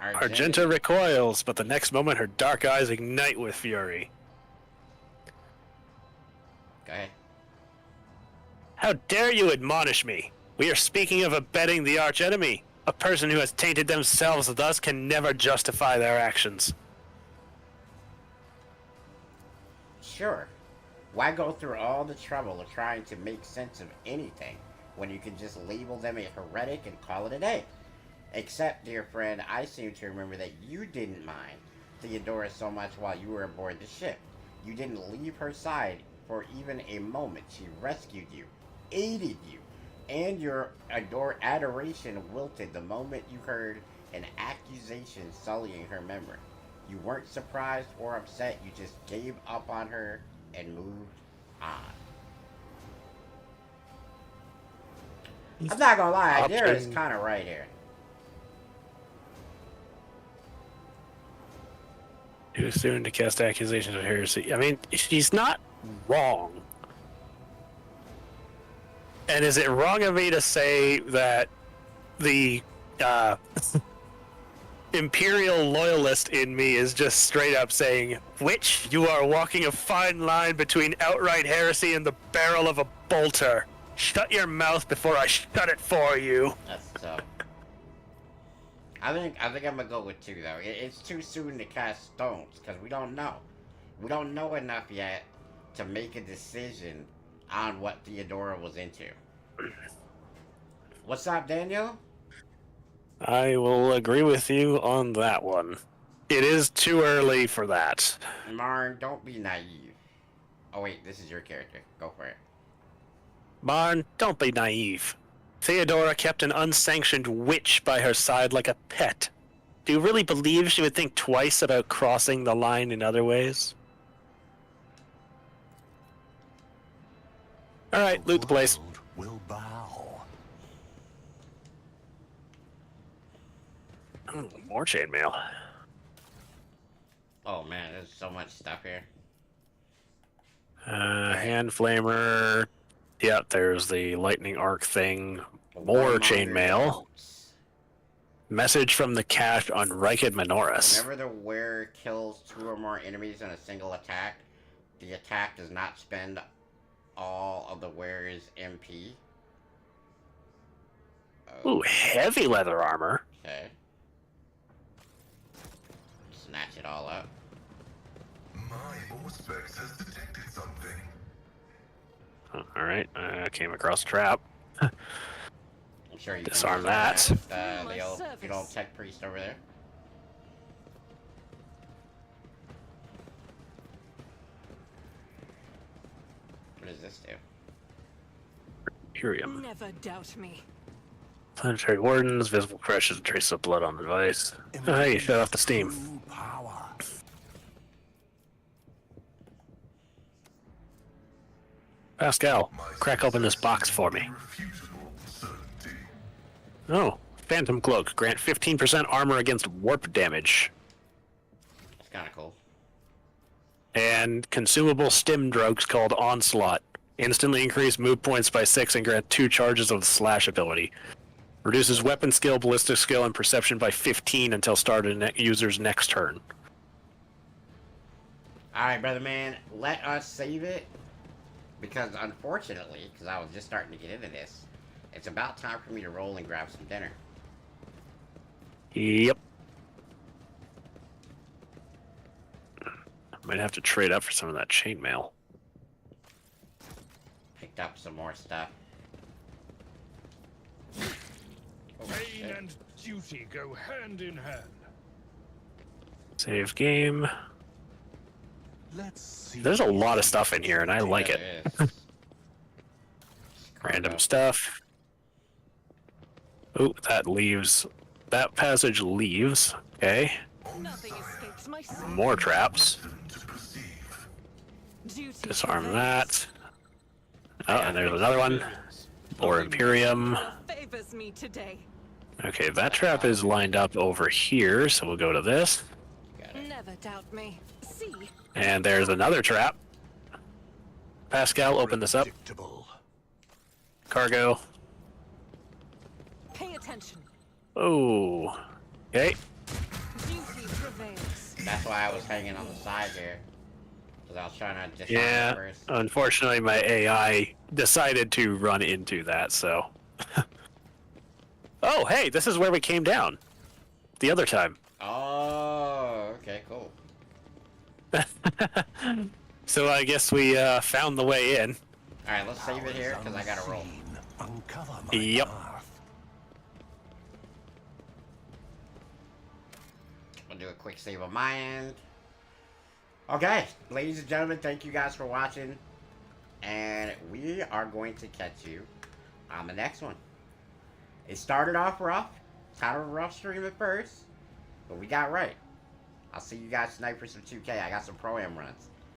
Argenta recoils, but the next moment her dark eyes ignite with fury. Go ahead. How dare you admonish me? We are speaking of abetting the archenemy. A person who has tainted themselves thus can never justify their actions. Sure. Why go through all the trouble of trying to make sense of anything when you can just label them a heretic and call it a day? Except, dear friend, I seem to remember that you didn't mind Theodora so much while you were aboard the ship. You didn't leave her side for even a moment. She rescued you, aided you, and your adoration wilted the moment you heard an accusation sullying her memory. You weren't surprised or upset, you just gave up on her and moved on. I'm not gonna lie, Idira is kind of right here. Too soon to cast accusations of heresy. I mean, she's not wrong. And is it wrong of me to say that the Imperial loyalist in me is just straight up saying, "Witch, you are walking a fine line between outright heresy and the barrel of a bolter. Shut your mouth before I shut it for you." That's tough. I think I'm gonna go with 2 though. It's too soon to cast stones because we don't know. We don't know enough yet to make a decision on what Theodora was into. What's up, Daniel? I will agree with you on that one. It is too early for that. Marn, don't be naive. Oh wait, this is your character. Go for it. Marn, don't be naive. Theodora kept an unsanctioned witch by her side like a pet. Do you really believe she would think twice about crossing the line in other ways? Alright, loot the place. Will bow. Oh, more chainmail. Oh man, there's so much stuff here. Hand flamer. Yeah, there's the lightning arc thing. More chainmail. Message from the cache on Reichid Minoris. Whenever the wearer kills 2 or more enemies in a single attack, the attack does not spend all of the wearer's MP. Ooh, heavy leather armor. Okay. Snatch it all up. My Auspex has detected something. Alright, I came across a trap. I'm sure you disarm that. The good old tech priest over there. What does this do? Imperium. Never doubt me. Planetary wardens, visible pressures, and traces of blood on the device. Oh, hey, you shut off the steam. Pascal, crack open this box for me. Oh, Phantom Cloak. Grant 15% armor against warp damage. That's kind of cool. And consumable stim drugs called Onslaught. Instantly increase move points by 6 and grant 2 charges of the slash ability. Reduces weapon skill, ballistic skill, and perception by 15 until start of user's next turn. Alright, brother man, let us save it. Because unfortunately, because I was just starting to get into this, it's about time for me to roll and grab some dinner. Yep. Might have to trade up for some of that chainmail. Picked up some more stuff. Pain and duty go hand in hand. Save game. Let's see. There's a lot of stuff in here, and I like Yeah, it. there is. Random stuff. Oh, that leaves. That passage leaves. Okay. Nothing escapes my sight. More traps. Duty Disarm prevails. that. Oh, and there's another one. More Imperium. Favors me today. Okay, that trap is lined up over here, so we'll go to this. Never doubt me. See, And there's another trap. Pascal, open this up. Predictable. Cargo. pay attention. Oh. Okay. Duty prevails. That's why I was hanging on the side here. Because I was trying to disarm Yeah. it first. Unfortunately, my AI decided to run into that, so. Oh, hey, this is where we came down. The other time. Oh, okay, cool. So I guess we found the way in. Alright, let's save it here, because I gotta roll. Uncover my Yep. path. I'll do a quick save on my end. Okay, ladies and gentlemen, thank you guys for watching. And we are going to catch you on the next one. It started off rough. Kind of a rough stream at first. But we got right. I'll see you guys tonight for some 2K. I got some Pro-Am runs.